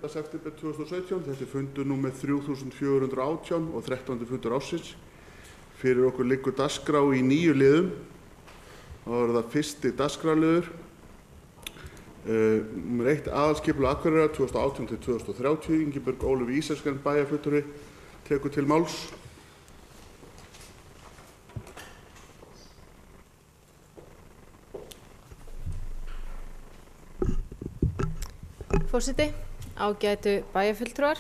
september 2017, þetta fundur númer 3418 og 13. fundur ársins. Fyrir okkur liggur dagskrá í 9 liðum. Þá það fyrsti dagskrárliður. Númer 1 aðalskipulag Akureyrar 2018 til 2030. Ingibjörg Ólöf Ísaksen bæjarfulltrúi tekur til máls. Forseti, ágætu bæjarfulltrúar.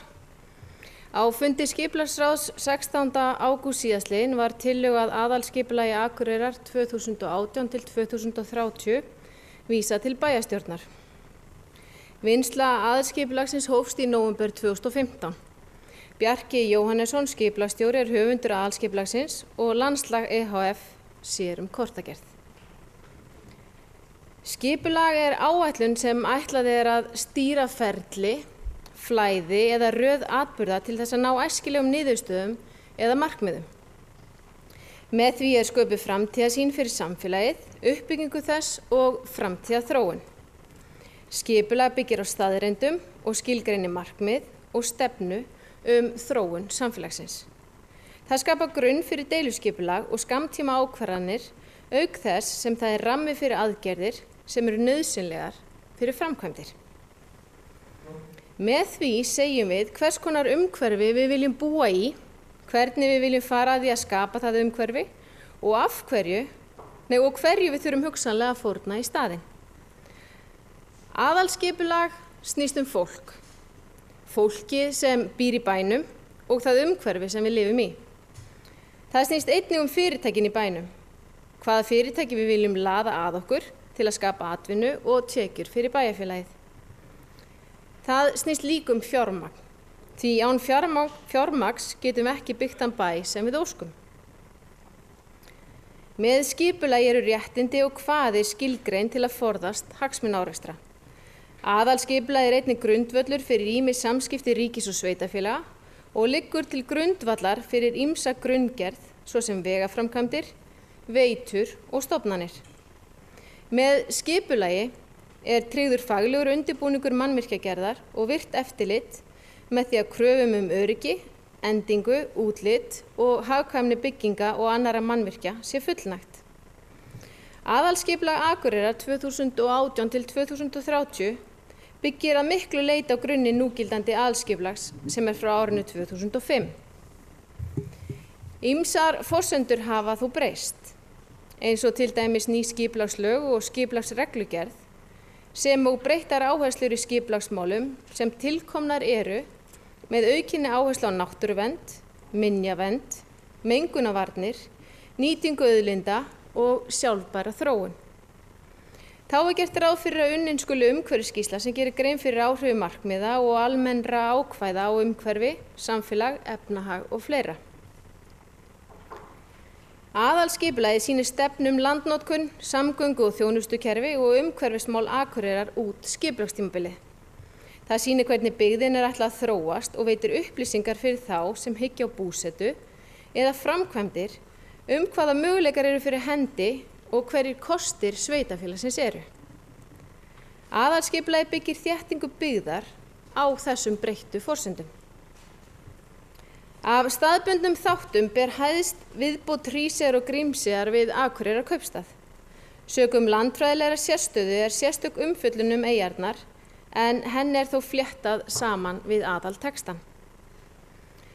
Á fundi skipulagsráðs 16. ágúst síðastliðinn var tillögu að aðalskipulagi Akureyrar 2018 til 2030 vísað til bæjarstjórnar. Vinnsla aðalskipulagsins hófst í nóvember 2015. Bjarki Jóhannesson skipulagsstjóri höfundur aðalskipulagsins og Landslag EHF sér kortagerð. Skipulag áætlun sem ætlað að stýra ferli, flæði eða röð atburða til þess að ná æskilegum niðurstöðum eða markmiðum. Með því sköpuð framtíðarsýn fyrir samfélagið, uppbyggingu þess og framtíðarþróun. Skipulag byggir á staðreyndum og skilgreinir markmið og stefnu þróun samfélagsins. Það skapar grunn fyrir deiluskipulag og skammtíma ákvarðanir, auk þess sem það rammi fyrir aðgerðir sem eru nauðsynlegar fyrir framkvæmdir. Með því segjum við hvers konar umhverfi við viljum búa í, hvernig við viljum fara að því að skapa það umhverfi og hverju við þurfum hugsanlega að fórna í staðinn. Aðalskipulag snýst fólk. Fólkið sem býr í bænum og það umhverfi sem við lifum í. Það snýst einnig fyrirtækin í bænum. Hvaða fyrirtæki við viljum laða að okkur til að skapa atvinnu og tekjur fyrir bæjarfélagið. Það snýst líka fjármagn, því án fjármagns getum við ekki byggt þann bæ sem við óskum. Með skipulagi eru réttindi og kvaðir skilgreind til að forðast hagsmunaárekstra. Aðalskipulagi einnig grundvöllur fyrir ýmis samskipti ríkis og sveitarfélaga og liggur til grundvallar fyrir ýmsa grunngerð, svo sem vegaframkvæmdir, veitur og stofnanir. Með skipulagi tryggður faglegur undirbúningur mannvirkjagerðar og virkt eftirlit með því að kröfum öryggi, endingu, útlit og hagkvæmni bygginga og annarra mannvirkja sé fullnægt. Aðalskipulag Akureyrar 2018 til 2030 byggir að miklu leyti á grunni núgildandi aðalskipulags sem frá árinu 2005. Ýmsar forsendur hafa þó breyst, eins og til dæmis ný skipulagslög og skipulagsreglugerð, sem og breyttar áherslur í skipulagsmálum sem tilkomnar eru með aukinni áherslu á náttúruvernd, minjavernd, mengunarvarnir, nýtingu auðlinda og sjálfbæra þróun. Þá gert ráð fyrir að unnin skuli umhverfisskýrsla sem gerir grein fyrir áhrifum markmiða og almennra ákvæða á umhverfi, samfélag, efnahag og fleira. Aðalskipulagið sýnir stefnu landnotkun, samgöngu og þjónustukerfi og umhverfismál Akureyrar út skipulagstímabilið. Það sýnir hvernig byggðin ætlað að þróast og veitir upplýsingar fyrir þá sem hyggja á búsetu eða framkvæmdir hvaða möguleikar eru fyrir hendi og hverjir kostir sveitarfélagsins eru. Aðalskipulagið byggir þéttingu byggðar á þessum breyttu forsendum. Af staðbundnum þáttum ber hæst viðbót Hríseyjar og Grímseyjar við Akureyrar kaupstað. Sökum landfræðilegrar sérstöðu sérstök umfjöllun eyjarnar, en henni þó fléttað saman við aðaltextann.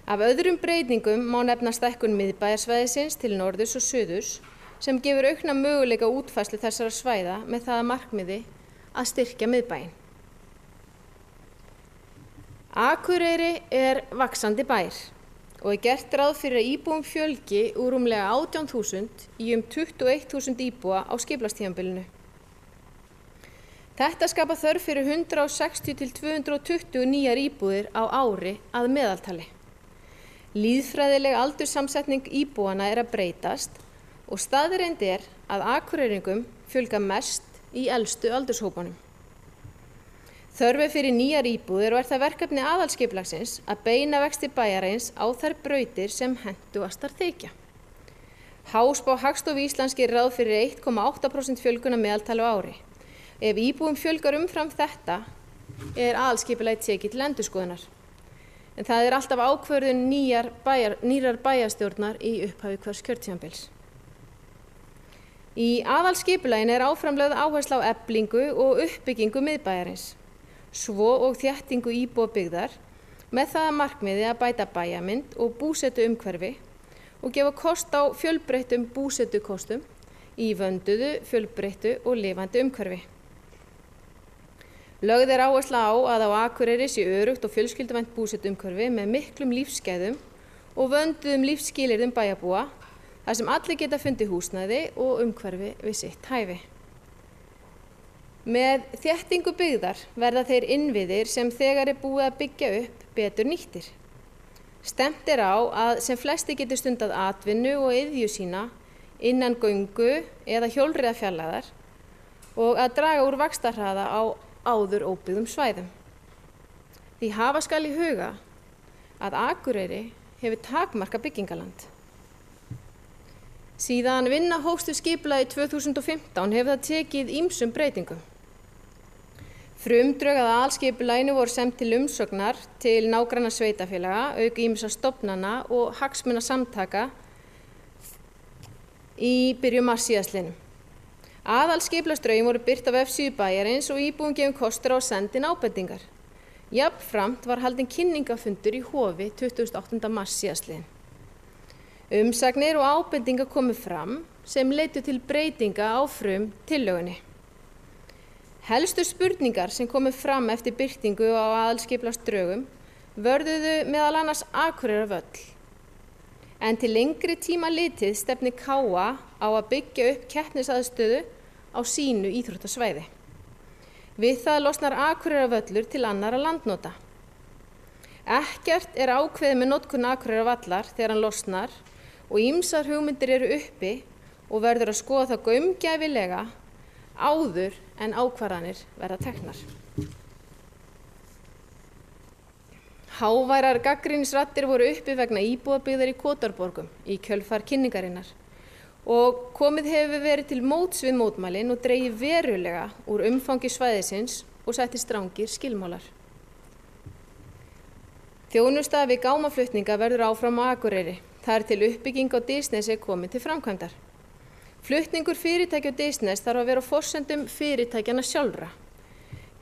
Af öðrum breytingum má nefna stækkun miðbæjarsvæðisins til norðurs og suðurs, sem gefur aukna möguleika útfærslu þessara svæða með það að markmiði að styrkja miðbæinn. Akureyri vaxandi bær og gert ráð fyrir að íbúum fjölgi úr rúmlega 18.000 í 21.000 íbúa á skipulagstímabilinu. Þetta skapar þörf fyrir 160 til 220 nýjar íbúðir á ári að meðaltali. Lýðfræðileg aldurssamsetning íbúanna að breytast og staðreynd að Akureyringum fjölga mest í elstu aldurshópunum. Þörf fyrir nýjar íbúðir og það verkefni aðalskipulagsins að beina vexti bæjarins á þær brautir sem hentugastar þykja. Hagspá Hagstofu Íslands gerir ráð fyrir 1,8% fjölgun að meðaltali á ári. Ef íbúum fjölgar umfram þetta aðalskipulagið tekið til endurskoðunar. En það alltaf ákvörðun nýrar bæjarstjórnar í upphafi hvers kjörtímabils. Í aðalskipulaginu áfram lögð áhersla á eflingu og uppbyggingu miðbæjarins, svo og þéttingu íbúabyggðar með það að markmiði að bæta bæjarmynd og búsetuumhverfi og gefa kost á fjölbreyttum búsetukostum í vönduðu, fjölbreyttu og lifandi umhverfi. Lögð áhersla á að á Akureyri sé öruggt og fjölskylduvænt búsetuumhverfi með miklum lífsgæðum og vönduðum lífsskilyrðum bæjarbúa, þar sem allir geta fundið húsnæði og umhverfi við sitt hæfi. Með þéttingu byggðar verða þeir innviðir sem þegar búið að byggja upp betur nýttir. Stefnt á að sem flesti geti stundað atvinnu og iðju sína innan göngu eða hjólreiðafjarlægðar og að draga úr vaxtarhraða á áður óbyggðum svæðum. Því hafa skal í huga að Akureyri hefur takmarkað byggingaland. Síðan vinna hófst við skipulagið 2015 hefur það tekið ýmsum breytingum. Frumdrög að aðalskipulaginu voru send til umsóknar til nágranna sveitarfélaga, auk ýmissa stofnana og hagsmunasamtaka í byrjun mars síðastliðnum. Aðalskipulagsdrögin voru birt á vefsíðu bæjarins og íbúum gefin kostur á að senda inn ábendingar. Jafnframt var haldinn kynningafundur í Hofi 28. mars síðastliðinn. Umsagnir og ábendingar komu fram sem leiddu til breytinga á tillögunni. Helstu spurningar sem komu fram eftir birtingu á aðalskipulagsdrögum vörðuðu meðal annars Akureyrarvöll. En til lengri tíma litið stefnir KA á að byggja upp keppnisaðstöðu á sínu íþróttasvæði. Við það losnar Akureyrarvöllur til annarra landnota. Ekkert ákveðið með notkun Akureyrarvallar þegar hann losnar og ýmsar hugmyndir eru uppi og verður að skoða það gaumgæfilega áður en ákvarðanir verða teknar. Háværar gagnrýnisraddir voru uppi vegna íbúabyggðar í Kotarborgum í kjölfar kynningarinnar og komið hefur verið til móts við mótmælin og dregið verulega úr umfangi svæðisins og setti strangir skilmálar. Þjónusta við gámaflutninga verður áfram á Akureyri. Þar til uppbygging á Dysnesi komin til framkvæmdar. Flutningur fyrirtækja á Dysnes þarf að vera á forsendum fyrirtækjanna sjálfra.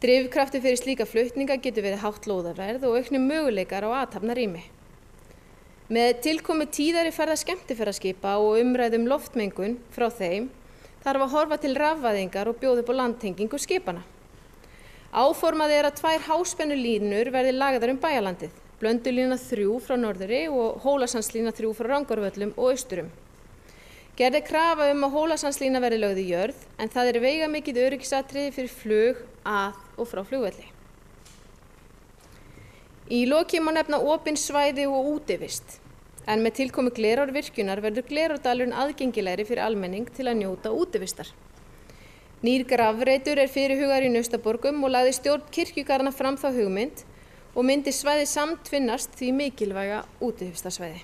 Drifkraftur fyrir slíka flutninga getur verið hátt lóðaverð og auknir möguleikar á athafnarými. Með tilkomu tíðari ferða skemmtiferðaskipa og umræðum loftmengun frá þeim þarf að horfa til rafvæðingar og bjóða upp á landtengingu skipana. Áformað að 2 háspennulínur verði lagðar bæjarlandið, Blöndulína 3 frá norðri og Hólasandslína 3 frá Rangárvöllum og austurum. Gerð krafa að Hólasandslína verði lögð í jörð, en það veigamikið öryggisatriði fyrir flug að og frá flugvelli. Í lokin má nefna opin svæði og útivist, en með tilkomu Glerárvirkjunar verður Glerárdalurinn aðgengilegri fyrir almenning til að njóta útivistar. Nýr grafreitur fyrirhugaður í Naustaborgum og lagði stjórn kirkjugarðanna fram þá hugmynd og myndi svæði samtvinnast því mikilvæga útivistarsvæði.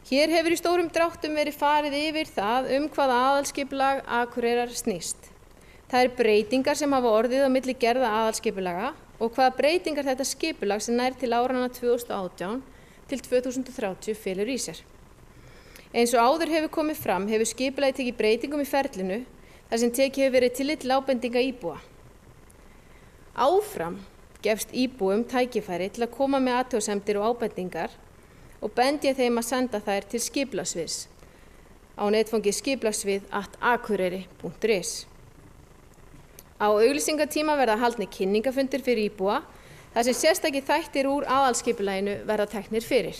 Hér hefur í stórum dráttum verið farið yfir það hvað aðalskipulag Akureyrar snýst. Það breytingar sem hafa orðið á milli gerða aðalskipulaga og hvaða breytingar þetta skipulag sem nær til áranna 2018 til 2030 felur í sér. Eins og áður hefur komið fram hefur skipulagið tekið breytingum í ferlinu þar sem tekið hefur verið tillit til ábendinga íbúa. Áfram gefst íbúum tækifæri til að koma með athugasemdir og ábendingar og bendi ég þeim að senda þær til skipulagsviðs á netfangi skipulagsvið@akureyri.is. Á auglýsingatíma verða haldnir kynningafundir fyrir íbúa þar sem sérstakir þættir úr aðalskipulaginu verða teknir fyrir.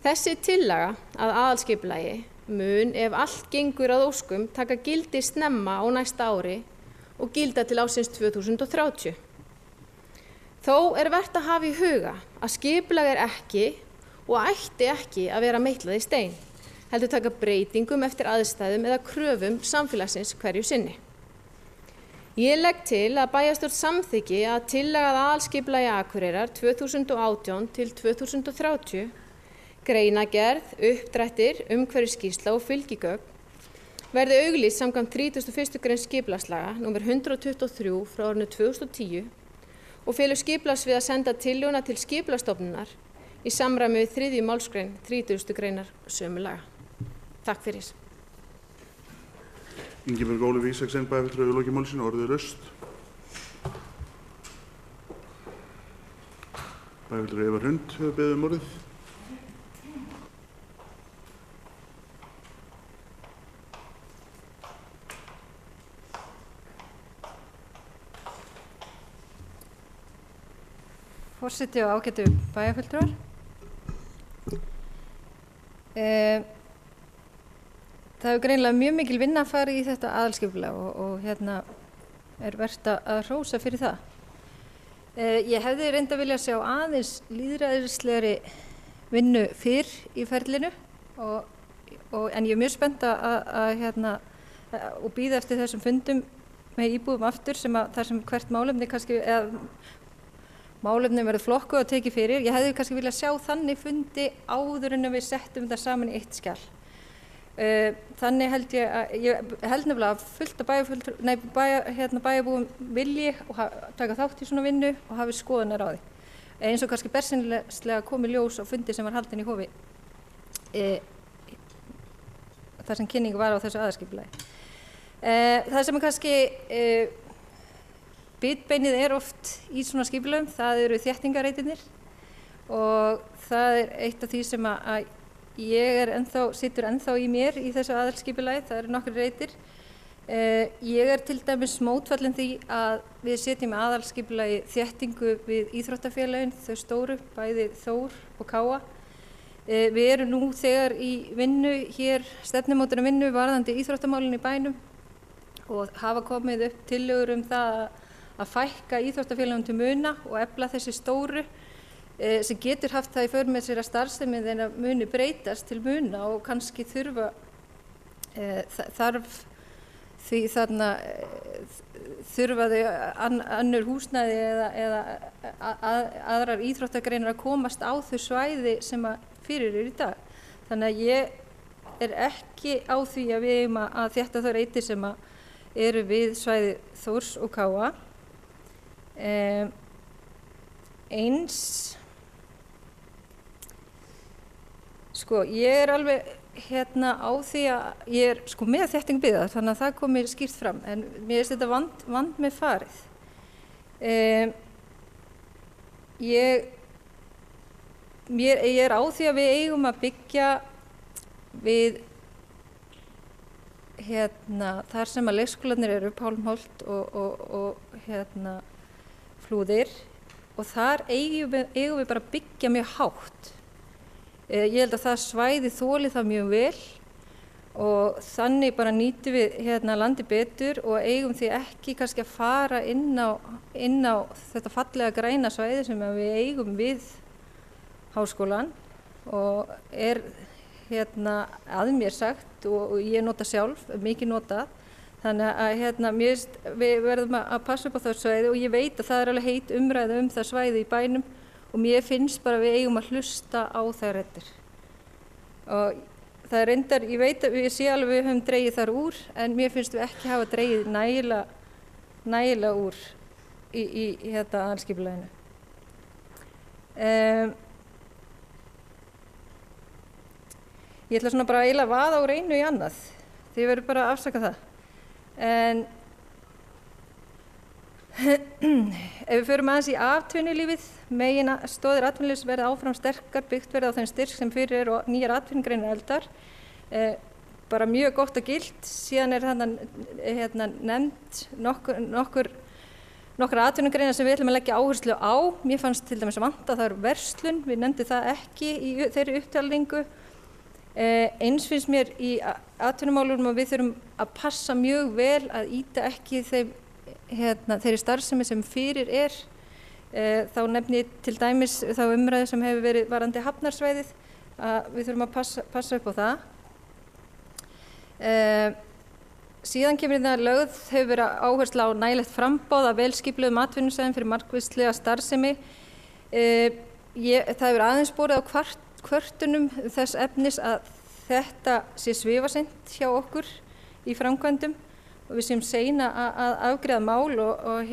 Þessi tillaga að aðalskipulagi mun ef allt gengur að óskum taka gildi snemma á næsta ári og gilda til ársins 2030. Þó vert að hafa í huga að skipulag ekki og ætti ekki að vera meitlað í stein, heldur taka breytingum eftir aðstæðum eða kröfum samfélagsins hverju sinni. Ég legg til að bæjarstjórn samþykki að tillaga að aðalskipulagi Akureyrar 2018 til 2030, greinagerð, uppdrættir, umhverfisskýrsla og fylgigögn verði auglýst samkvæmt 31. grein skipulagslaga nr. 123 frá árinu 2010 og felur skipulagsvið að senda tillöguna til Skipulagsstofnunar í samræmi við 3. málsgrein 30. greinar sömu laga. Takk fyrir. Ingibjörg Ólöf Ísaksen, bæjarfulltrúi, hefur lokið máli sínu. Orðið er laust. Bæjarfulltrúi Eva Hrund hefur beðið orðið. Forseti og ágætu bæjarfulltrúar. Það hefur greinilega mjög mikil vinna að fara í þetta aðalskipulag og hérna er vert að hrósa fyrir það. Ég hefði reynda vilja sjá aðeins lýðræðislegri vinnu fyrr í ferlinu en ég er mjög spennt og bíða eftir þessum fundum með íbúum aftur þar sem hvert málefni kannski málefni verður flokkuð og tekið fyrir. Ég hefði kannski viljað sjá þannig fundi áður en við settum það saman í eitt skjal. Þannig held ég held nefnilega að fullt af bæjarbúum vilji og taka þátt í svona vinnu og hafi skoðunar á því. Eins og kannski bersýnilega kom í ljós á fundi sem var haldinn í Hofi þar sem kynning var á þessu aðalskipulagi. Það sem kannski bitbeinið er oft í svona skipulagum, það eru þéttingarreitirnir og það er eitt af því sem að ég situr ennþá í mér í þessu aðalskipulagi, það eru nokkrir reitir. Ég er til dæmis mótfallin því að við setjum aðalskipulagi þéttingu við íþróttafélögin, þau stóru, bæði Þór og Káa. Við erum nú þegar í vinnu hér, stefnumótunar vinnu varðandi íþróttamálin í bænum og hafa komið upp tillögur það að fækka íþróttafélögum til muna og efla þessi stóru sem getur haft það í för með sér að starfsemi þeirra muni breytast til muna og kannski þarf þau önnur húsnæði eða aðrar íþróttagreinar að komast á þau svæði sem fyrir í dag. Þannig að ég er ekki á því að við eigum að þétta þau reitir sem eru við svæði Þórs og Káa. Eins ég er alveg á því að ég er með þéttingu byggðar, þannig að það komi skýrt fram, en mér finnst þetta vand með farið. Ég er á því að við eigum að byggja við þar sem að leikskólarnir eru, Pálmholt og Flúðir, og þar eigum við bara að byggja mjög hátt. Ég held að það svæði þoli það mjög vel og þannig bara nýtum við landi betur og eigum því ekki kannski að fara inn á þetta fallega græna svæði sem við eigum við háskólan og er að mér sagt og ég nota sjálf, mikið notað. Þannig að við verðum að passa upp á það svæði og ég veit að það er alveg heit umræða það svæði í bænum og mér finnst bara að við eigum að hlusta á þær raddir. Og það er reyndar, ég veit að við sé alveg við höfum dregið þar úr, en mér finnst við ekki hafa dregið nægilega úr í aðalskipulaginu. Ég ætla svona bara eiginlega að vaða úr einu í annað, þið verður bara að afsaka það. En ef við förum aðeins í atvinnulífið, megin stoðir atvinnulífs verða áfram sterkar, byggt verða á þeim styrk sem fyrir og nýjar atvinnugreinar efldar. Bara mjög gott og gilt, síðan er þarna nefnt nokkra atvinnugreinar sem við ætlum að leggja áherslu á. Mér fannst til dæmis að vanta það er verslun, við nefndum það ekki í þeirri upptalningu. Eins finnst mér í atvinnumálum að við þurfum að passa mjög vel að ýta ekki þeirri starfsemi sem fyrir er. Þá nefni ég til dæmis þá umræðu sem hefur verið varðandi hafnarsvæðið, að við þurfum að passa upp á það. Síðan kemur lögð hefur verið áhersla á nægilegt framboð af velskipulögðum atvinnusvæðum fyrir markvíslega starfsemi. Það hefur aðeins borið á kvörtunum þess efnis að þetta sé svifaseint hjá okkur í framkvæmdum og við séum seina að afgreiða mál og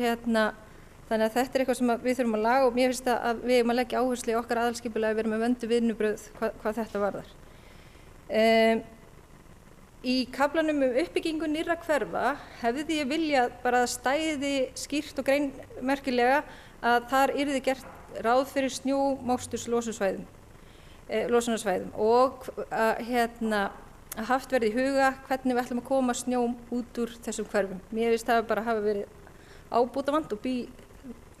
þannig að þetta eitthvað sem við þurfum að laga og mér finnst að við eigum að leggja áherslu í okkar aðalskipulag að vera með vönduð vinnubrögð hvað þetta varðar. Í kaflanum uppbyggingu nýrra hverfa hefði ég viljað bara að stæði skýrt og greinmerkilega að þar yrði gert ráð fyrir snjómoksturs losunarsvæðum og að haft verið í huga hvernig við ætlum að koma snjóm út úr þessum hverfum. Mér finnst það bara hafa verið ábótavant og bý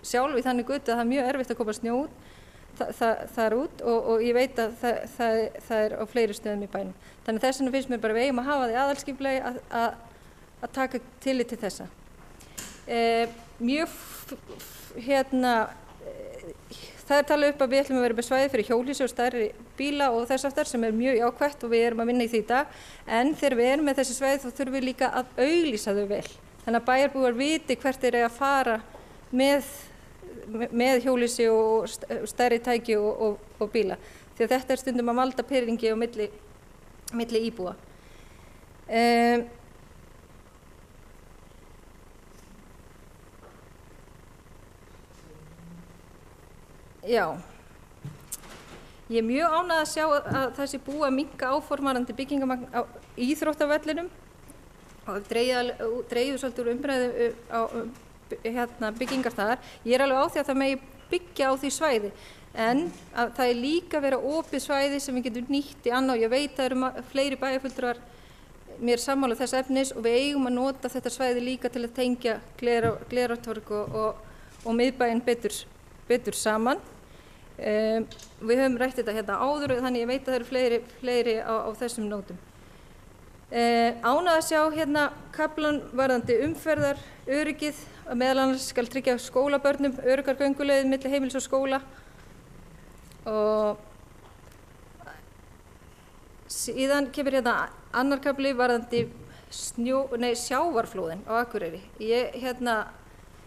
sjálf í þannig götu að það er mjög erfitt að koma snjó þar út og ég veit að það er á fleiri stöðum í bænum. Þannig þess vegna finnst mér bara við eigum að hafa því aðalskipulagi að taka tillit til þessa. Það er talað upp að við ætlum að vera með svæði fyrir hjólhýsi og stærri bíla og þess aftar sem er mjög jákvætt og við erum að vinna í því í dag. En þegar við erum með þessi svæði þá þurfum við líka að auglýsa þau vel. Þannig að bæjarbúar viti hvert þeir eiga að fara með hjólhýsi og stærri tæki og bíla. Því að þetta er stundum að valda pirringi á milli íbúa. Já, ég er mjög ánægð að sjá að það sé búið að minnka áformandi byggingamagn á íþróttavellinum og dreifðu svolítið úr umræðu á byggingar þar. Ég er alveg á því að það megi byggja á því svæði en að það er líka vera opið svæði sem við getum nýtt í annað og ég veit að það eru fleiri bæjarfulltrúar mér sammála þess efnis og við eigum að nota þetta svæði líka til að tengja Glerártorg og miðbæinn betur saman. Við höfum rætt þetta áður þannig ég veit að það eru fleiri á þessum nótum. Ánægð að sjá kaflan varðandi umferðaröryggið að meðal annars skal tryggja skólabörnum öruggar gönguleiðir milli heimilis og skóla og síðan kemur annar kafli varðandi sjávarflóðin á Akureyri.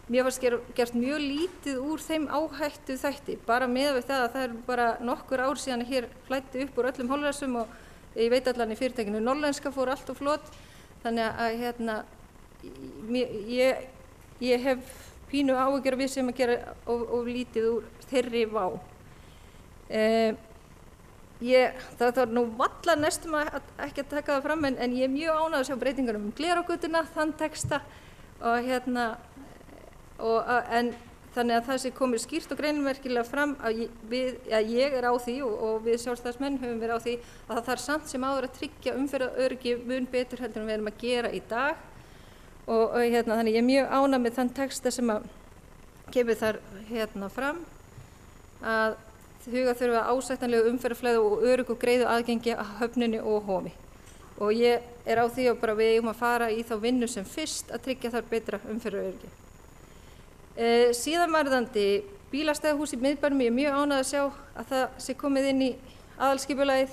Mér fannst gert mjög lítið úr þeim áhættu þætti, bara með það að það er bara nokkur ár síðan að hér flæddi upp úr öllum holræsum og ég veit allan í fyrirtækinu Norðlenska fór allt og flott, þannig að ég hef pínu áhyggjur að við sem að gera of lítið úr þeirri vá. Það var nú varla næstum að ekki að taka það fram en ég er mjög ánægð að sjá breytingar Glerárgötuna, þann texta en þannig að það sé komið skýrt og greinmerkilega fram að ég er á því og við sjálfstæðismenn höfum verið á því að það þarf samt sem áður að tryggja umferðaröryggi mun betur heldur en við erum að gera í dag og þannig ég er mjög ánægð með þann texta sem að kemur þar fram að huga þurfa ásættanlegu umferðarflæði og örugg og greiðu aðgengi að höfninni og Hofi og ég er á því að bara við eigum að fara í þá vinnu sem fyrst að tryggja þar betra umferðaröryggi. Síðan varðandi bílastæðahús í miðbænum, ég er mjög ánægð að sjá að það sé komið inn í aðalskipulagið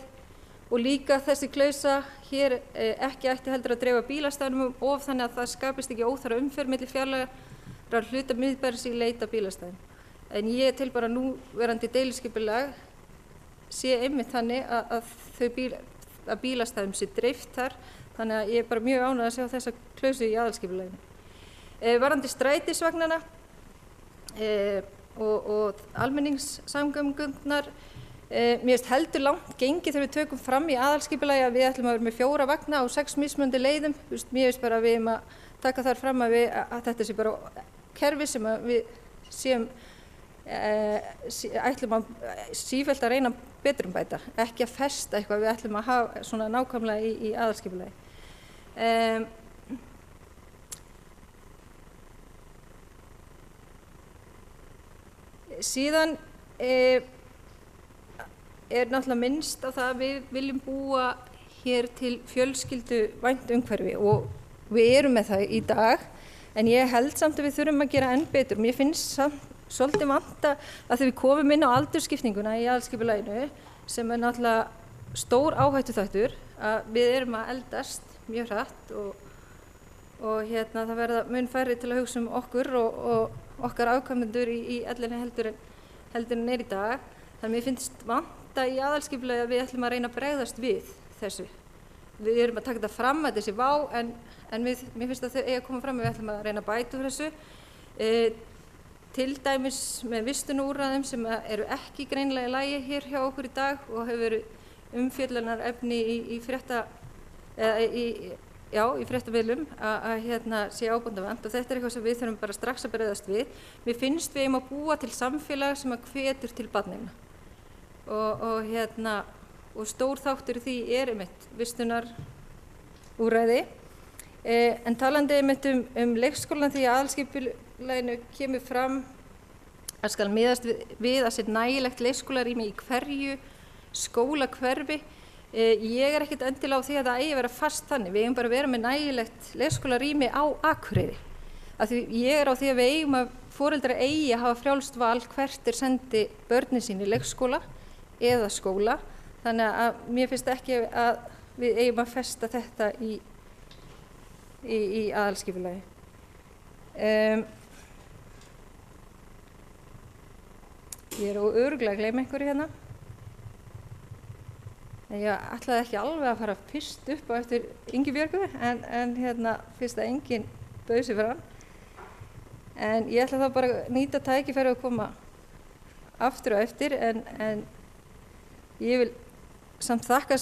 og líka þessi klausa hér ekki ætti heldur að dreifa bílastæðunum of þannig að það skapist ekki óþarfa umferð milli fjarlægra hluta miðbæjarins í leit að bílastæðum. En ég til bara núverandi deiliskipulag sé einmitt þannig að bílastæðum sé dreift þar, þannig að ég er bara mjög ánægð að sjá þessa klausu í aðalskipulaginu. Varðandi strætisvagnana og almenningssamgöngurnar, mér finnst heldur langt gengið þegar við tökum fram í aðalskipulagi að við ætlum að vera með 4 vagna á 6 mismunandi leiðum. Mér finnst bara að við eigum að taka þar fram að þetta sé bara kerfi sem að við séum ætlum að sífellt að reyna betrumbæta, ekki að festa eitthvað, við ætlum að hafa svona nákvæmlega í aðalskipulagi. Síðan er náttúrulega minnst á það að við viljum búa hér til fjölskylduvænt umhverfi og við erum með það í dag en ég held samt að við þurfum að gera enn betur. Mér finnst samt svolítið vanta að þegar við komum inn á aldursskiptinguna í aðalskipulaginu sem er náttúrulega stór áhættuþáttur að við erum að eldast mjög hratt og það verða mun færri til að hugsa okkur og okkar afkomendur í ellinni heldur en er í dag. Þannig að mér finnst vanta í aðalskipulagi að við ætlum að reyna að bregðast við þessu. við erum að taka þetta fram að þessi vá en mér finnst að þau eiga að koma fram og við ætlum að reyna að bæta úr þessu. Til dæmis með vistunarúrræðum sem eru ekki greinilega í lagi hér hjá okkur í dag og hefur verið umfjöllunarefni í fréttamiðlum að sé ábótavant, og þetta er eitthvað sem við þurfum bara strax að bregðast við. Mér finnst við eigum að búa til samfélag sem að hvetur til barneigna og stór þáttur í því einmitt vistunarúrræði. En talandi einmitt leikskólann, því að aðalskipulaginu kemur fram að skal miðast við að setja nægilegt leikskólarými í hverju skólahverfi. Ég er ekkert endilega á því að það eigi að vera fast þannig. Við eigum bara að vera með nægilegt leikskólarými á Akureyri. Því ég er á því að við eigum að foreldrar eigi að hafa frjálst val hvert sendi börnin sín í leikskóla eða skóla. Þannig að mér finnst ekki að við eigum að festa þetta í aðalskipulagi. Ég er örugglega að gleyma einhverju hérna. Ég ætlaði ekki alveg að fara fyrst upp á eftir Ingibjörgu en fyrst að enginn bauð sig fram. En ég ætla þá bara að nýta tækifæri að koma aftur og eftir en ég vil samt þakka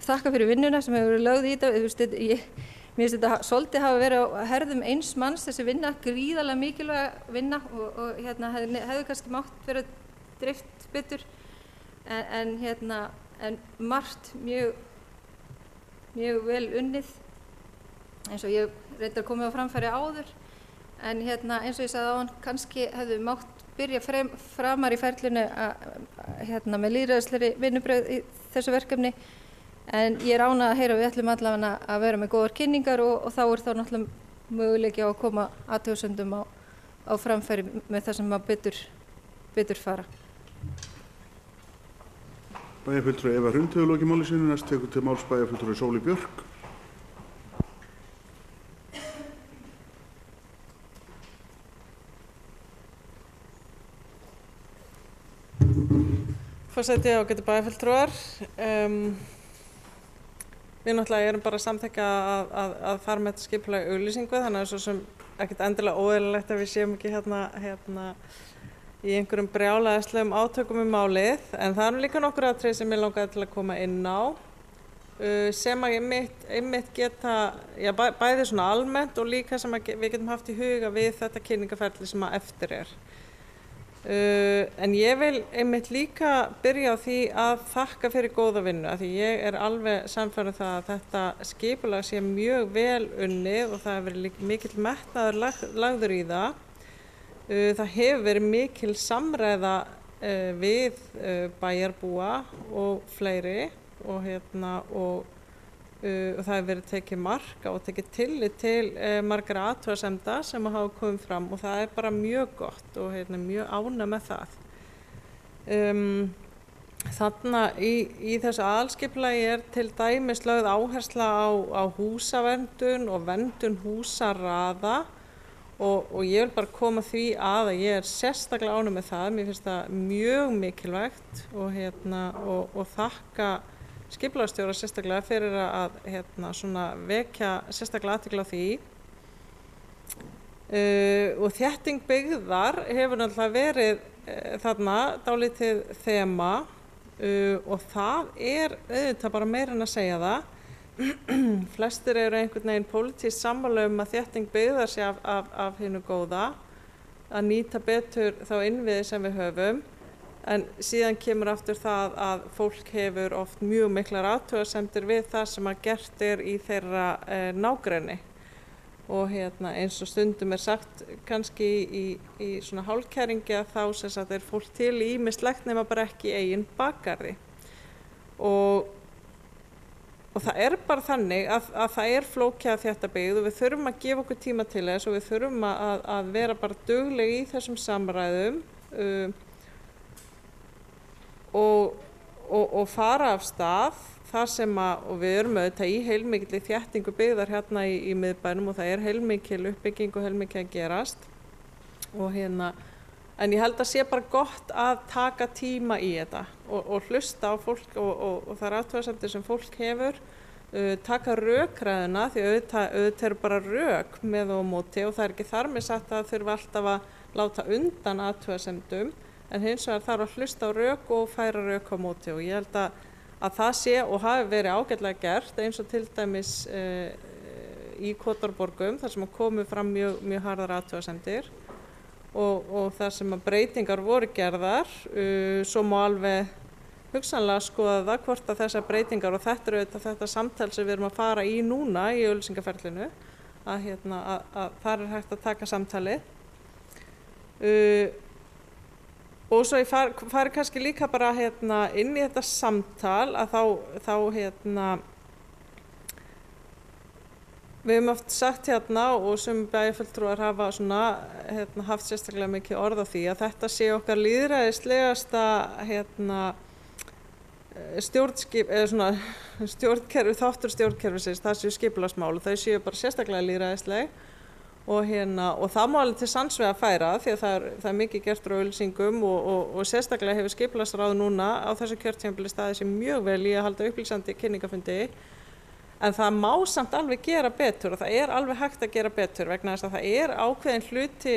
þakka fyrir vinnuna sem hefur verið lögð í þetta. Mér finnst þetta svolítið hafa verið á herðum eins manns, þessi vinna, gríðarlega mikilvæg vinna og hefði kannski mátt vera drift betur en margt mjög vel unnið eins og ég reyndar komið á framfæri áður en eins og ég sagði áðan, kannski hefði mátt byrja framar í ferlinu með lýðræðislegri vinnubrögð í þessu verkefni. En ég er ánægð að heyra við ætlum allavega að vera með góðar kynningar og þá er þá náttúrulega möguleiki á að koma athugasemdum á framfæri með það sem að betur fara. Bæjarfulltrúi Eva Hrund hefur lokið máli sínu, næst tekur til máls bæjarfulltrúi Sóli Björk. Forseti og ágætu bæjarfulltrúar. Við náttúrulega erum bara að samþykkja að fara með þetta skipulega auglýsingu, þannig að svo sem ekkert endilega óeðlilegt að við séum ekki hérna í einhverjum brjálæðislegum átökum málið, en það eru líka nokkur atriði sem ég langaði til að koma inn á sem að einmitt geta, bæði svona almennt og líka sem að við getum haft í huga við þetta kynningaferli sem að eftir er. En ég vil einmitt líka byrja á því að þakka fyrir góða vinnu, af því ég er alveg sannfærð það að þetta skipulag sé mjög vel unnið og það hefur verið mikill metnaður lagður í það. Það hefur verið mikil samræða við bæjarbúa og fleiri og það hefur verið tekið marka og tekið tillit til margra athugasemda sem hafa komið fram og það er bara mjög gott og mjög ánægð með það. Þarna í þessu aðalskipulagi er til dæmis lögð áhersla á húsaverndun og verndun húsaraða og ég vil bara koma því að ég er sérstaklega ánægð með það. Mér finnst það mjög mikilvægt og þakka skipulagsstjóra sérstaklega fyrir að svona vekja sérstaklega athygli á því. Og þétting byggðar hefur náttúrulega verið þarna dálítið þema og það er auðvitað bara meira en að segja það. Flestir eru einhvern veginn pólitískt sammála að þétting byggðar sé af hinu góða, að nýta betur þá innviði sem við höfum. En síðan kemur aftur það að fólk hefur oft mjög miklar athugasemdir við það sem að gert er í þeirra nágrenni. Og eins og stundum er sagt kannski í svona hálfkæringi að þá sem sagt er fólk til í ýmislegt nema bara ekki í eigin bakgarði. Og það er bara þannig að það er flókið að þetta byggð og við þurfum að gefa okkur tíma til þess og við þurfum að vera bara dugleg í þessum samræðum. Og fara af stað þar sem og við erum auðvitað í heilmikilli þéttingu byggðar hérna í miðbænum og það er heilmikil uppbygging og heilmikil að gerast og en ég held að sé bara gott að taka tíma í þetta og hlusta á fólk og þær athugasemdir sem fólk hefur, taka rökræðuna því auðvitað eru bara rök með og á móti og það er ekki þar með sagt að þurfa alltaf að láta undan athugasemdum en hins vegar þarf að hlusta á rök og færa rök á móti og ég held að það sé og hafi verið ágætlega gert eins og til dæmis í Kotarborgum þar sem komu fram mjög harðar athugasemdir og þar sem að breytingar voru gerðar, svo má alveg hugsanlega skoða það hvort að þessar breytingar og þetta auðvitað þetta samtal sem við erum að fara í núna í auglýsingaferlinu að þar hægt að taka samtalið og svo ég fari kannski líka bara inn í þetta samtal að þá við höfum oft sagt og sem bæjarfulltrúar hafa haft sérstaklega mikið orð á því að þetta sé okkar lýðræðislegasta þáttur stjórnkerfisins, það séu skipulagsmál og þau séu bara sérstaklega lýðræðisleg og það má alveg til sanns vegar færa því að það er mikið gert úr auglýsingum og sérstaklega hefur skipulagsráð núna á þessu kjörtímabili staðið sér mjög vel í að halda upplýsandi kynningafundi en það má samt alveg gera betur og það er alveg hægt að gera betur vegna þess að það er ákveðin hluti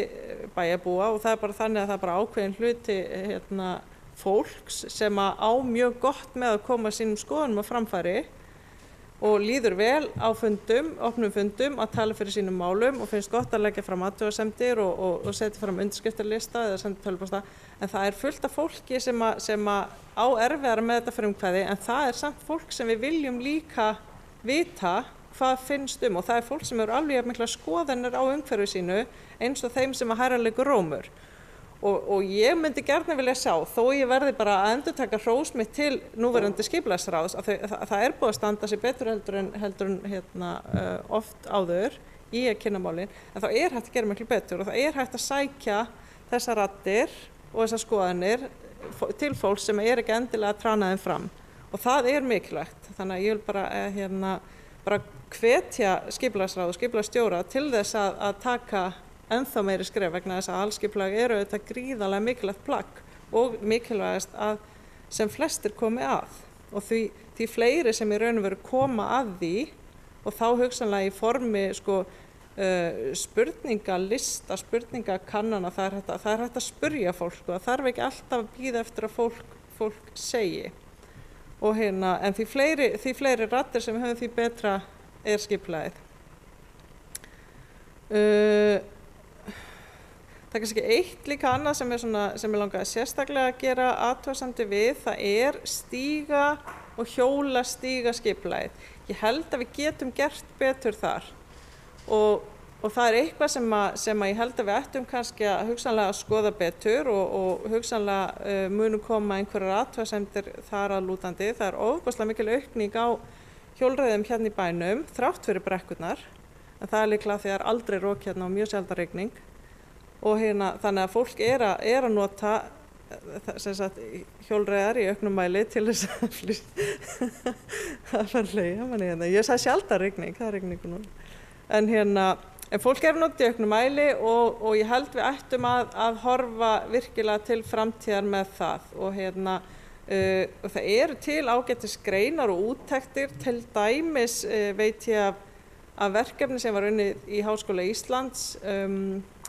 bæjarbúa og það er bara þannig að það er bara ákveðin hluti fólks sem á mjög gott með að koma sínum skoðunum á framfæri og líður vel á fundum, opnum fundum að tala fyrir sínum málum og finnst gott að leggja fram athugasemdir og setja fram undirskriftarlista eða senda tölvupósta en það er fullt af fólki sem á erfiðara með þetta frumkvæði en það er samt fólk sem við viljum líka vita hvað finnst og það er fólk sem eru alveg mikla skoðanir á umhverfi sínu eins og þeim sem að hærra leikur rómur og ég myndi gjarnan vilja sjá þó ég verði bara að endurtaka hrós mitt til núverandi skipulagsráðs að það er búið að standa sig betur heldur en oft áður í að kynna málin en þá er hægt að gera miklu betur og það er hægt að sækja þessar raddir og þessar skoðanir til fólks sem er ekki endilega að trána þeim fram og það er mikilvægt þannig að ég vil bara hvetja skipulagsráð og skipulagsstjóra til þess að taka ennþá meiri skref vegna þess að alskipulag eru þetta gríðarlega mikilvægt plagg og mikilvægast að sem flestir komi að og því fleiri sem í raun og veru koma að því og þá hugsanlega í formi spurningalista, spurningakannana það er hægt að spurja fólk það þarf ekki alltaf að bíða eftir að fólk segi og en því fleiri raddir sem við höfum því betra er skipulagið. Það er kannski eitt líka annað sem langaði sérstaklega að gera athugasemdir við, það er stíga og hjólastíga skipulagið. Ég held að við getum gert betur þar og það er eitthvað sem ég held að við ættum kannski að hugsanlega að skoða betur og hugsanlega munu koma einhverjar athugasemdir þar að lútandi. Það er ofboðslega mikil aukning á hjólreiðum hérna í bænum, þrátt fyrir brekkurnar, en það er líklega því að það er aldrei rok hérna og mjög sjaldan rigning. Og þannig að fólk er að nota hjólreiðar í auknum mæli til þess að fara leiða manni hérna. Ég sagði sjaldan rigning, það er rigningu núna. En fólk er að nota í auknum mæli og ég held við ættum að horfa virkilega til framtíðar með það. Og það eru til ágætis greinar og úttektir, til dæmis veit ég af verkefni sem var unnið í Háskóla Íslands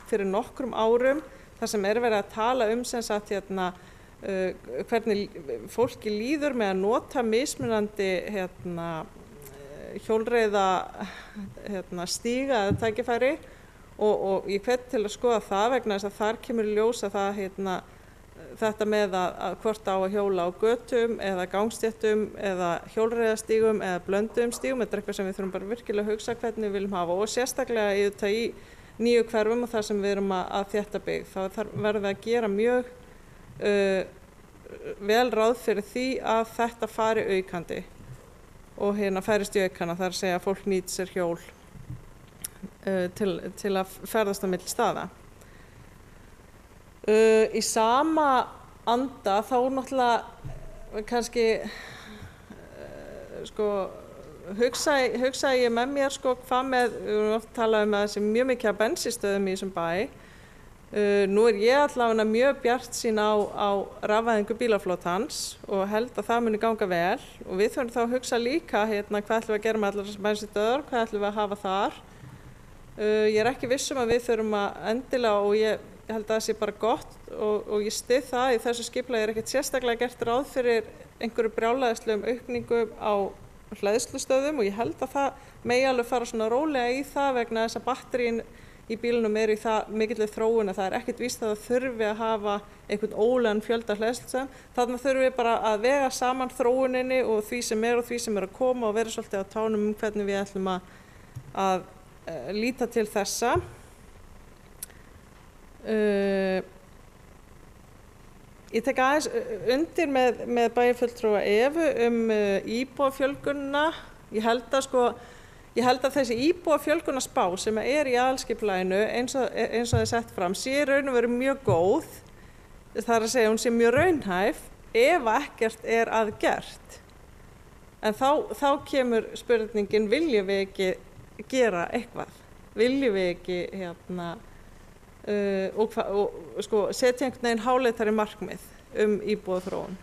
fyrir nokkrum árum þar sem er verið að tala sem sagt hvernig fólki líður með að nota mismunandi hjólreiða stíga eða tækifæri og ég hvet til að skoða það vegna þess að þar kemur í ljós að þetta með að hvort á að hjóla á götum eða gangstéttum eða hjólreiðastígum eða blönduðum stígum, þetta er eitthvað sem við þurfum bara virkilega að hugsa hvernig við viljum hafa og sérstaklega í nýju hverfum og þar sem við erum að þétta byggð. Þá verðum við að gera mjög vel ráð fyrir því að þetta fari aukandi og færist í aukana, þar að segja að fólk nýti sér hjól til að ferðast á milli staða. Í sama anda þá náttúrulega kannski hugsa ég með mér hvað með, við höfum oft talað að það sé mjög mikið af bensínstöðum í þessum bæ Nú ég allavega mjög bjartsýn á rafvæðingu bílaflotans og held að það muni ganga vel og við þurfum þá að hugsa líka hvað ætlum við að gera með allar þessar bensínstöðvar, hvað ætlum við að hafa þar. Ég ekki viss að við þurfum að endilega og ég held að það sé bara gott og ég styð það í þessu skipulagi ekkert sérstaklega gert ráð fyrir einhverju brjálæðislegum aukningu á hleðslustöðvum og ég held að það megi alveg fara svona rólega í það vegna þess að batterín í bílunum í það mikilli þróun að það ekkert víst að það þurfi að hafa einhvern ólegan fjölda hleðslustöðvum. Þannig þurfum við bara að vega saman þróuninni og því sem og því sem að koma og vera svolítið á tánum hvernig við ætlum að líta til þessa. Ég tek aðeins undir með bæjarfulltrúa Evu íbúafjölgunina. Ég held að þessi íbúafjölgunarspá sem í aðalskipulaginu eins og það sett fram sé raun og veru mjög góð. Það að segja hún sé mjög raunhæf ef ekkert að gert. En þá kemur spurningin, viljum við ekki gera eitthvað? Viljum við ekki setja einhvern veginn háleitari markmið íbúaþróun?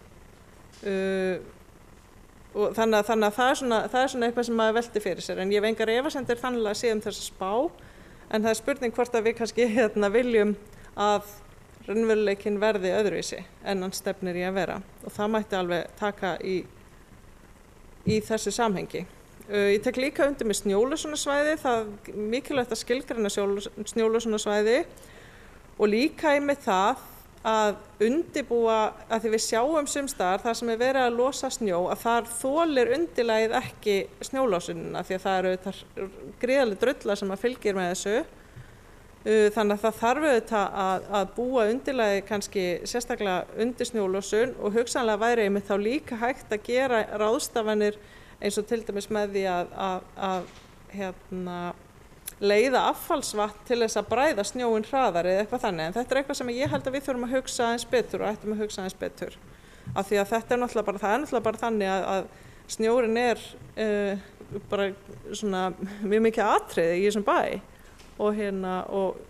Og þannig að það er svona eitthvað sem maður velti fyrir sér, en ég hef engar efasemdir þannig að sé þessa spá, en það er spurning hvort að við kannski viljum að raunveruleikinn verði öðruvísi en hann stefnir í að vera og það mætti alveg taka í þessu samhengi. Ég tek líka undir með snjólosunarsvæði, það er mikilvægt að skilgreina snjólosunarsvæði og líka einmitt það að undirbúa, að því við sjáum sums staðar þar sem verið að losa snjó að þar þolir undirlagið ekki snjólosunina því að það auðvitað gríðarleg drulla sem fylgir með þessu. Þannig að það þarf auðvitað að búa undirlagið kannski sérstaklega undir snjólosun og hugsanlega væri einmitt þá líka hægt að gera ráðstafanir eins og til dæmis með því að leiða affallsvatn til þess að bræða snjóinn hraðar eða eitthvað þannig. En þetta eitthvað sem ég held að við þurfum að hugsa aðeins betur og ættum að hugsa aðeins betur. Af því að þetta náttúrulega bara þannig að snjórinn bara svona mjög mikið atriði í þessum bæ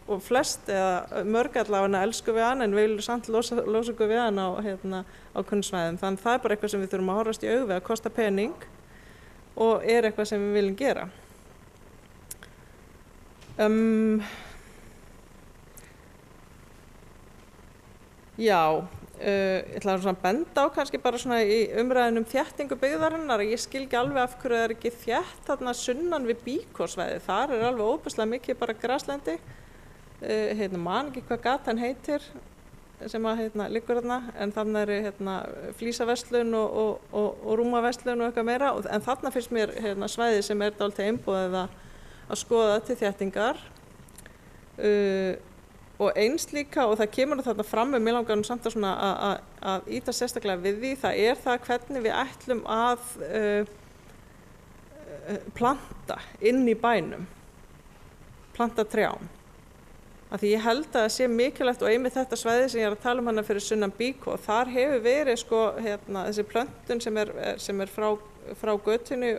og flest eða mörg allavega elsku við hann en við viljum samt losa okkur við hann á kunnsvæðum. Þannig það bara eitthvað sem við þurfum að horfast í augu við að kosta pening og eitthvað sem við viljum gera. Ég ætla að benda á kannski bara svona í umræðinu þéttingu byggðarinnar að ég skil ekki alveg af hverju það ekki þétt þarna sunnan við Bíkósvæði. Þar alveg óbærslega mikið bara graslendi. Man ekki hvað gatan heitir sem liggur þarna en þannig flísaverslun og rúmaverslun og eitthvað meira en þarna finnst mér svæði sem dálítið einboðið að skoða til þéttingar og eins líka og það kemur þarna fram mér langar samt að ýta sérstaklega við því það hvernig við ætlum að planta inn í bænum planta trjám af því ég held að það sé mikilvægt og einmitt þetta svæði sem ég að tala hana fyrir sunnan Bíkó þar hefur verið þessi plöntun sem frá götunni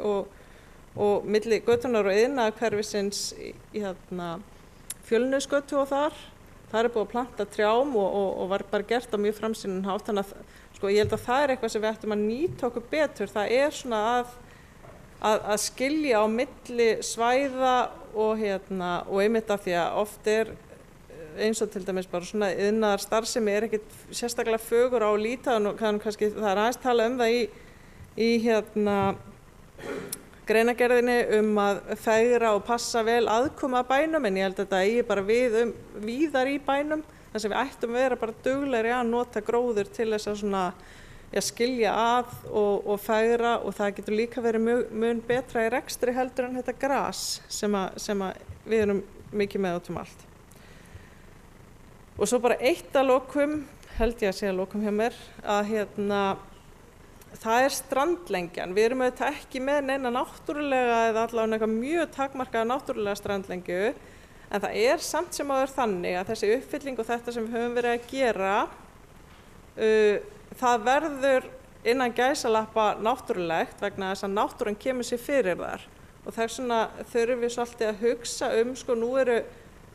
og milli götunar og iðnaðarhverfisins í Fjölnisgötu og þar búið að planta trjám og var bara gert á mjög framsýninn hátt þannig að ég held að það eitthvað sem við ættum að nýta okkur betur það svona að skilja á milli svæða og einmitt af því að oft eins og til dæmis bara svona iðnaðarstarfsemi ekkert sérstaklega fögur á að líta og kannski það aðeins tala það í greinagerðinni að fegra og passa vel aðkoma að bænum en ég held að þetta eigi bara víðar í bænum þar sem við ættum vera bara duglegri að nota gróður til þess að skilja að og fegra og það getur líka verið mun betra í rekstri heldur en þetta gras sem við erum mikið með út allt. Og svo bara eitt að lokum, held ég að segja lokum hjá mér, að það strandlengjan. Við erum auðvitað ekki með neina náttúrulega eða allavega eitthvað mjög takmarkaða náttúrulega strandlengju, en það samt sem áður þannig að þessi uppfylling og þetta sem við höfum verið að gera, það verður innan gæsalappa náttúrulegt vegna þess að náttúran kemur sér fyrir þar. Og þess vegna þurfum við svolítið að hugsa nú eru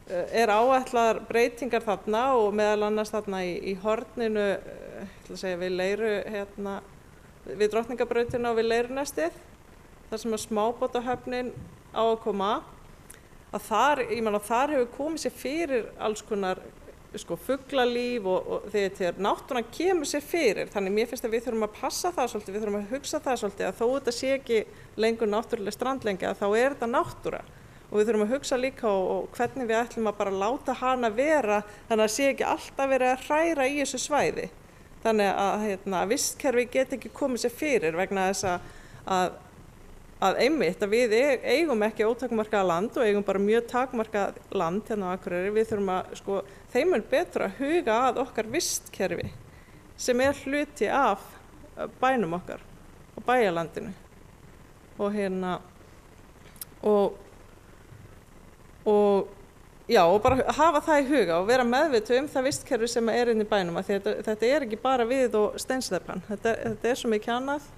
áætlaðar breytingar þarna og meðal annars þarna í horninu, við Leiru, við Drottningabrautina og við Leirunestið, þar sem smábátahöfnin á að koma, að þar hefur komið sér fyrir alls konar fuglalíf og þegar náttúran kemur sér fyrir. Þannig mér finnst að við þurfum að passa það svolítið, við þurfum að hugsa það svolítið að þó þetta sé ekki lengur náttúrulega strandlengja, þá þetta náttúra. Og við þurfum að hugsa líka og hvernig við ætlum að bara láta hana vera, þannig að sé ekki alltaf verið að hræra í þessu svæði. Þannig að vistkerfi get ekki komið sér fyrir vegna þess að einmitt að við eigum ekki ótakmarkað land og eigum bara mjög takmarkað land á Akureyri. Við þurfum að, þeim betur að huga að okkar vistkerfi sem hluti af bænum okkar og bæjarlandinu. Og bara hafa það í huga og vera meðvituð það vistkerfi sem inn í bænum. Þetta ekki bara við og Steinslepan, þetta svo mikið annað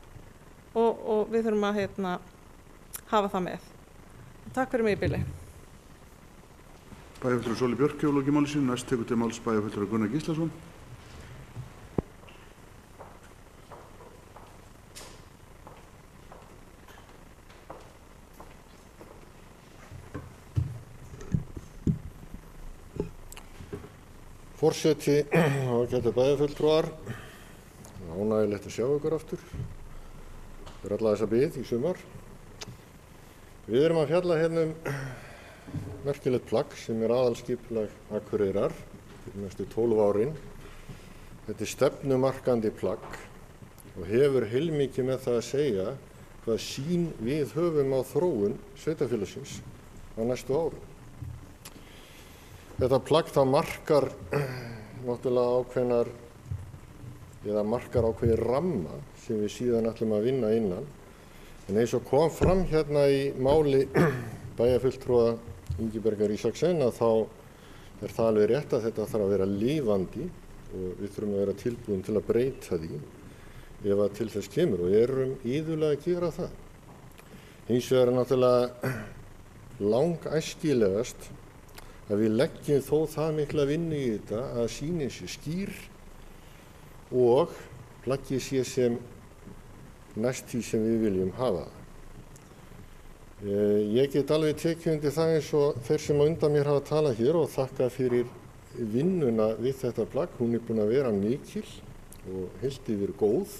og við þurfum að hafa það með. Takk fyrir mig í bili. Bæjarfulltrúi Sóli Björk hefur lokið máli sínu. Næst tekur til máls bæjarfulltrúi Gunnar Gíslason. Forseti og ágætu bæjarfulltrúar, ánægjulegt að sjá ykkur aftur. Fyrir alla þessa bið í sumar. Við erum að fjalla merkilegt plagg sem aðalskipulag Akureyrar fyrir næstu 12 árin. Þetta stefnumarkandi plagg og hefur heilmikið með það að segja hvað sýn við höfum á þróun sveitarfélagsins á næstu árum. Þetta plagg þá markar náttúrulega markar ákveðin ramma sem við síðan ætlum að vinna innan. En eins og kom fram í máli bæjarfulltrúa Ingibergar Ísaksen að þá það alveg rétt að þetta þarf að vera lifandi og við þurfum að vera tilbúin til að breyta því ef að til þess kemur og erum iðulega að gera það. Hins vegar náttúrulega langæskilegast að við leggjum þó það mikla vinnu í þetta að sýnin sé skýr og plaggið sé sem næst því sem við viljum hafa. Ég get alveg tekið undir það eins og þeir sem á undan mér hafa talað hér og þakka fyrir vinnuna við þetta plagg. Hún búin að vera mikil og heilt yfir góð.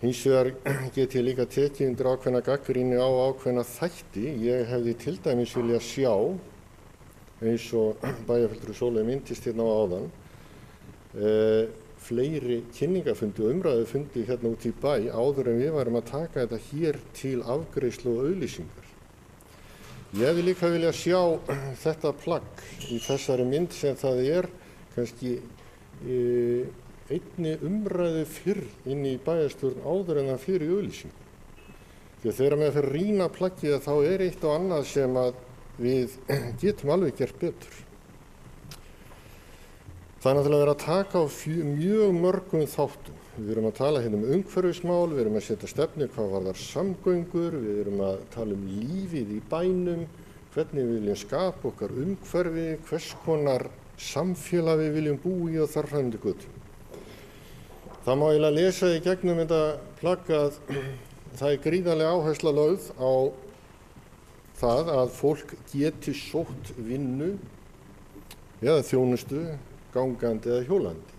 Hins vegar get ég líka tekið undir ákveðna gagnrýni á ákveðna þætti. Ég hefði til dæmis viljað sjá eins og bæjarfulltrúi Sóley minntist á áðan, fleiri kynningafundi og umræðufundi út í bæ áður en við værum að taka þetta hér til afgreiðslu og auglýsingar. Ég hefði líka viljað sjá þetta plagg í þessari mynd sem það kannski einni umræðu fyrr inn í bæjarstjórn áður en það fyrir auglýsingu. Því að þegar maður fer að rýna plaggið þá eitt og annað sem að við getum alveg gert betur. Það náttúrulega verið að taka á mjög mörgum þáttum. Við erum að tala umhverfismál, við erum að setja stefnu hvað varðar samgöngur, við erum að tala lífið í bænum, hvernig við viljum skapa okkar umhverfi, hvers konar samfélag við viljum búa í og þar fram eftir götunum. Það má eiginlega lesa í gegnum þetta plagg að það gríðarleg áhersla lögð á það að fólk geti sótt vinnu eða þjónustu gangandi eða hjólandi.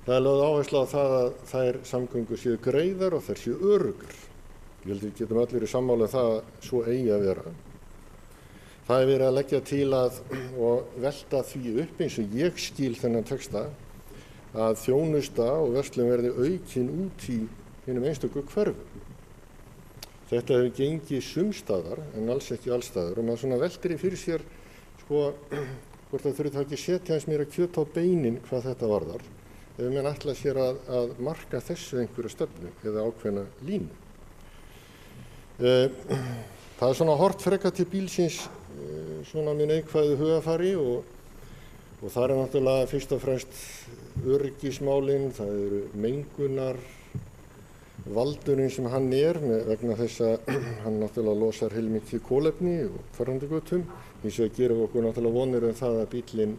Það lögð áherslu á það að þær samgöngur séu greiðar og þær séu öruggar. Ég held við getum allir í sammála það að svo eigi að vera. Það verið að leggja til og velta því upp eins og ég skil þennan texta að þjónusta og verslun verði aukin út í hinum einstöku hverfum. Þetta hefur gengið sumstaðar en alls ekki allstaðar og maður svona veltir í fyrir sér hvort það þurfi þá ekki setja eins meira kjöt á beinin hvað þetta varðar ef menn ætla sér að marka þessu einhverju stefnu eða ákveðna línu. Það svona horft frekar til bílsins svona með neikvæðu hugafari og það náttúrulega fyrst og fremst öryggismálin, það eru mengunar valdurinn sem hann vegna þess að hann náttúrulega losar heilmikið kolefni og farandagötum. Hins vegar gerum við okkur náttúrulega vonir það að bíllinn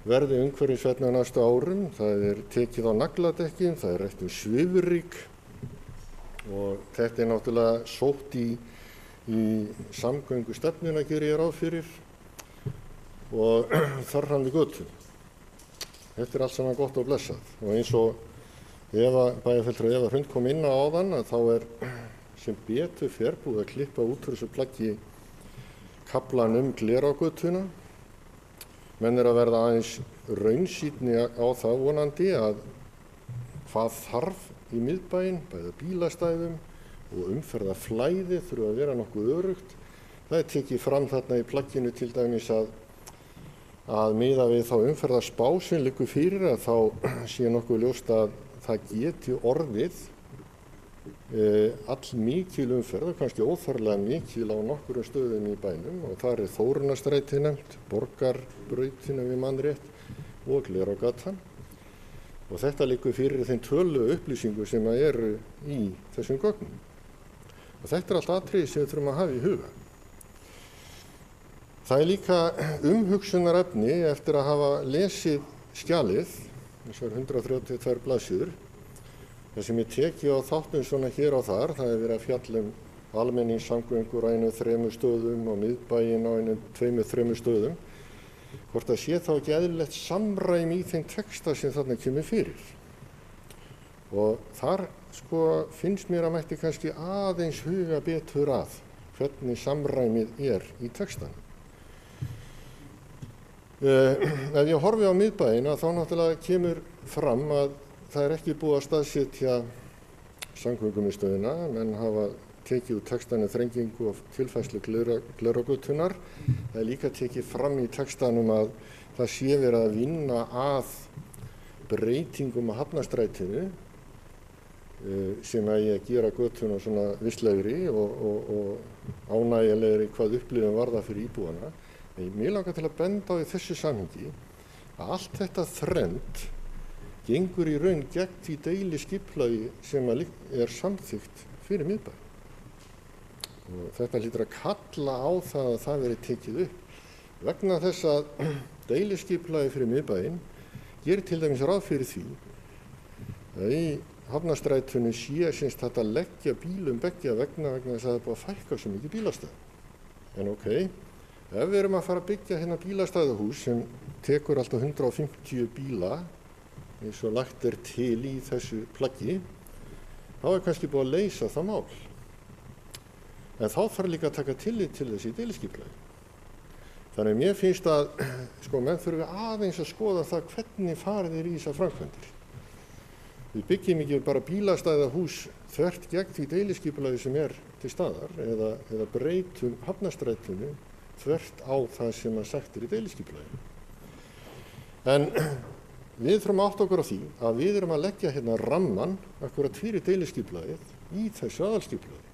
verði umhverfisvænni á næstu árum. Það tekið á nagladekkin, það rætt svifryk og þetta náttúrulega sótt í samgöngustefnuna gerir ég ráð fyrir og þar fram við götum. Þetta allt saman gott og blessað og eins og bæjarfulltrúi Eva Hrund kom inn á áðan að þá sem betur fer búið að klippa út úr þessu plaggi kaflan Glerárgötuna. Menn að verða aðeins raunsýnni á það vonandi að hvað þarf í miðbæinn, bæði bílastæðum og umferðarflæði þurfa að vera nokkuð öruggt. Það tekið fram þarna í plagginu til dæmis að miða við þá umferðarspá sem liggur fyrir að þá sé nokkuð ljóst að það geti orðið allmikil umferð og kannski óþarflega mikil á nokkurum stöðum í bænum og þar Þórunnarstræti nefnt, Borgarbrautina við mannrétt og Glerárgatan og þetta liggur fyrir þeim tölu upplýsingu sem eru í þessum gögnum. Og þetta allt atriði sem við þurfum að hafa í huga. Það líka umhugsunarefni eftir að hafa lesið skjalið, þessar 132 blaðsíður, það sem ég teki á þáttum svona hér og þar, það verið að fjalla almenningssamgöngur á 1-3 stöðum og miðbæinn á 1-2-3 stöðum, hvort það sé þá ekki eðlilegt samræmi í þeim texta sem þarna kemur fyrir. Og þar finnst mér að mætti kannski aðeins huga betur að hvernig samræmið í textanum. Ef ég horfi á miðbæinn þá náttúrulega kemur fram að það ekki búið að staðsetja samgöngumiðstöðina, menn hafa tekið úr textanum þrengingu og tilfærslu Glerárgötunar. Það líka tekið fram í textanum að það sé verið að vinna að breytingum á Hafnarstrætinu sem eigi að gera götuna svona vistlegri og ánægjulegri hvað upplifun varða fyrir íbúana. Mér langar til að benda á í þessu samhengi að allt þetta þrennt gengur í raun gegn því deiliskipulagi sem samþykkt fyrir miðbæ. Og þetta hlýtur að kalla á það að það verið tekið upp vegna þess að deiliskipulagi fyrir miðbæinn gerir til dæmis ráð fyrir því að í Hafnarstrætinu sé semst hægt að leggja bílum beggja vegna þess að það búið að fækka svo mikið bílastæði. En ef við erum að fara að byggja hérna bílastæðahús sem tekur alltaf 150 bíla eins og lagt til í þessu plaggi, þá kannski búið að leysa það mál. En þá þarf líka að taka tillit til þessi deiliskipulagi. Þannig mér finnst að menn þurfi aðeins að skoða það hvernig farið í þessar framkvæmdir. Við byggjum ekki bara bílastæðahús þvert gegn því deiliskipulagi sem til staðar eða breytum Hafnarstrætinu þvert á það sem sagt í deiliskipulagi. En við þurfum að átta okkur á því að við erum að leggja hérna ramman akkurat fyrir deiliskipulagið í þessu aðalskipulagi.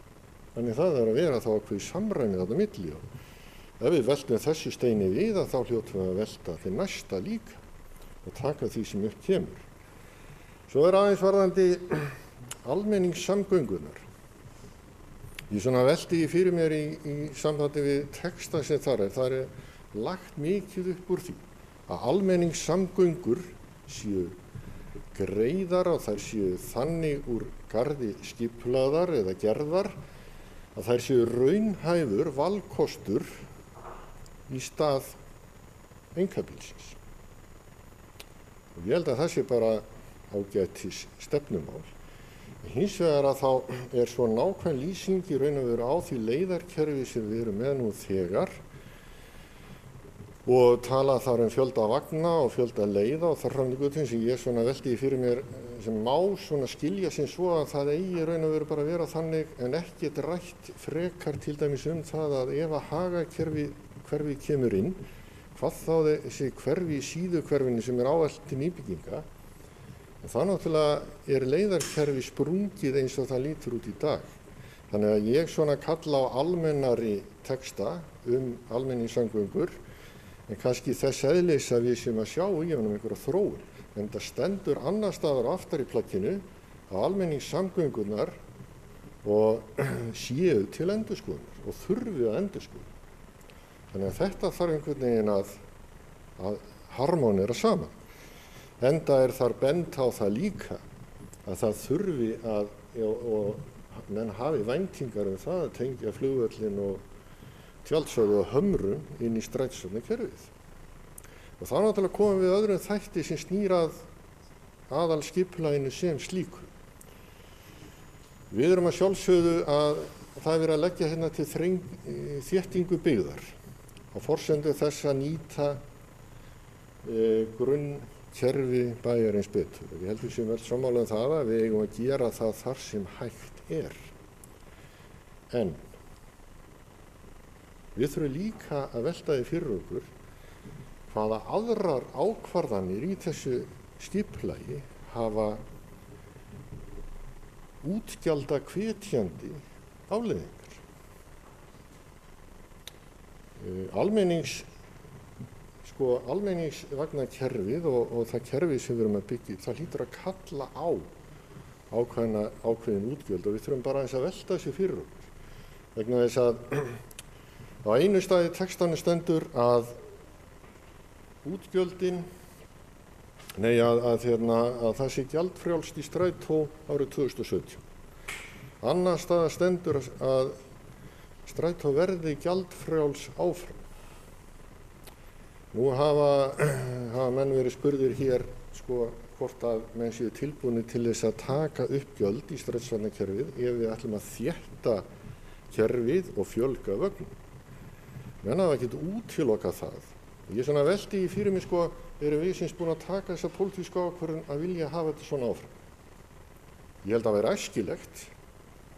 Þannig það að vera þá ákveðið samræmið þarna milli og ef við veltum þessu steini við þá hljótum við að velta því næsta líka og taka því sem upp kemur. Svo aðeins varðandi almenningssamgöngunar. Ég velti fyrir mér í sambandi við texta sem þar lagt mikið upp úr því að almenningssamgöngur séu greiðar og þær séu þannig úr garði skipulagðar eða gerðar að þær séu raunhæfur valkostur í stað einkabílsins. Og ég held að það sé bara ágætis stefnumál. Hins vegar að þá svo nákvæm lýsing í raun og veru á því leiðarkerfi sem við erum með nú þegar og tala þar fjölda vagna og fjölda leiða og þar fram í göttum sem ég velti fyrir mér sem má skilja sem svo að það eigi raun og veru bara að vera þannig en ekkert rætt frekar til dæmis það að ef að hagakerfi kemur inn, hvað þá þessi hverfi í síðuhverfinu sem ávallt til nýbygginga. Það náttúrulega leiðarkerfi sprungið eins og það lítur út í dag. Þannig að ég kalla á almennari texta almenningssamgöngur en kannski þess eðlis að við séum að sjá í honum einhverja þróun. En það stendur annar staðar aftar í plagginu að almenningssamgöngunar og séu til endurskoðunar og þurfi að endurskoða. Þannig að þetta þarf einhvern veginn að harmonera saman. Enda þar bent á það líka að það þurfi og menn hafi væntingar það að tengja flugvöllin og tjaldsvæði og hömrum inn í strætisvagnakerfið. Og þá náttúrulega komum við öðrum þætti sem snýr að aðalskipulaginu sem slíku. Við erum að sjálfsögðu að það verið að leggja hérna til þéttingu byggðar á forsendu þess að nýta grunnkerfi bæjarins betur. Ég held við séum öll sammála það að við eigum að gera það þar sem hægt En við þurfum líka að velta því fyrir okkur hvaða aðrar ákvarðanir í þessu skipulagi hafa útgjalda hvetjandi afleiðingar. Almenningsvagnakerfið og það kerfið sem við erum að byggja, það hlýtur að kalla á ákveðin útgjöld og við þurfum bara aðeins að velta þessu fyrir okkur. Vegna þess að á einu stað í textanum stendur að útgjöldin, að það sé gjaldfrjálst í strætó árið 2017. Annar stað stendur að strætó verði gjaldfrjáls áfram. Nú hafa menn verið spurðir hér hvort að menn séu tilbúnir til þess að taka upp gjöld í strætisvagnakerfið ef við ætlum að þétta kerfið og fjölga vögnum. Menn hafa ekkert útilokað það. Ég velti fyrir mig erum við sem búin að taka þessa pólitísku ákvörðun að vilja hafa þetta svona áfram. Ég held að vera æskilegt,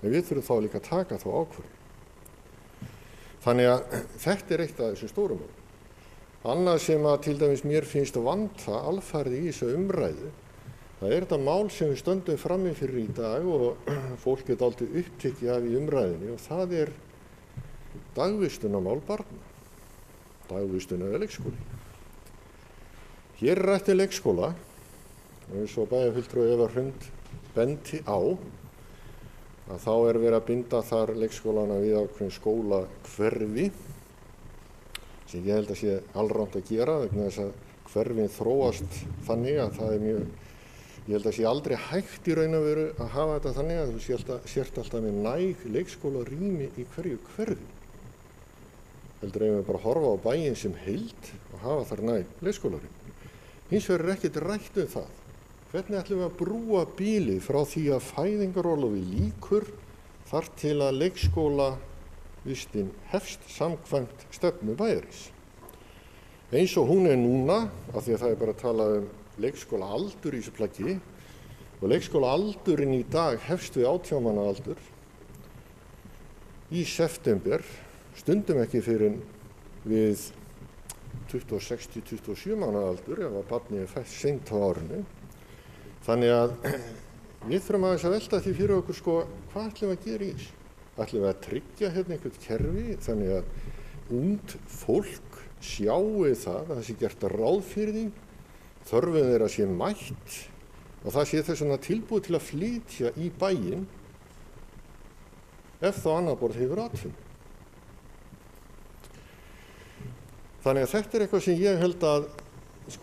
en við þurfum þá líka að taka þá ákvörðun. Þannig að þetta eitt af þessum stórum málum. Annað sem að til dæmis mér finnst vanta alfarið í þessu umræðu, það þetta mál sem við stöndum frammi fyrir í dag og fólk geta aldrei upptekið af í umræðinni og það dagvistunarmál barna. Dagvistun eða leikskóli. Hér rætt leikskóla og eins og bæjarfulltrúi Eva Hrund benti á að þá verið að binda þar leikskólana við ákveðin skólahverfi sem ég held að sé alrangt að gera vegna þess að hverfin þróast þannig að það ég held að sé aldrei hægt í raun og veru að hafa þetta þannig að þú sért alltaf með næg leikskólarými í hverju hverfi. Heldur eigum við bara að horfa á bæinn sem heild og hafa þar næg leikskólarými. Hins vegar ekkert rætt það. Hvernig ætlum við að brúa bilið frá því að fæðingarorlofi lýkur þar til að leikskólavistin hefst samkvæmt stefnu bæjarins. Eins og hún núna, af því að það bara að tala leikskólaaldur í þessu plaggi og leikskólaaldurinn í dag hefst við 18 mánaða aldur í september, stundum ekki fyrir við 26-27 mánaða aldur ef að barnið fætt seint á árinu. Þannig að við þurfum aðeins að velta því fyrir okkur hvað ætlum við að gera í þessu? Ætlum við að tryggja einhvert kerfi þannig að ungt fólk sjáu það að það sé gert ráð fyrir því, þörfin þeirra sé mætt og það sé þess vegna tilbúið til að flytja í bæinn ef þá annað borð hefur atvinnu. Þannig að þetta eitthvað sem ég held að ef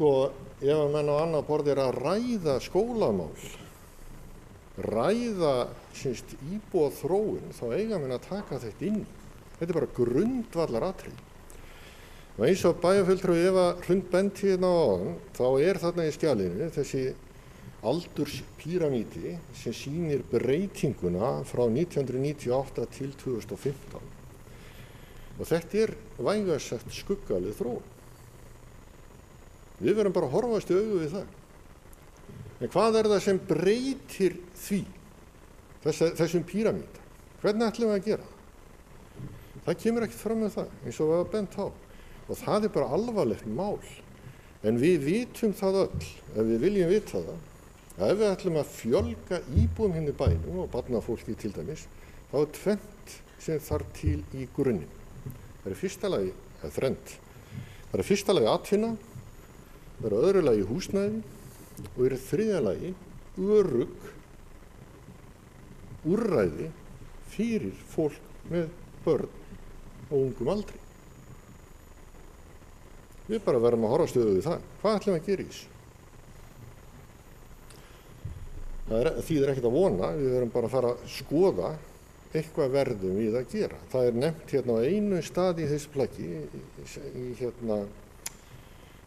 að menn á annað borð að ræða skólamál, ræða íbúaþróun, þá eiga menn að taka þetta inn. Þetta bara grundvallaratriði. Og eins og bæjarfulltrúi Eva Hrund benti hérna á áðan, þá þarna í skjalinu þessi aldurspíramídi sem sýnir breytinguna frá 1998 til 2015. Og þetta vægast sagt skuggaleg þróun. Við verðum bara að horfast í augu við það. En hvað það sem breytir því, þessum píramída? Hvernig ætlum við að gera það? Það kemur ekkert fram með það, eins og við hafa bent á. Og það bara alvarlegt mál. En við vitum það öll, ef við viljum vita það, að ef við ætlum að fjölga íbúum hérna í bænum og barnafólki til dæmis, þá tvennt sem þarf til í grunninn. Það fyrsta lagi, eða þrennt. Það fyrsta lagi atvinna, það öðru lagi húsnæði og þriðja lagi örugg úrræði fyrir fólk með börn á ungum aldri. Við bara verðum að horfa stöðu við það. Hvað ætlum við að gera í þessu? Það þýðir ekkert að vona, við verðum bara að fara að skoða eitthvað verðum við að gera. Það er nefnt hérna á einu stað í þessu plaggi,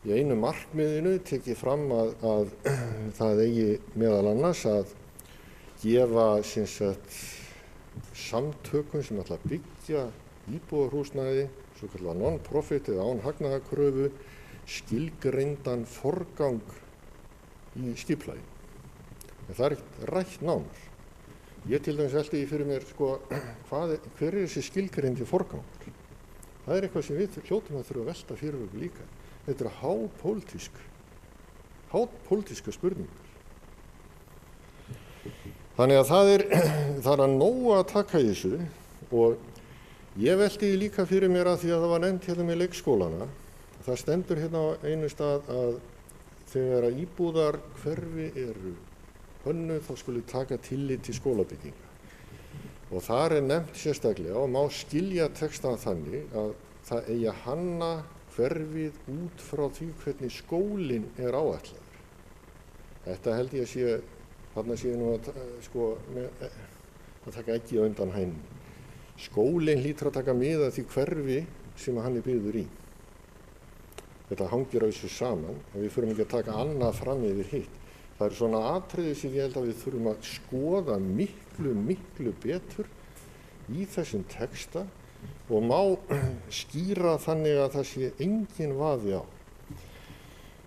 í einu markmiðinu tekið fram að það eigi meðal annars að gefa samtökum sem ætla að byggja íbúðarhúsnæði, svo kallar non-profit eða án hagnaðarkröfu, skilgreindan forgang í skipulagi. En það er ekkert rætt nánar. Ég til dæmis velti fyrir mér, hver er þessi skilgreindi forgangur? Það er eitthvað sem við hljótum að þurfa að velta fyrir okkur líka. Þetta er hápólitíska spurningar. Þannig að það er að nóg að taka í þessu, og ég velti líka fyrir mér að því að það var nefnt hérna með leikskólana. Það stendur hérna á einu stað að þegar að íbúðarhverfi eru hönnuð þá skuli taka tillit til skólabygginga. Og þar er nefnt sérstaklega og má skilja textana þannig að það eigi að hanna hverfið út frá því hvernig skólinn er áætlaður. Þetta held ég að sé, þarna sé nú að taka ekki á undan hænni. Skólinn hlýtur að taka mið af því hverfi sem hann er byggður í. Þetta hangir á þessu saman og við þurfum ekki að taka annað fram yfir hitt. Það er svona atriði sem ég held að við þurfum að skoða miklu betur í þessum texta og má skýra þannig að það sé engin vafi á.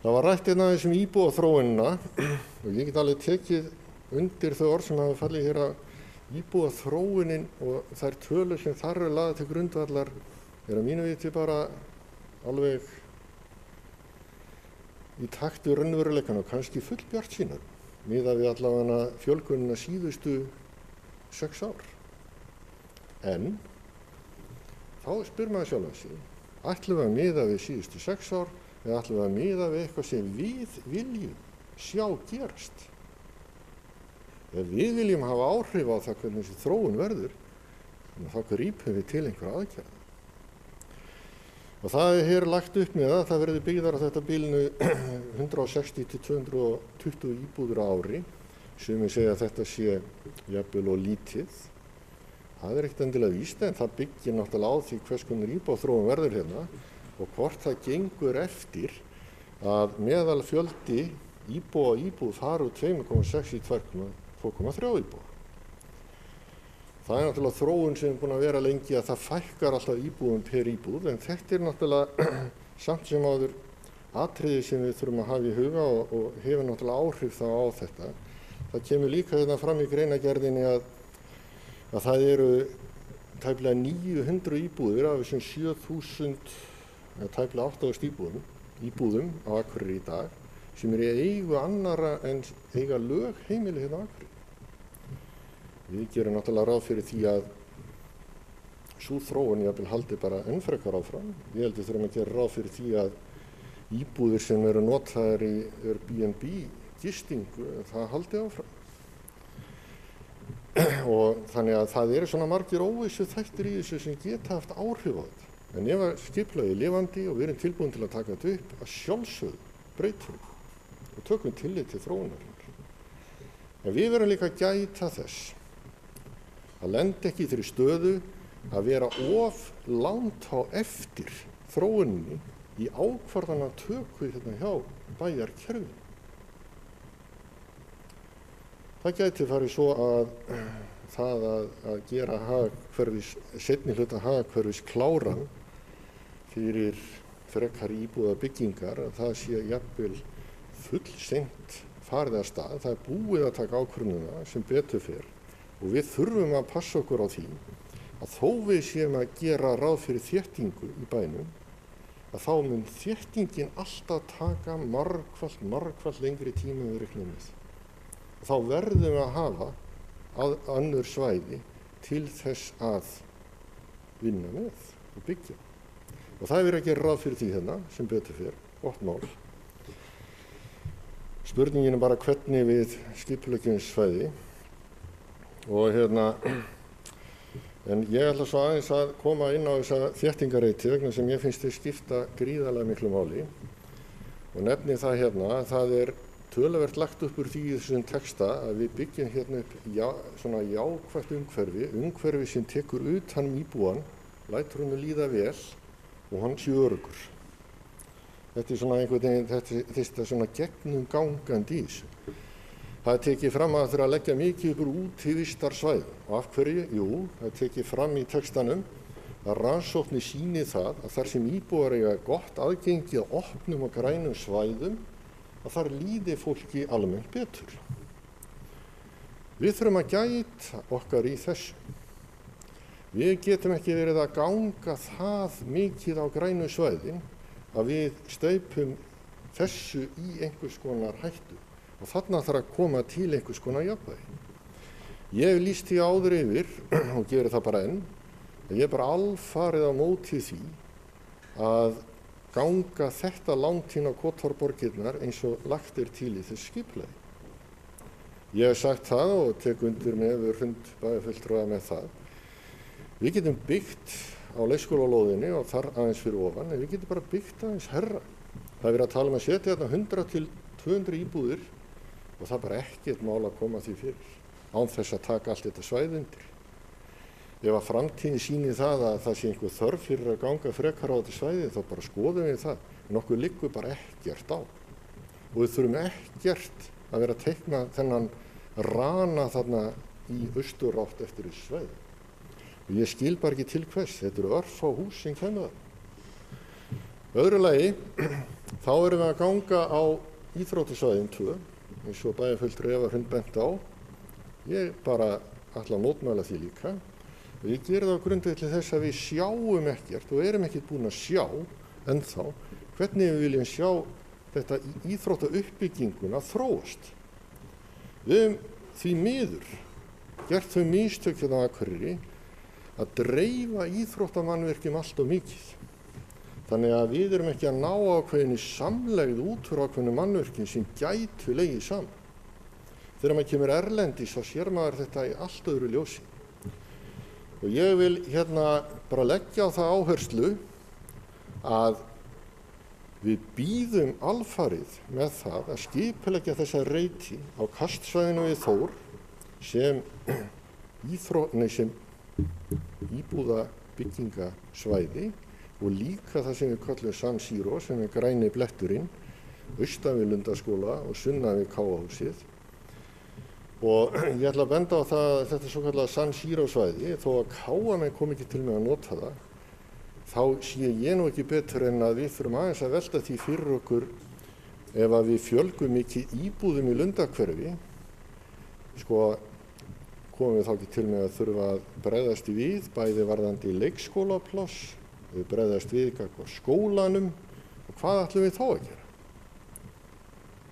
Það var rætt hérna þessum íbúðaþróunina og ég get alveg tekið undir þau orð sem hafa fallið hér að íbúðaþróunin og þær tölur sem þar eru lagðar til grundvallar er að mínu viti bara alveg í takt við raunveruleikann og kannski full bjartsýnar miðað við allavega fjölgunina síðustu 6 ár. En þá spyr maður sjálfan sig, ætlum við að miða við síðustu 6 ár eða ætlum við að miða við eitthvað sem við viljum sjá gerast? Ef við viljum hafa áhrif á það hvernig þessi þróun verður, þá grípum við til einhverja aðgerða. Og það er hér lagt upp með að það verði byggðar á þetta bilinu 160 til 220 íbúðir á ári, sem við segja að þetta sé jafnvel og lítið. Það er ekkert endilega víst en það byggir náttúrulega á því hvers konar íbúðaþróun verður hérna og hvort það gengur eftir að meðal fjöldi íbúð fara úr 2,6 í 2,3 íbúða. Það er náttúrulega þróun sem er búin að vera lengi að það fækkar alltaf íbúðum per íbúð en þetta er náttúrulega samt sem áður atriði sem við þurfum að hafa í huga og hefur náttúrulega áhrif þá á þetta. Það kemur líka hérna fram í greinagerðinni að það eru tæplega 900 íbúðir af þessum 7.000 eða tæplega 8.000 íbúðum á Akureyri í dag sem eru í eigu annarra en eiga lögheimili hérna á Akureyri. Við gerum náttúrulega ráð fyrir því að sú þróun jafnvel haldi bara enn frekar áfram. Ég held við þurfum að gera ráð fyrir því að íbúðir sem eru notaðar í Airbnb gistingu, það haldi áfram. Og þannig að það eru svona margir óvissu þættir í þessu sem geta haft áhrif á þetta. En ef skipulagið er lifandi og við erum tilbúin til að taka þetta upp, að sjálfsögðu breytum og tökum tillit til þróunarinnar. En við verðum líka að gæta þess að lenda ekki í þeirri stöðu að vera of langt á eftir þróuninni í ákvarðanatöku hérna hjá bæjarkerfinu. Það gæti farið svo að það að gera seinni hluta hagahverfis kláran fyrir frekari íbúðabyggingar, að það sé jafnvel fullseint farið af stað. Það er búið að taka ákvörðunina sem betur fer og við þurfum að passa okkur á því að þó við séum að gera ráð fyrir þéttingu í bænum, að þá mun þéttingin alltaf taka margfalt lengri tíma en við reiknum með. Og þá verðum við að hafa önnur svæði til þess að vinna með og byggja. Og það er verið að gera ráð fyrir því hérna sem betur fer, gott mál. Spurningin er bara hvernig við skipuleggjum svæði. Og en ég ætla svo aðeins að koma inn á þessa þéttingareiti vegna sem ég finnst þeir skipta gríðarlega miklu máli og nefni það að það töluvert lagt upp úr því í þessum texta að við byggjum upp svona jákvætt umhverfi sem tekur utan íbúan, lætur honum líða vel og hann sé öruggur. Þetta svona einhvern veginn, þetta svona gegnum gangandi í þessu. Það tekið fram að það þurfa að leggja mikið upp úr útivistarsvæðum. Og af hverju? Jú, það tekið fram í textanum að rannsóknir sýni það að þar sem íbúar eiga gott aðgengi að opnum og grænum svæðum, að þar líði fólki almennt betur. Við þurfum að gæta okkar í þessu. Við getum ekki verið að ganga það mikið á grænu svæðin að við staupum þessu í einhvers konar hættu. Og þarna þarf að koma til einhvers konar jafnvægi. Ég hef lýst því áður yfir og geri það bara enn, að ég alfarið á móti því að ganga þetta langt inn á Kothorborgirnar eins og lagt til í þessu skipulagi. Ég hef sagt það og tek undir með bæjarfulltrúa með það. Við getum byggt á leikskólalóðinni og þar aðeins fyrir ofan, en við getum bara byggt aðeins herra. Það verið að tala um að setja þetta 100 til 200 íbúðir og það ekkert mál að koma því fyrir, án þess að taka allt þetta svæði undir. Ef að framtíðin sýni það að það sé einhver þörf fyrir að ganga frekar á þetta svæði, þá skoðum við það, en okkur liggur ekkert á. Og við þurfum ekkert að vera að teikna þennan rana þarna í austurátt eftir þessu svæði. Og ég skil bara ekki til hvers, þetta eru örfá hús sem kemur það. Öðru lagi, þá erum við að ganga á íþróttasvæðin 2, eins og bæjarfulltrúi Eva Hrund bent á. Ég ætla að mótmæla því líka. Og ég geri það á grundvelli þess að við sjáum ekkert og erum ekkert búin að sjá ennþá hvernig við viljum sjá þetta íþróttauppbygginguna þróast. Við höfum því miður gert þau mistök á Akureyri að dreifa íþróttamannvirkjum allt of mikið. Þannig að við erum ekki að ná ákveðinni samlegð út úr ákveðinu mannvirkjum sem gætu legið saman. Þegar maður kemur erlendis þá sér maður þetta í allt öðru ljósi. Og ég vil bara leggja á það áherslu að við bíðum alfarið með það að skipuleggja þessa reiti á kastsvæðinu við Þór sem íbúðabyggingasvæði og líka það sem við kallum San Siro, sem græni bletturinn, austan við Lundaskóla og sunnan við Káahúsið. Og ég ætla að benda á það að þetta svo kallað San Siro svæði, þó að Káamenn kom ekki til með að nota það, þá sé ég nú ekki betur en að við þurfum aðeins að velta því fyrir okkur ef að við fjölgum mikið íbúðum í Lundahverfi, komum við þá ekki til með að þurfa að bregðast við, bæði varðandi leikskólapláss, við bregðast við gagnvart skólanum og hvað ætlum við þá að gera?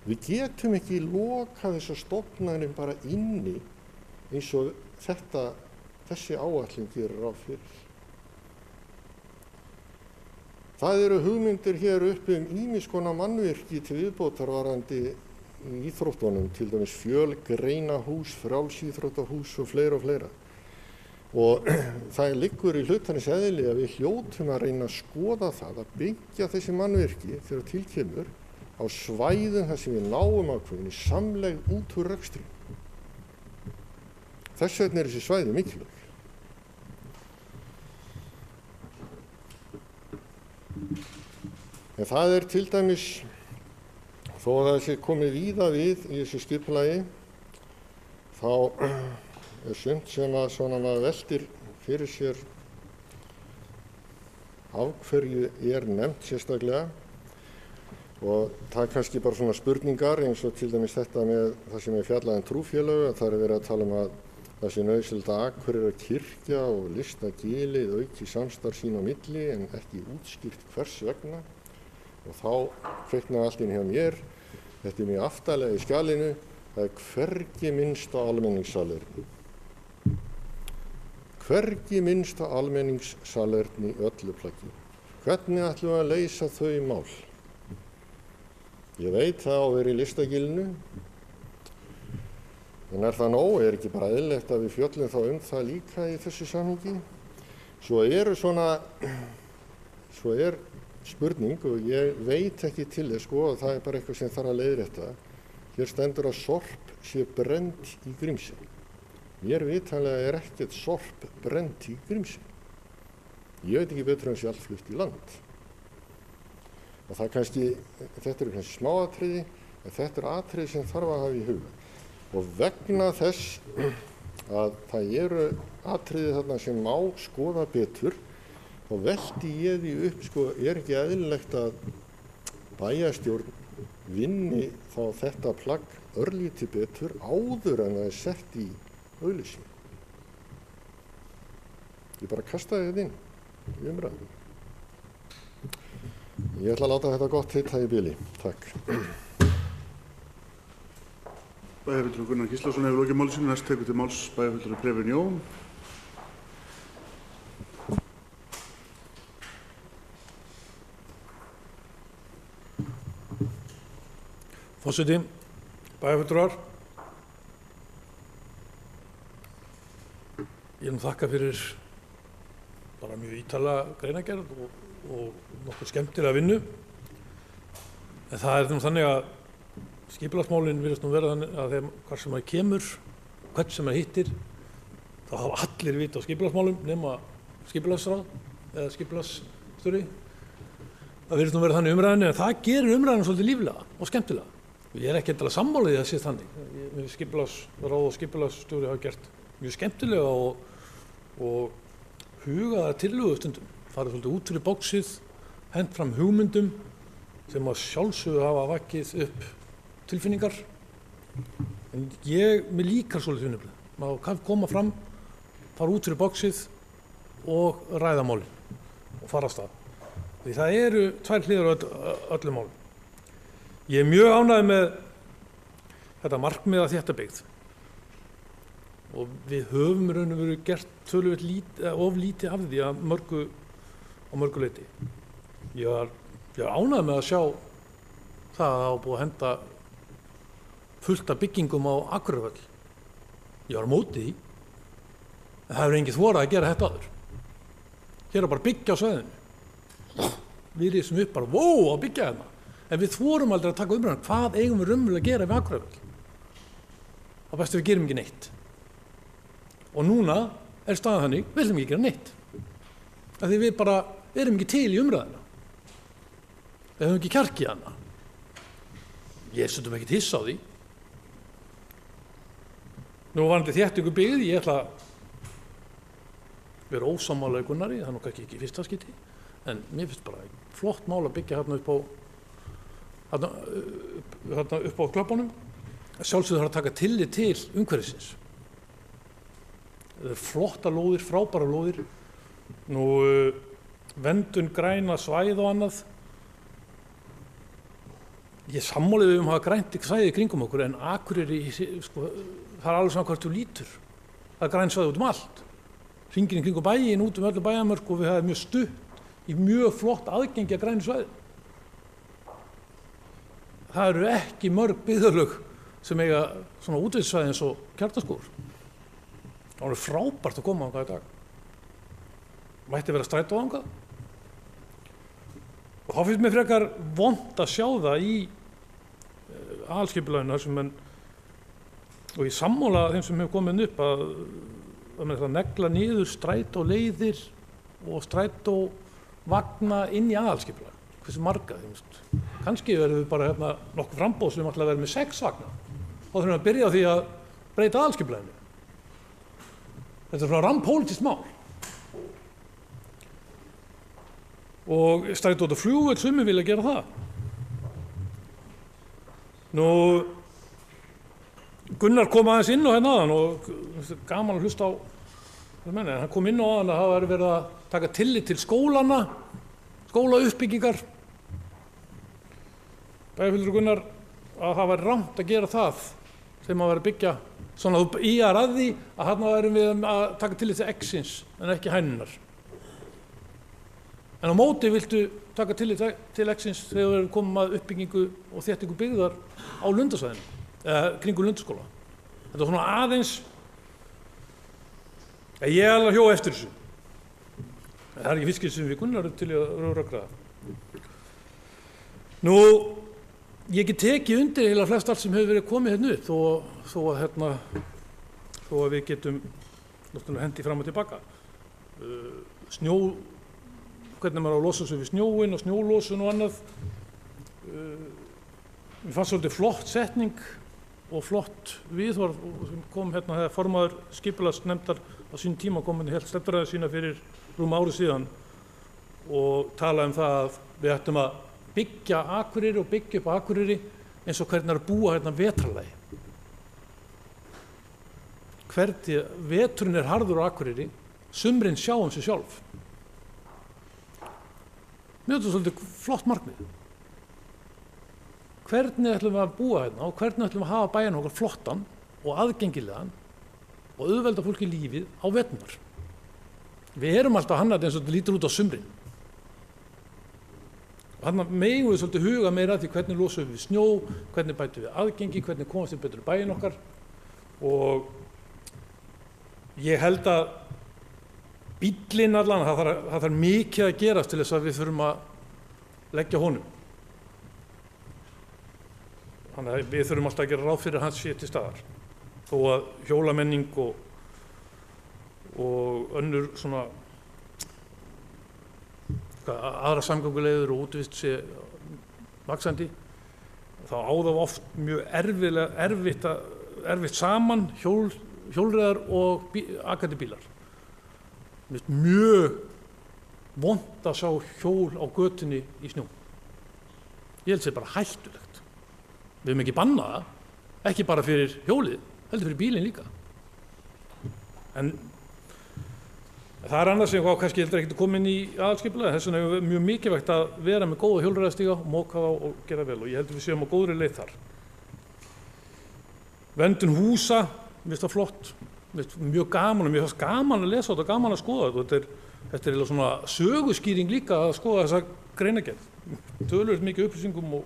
Við getum ekki lokað þessar stofnanir bara inni eins og þessi áætlun gerir ráð fyrir. Það eru hugmyndir hér uppi ýmiss konar mannvirki til viðbótar varðandi íþróttunum, til dæmis fjölgreinahús, frjálsíþróttahús og fleira. Og það liggur í hlutarins eðli að við hljótum að reyna að skoða það, að byggja þessi mannvirki þegar til kemur á svæðum þar sem við náum ákveðinni samlegð út úr rekstri. Þess vegna þessi svæði mikilvæg. En það til dæmis, þó að það sé komið víða við í þessu skipulagi, þá sumt sem að svona maður veltir fyrir sér af hverju nefnt sérstaklega. Og það kannski bara svona spurningar eins og til dæmis þetta með það sem fjallað trúfélög, að það verið að tala um að það sé nauðsynlegt að Akureyrar kirkja og Listagilið auki samstarf sín á milli en ekki útskýrt hvers vegna. Og þá kveiknaði allt inn hjá mér, þetta mjög aftarlega í skjalinu, það hvergi minnst á almenningssalerni. Hvergi minnst á almenningssalerni í öllu plaggi. Hvernig ætlum við að leysa þau mál? Ég veit það á að vera í Listagilinu. En það nóg? Ekki bara eðlilegt að við fjöllum þá það líka í þessu samhengi? Svo er spurning og ég veit ekki til þess og það bara eitthvað sem þarf að leiðrétta. Hér stendur að sorp sé brennt í Grímsey. Mér vitanlega ekkert sorp brennt í Grímsey. Ég veit ekki betur en sé allt flutt í land. Og það kannski, þetta kannski smáatriði, en þetta atriði sem þarf að hafa í huga. Og vegna þess að það eru atriði þarna sem má skoða betur, þá velti ég því upp, ekki eðlilegt að bæjarstjórn vinni þá þetta plagg örlítið betur áður en það sett í auglýsingu. Ég bara kastaði þetta inn í umræðum. Ég ætla að láta þetta gott hitta í bili. Takk. Bæjarfulltrúi Gunnar Gíslason hefur lokið máli sínu. Næst tekur til máls bæjarfulltrúi Preben Jón. Forseti, bæjarfulltrúar. Ég þakka fyrir bara mjög ítarlega greinargerð og nokkuð skemmtilega vinnu. En það er þannig að skipulagsmálin virðast vera þannig að hvar sem maður kemur, hvern sem maður hittir, þá hafa allir vit á skipulagsmálum nema skipulagsráð eða skipulagsstjóri. Það virðast vera þannig umræðinni, en það gerir umræðinu svolítið líflega og skemmtilega. Ég er ekki endilega sammála því að það sé þannig. Skipulagsráð og skipulagsstjóri hafa gert mjög skemmtilega og hugaðar tillögur stundum. Farið svolítið út fyrir bóksið, hent fram hugmyndum sem að sjálfsögðu hafa vakið upp tilfinningar. En mér líkar svolítið vinnubröð. Maður kann koma fram, fara út fyrir bóksið og ræða málin og fara af stað. Því það eru tvær hliðar á öllum málum. Ég er mjög ánægður með þetta markmið að þétta byggð. Og við höfum raun og veru gert töluvert of lítið af því að mörgu leyti. Ég var ánægður með að sjá það að það var búið að henda fullt af byggingum á Akureyrarvöll. Ég var á móti því, en það hefur enginn þorað að gera þetta áður. Hér er bara byggja á svæðinu. Við risum upp bara, að byggja hérna. En við þorum aldrei að taka umræðan, hvað eigum við raunverulega að gera við Akureyrarvöll? Það best við gerum ekki neitt. Og núna er staðan þannig, við viljum ekki gera neitt. Af því við bara erum ekki til í umræðina. Við höfum ekki kjark í hana. Ég er stundum ekkert hissa á því. Nú varandi þéttingu byggð, ég ætla að vera ósammála í Gunnari, það er nú kannski ekki í fyrsta skipti, en mér finnst bara flott mál að byggja hérna upp á klöppunum. Sjálfsögðu þarf að taka tillit til umhverfisins. Flottar lóðir, frábærar lóðir, verndun græna svæð og annað. Ég er sammála við hafa grænt svæði í kringum okkur, en Akureyri, það er alveg saman hvert þú lítur. Það er grænt svæði út allt. Hringinn í kringum bæinn, út öllu bæjarmörk, og við hefum mjög stutt í mjög flott aðgengi að grænu svæði. Það eru ekki mörg byggðarlög sem eiga svona útveitssvæði eins og Kjarnaskógur. Það er frábært að koma þangað í dag. Mætti vera strætó þangað. Og þá finnst mér frekar vont að sjá það í aðalskipulaginu þessum, og ég sammála þeim sem hefur komið upp að það negla niður strætóleiðir og strætóvagna inn í aðalskipulag. Hversu marga, kannski verðum við bara nokkuð frambóð sem ætla að vera með 6 vagna. Þá þurfum við að byrja á því að breyta aðalskipulaginu. Þetta er svona rammpólitískt mál. Og strætó út á flugvöll, sumir vilja gera það. Gunnar kom aðeins inn á hérna áðan og gaman að hlusta á en hann kom inn á áðan að það væri verið að taka tillit til skólana, skólauppbyggingar. Bæjarfulltrúi Gunnar að það væri rangt að gera það þegar maður væri að byggja svona í að því að þarna værum við að taka tillit til X-ins en ekki hænunnar. En á móti viltu taka tillit til X-ins þegar við erum komið að uppbyggingu og þéttingu byggðar á Lundasvæðinu, eða kringum Lundaskóla. Þetta var svona aðeins, ég alveg hjó eftir þessu. Það ekki fyrst sem við Gunnar til að rökraða. Nú, ég get tekið undir heila flest allt sem hefur verið komið hérna upp þó að við getum hendi fram og tilbaka. Hvernig maður á að losa sig við snjóinn og snjólosun og annað. Mér fannst svolítið flott setning og flott viðhorf sem kom hérna þegar formaður skipulagsnefndar á sín tíma kom hérna hélt stefnuræðu sína fyrir rúm ári síðan og talaði það að við ættum að byggja Akureyri og byggja upp Akureyri eins og hvernig að búa hérna vetrarlagi. Hvernig veturinn harður á Akureyri, sumrin sjá sig sjálf. Mér finnst það svolítið flott markmið. Hvernig ætlum við að búa hérna og hvernig ætlum við að hafa bæinn okkar flottan og aðgengilegan og auðvelda fólki lífið á veturnar. Við erum alltaf hannað eins og þetta lítur út á sumrin. Og þarna megum við svolítið huga meira því hvernig losum við snjó, hvernig bætum við aðgengi, hvernig komast við betur í bæinn okkar. Og ég held að bíllinn allan, það þarf mikið að gerast til þess að við þurfum að leggja honum. Þannig að við þurfum alltaf að gera ráð fyrir hans sé til staðar. Þó að hjólamenning og önnur svona aðra samgönguleiðir og útivist sé vaxandi, þá á það oft mjög erfitt saman hjólreiðar og akandi bílar. Mér finnst mjög vont að sjá hjól á götunni í snjó. Ég held að það bara hættulegt. Við höfum ekki bannað það, ekki bara fyrir hjólið, heldur fyrir bílinn líka. En það annars sem kannski heldur ekki að koma inn í aðalskipulagið, þess vegna er mjög mikilvægt að vera með góða hjólreiðastíga og móka þá og gera vel og ég heldur við séum á góðri leið þar. Verndun húsa, mér finnst það flott, mjög gaman og mér finnst gaman að lesa þetta og gaman að skoða þetta. Þetta er svona söguskýring líka að skoða þessa greinargerð. Töluvert mikið upplýsingum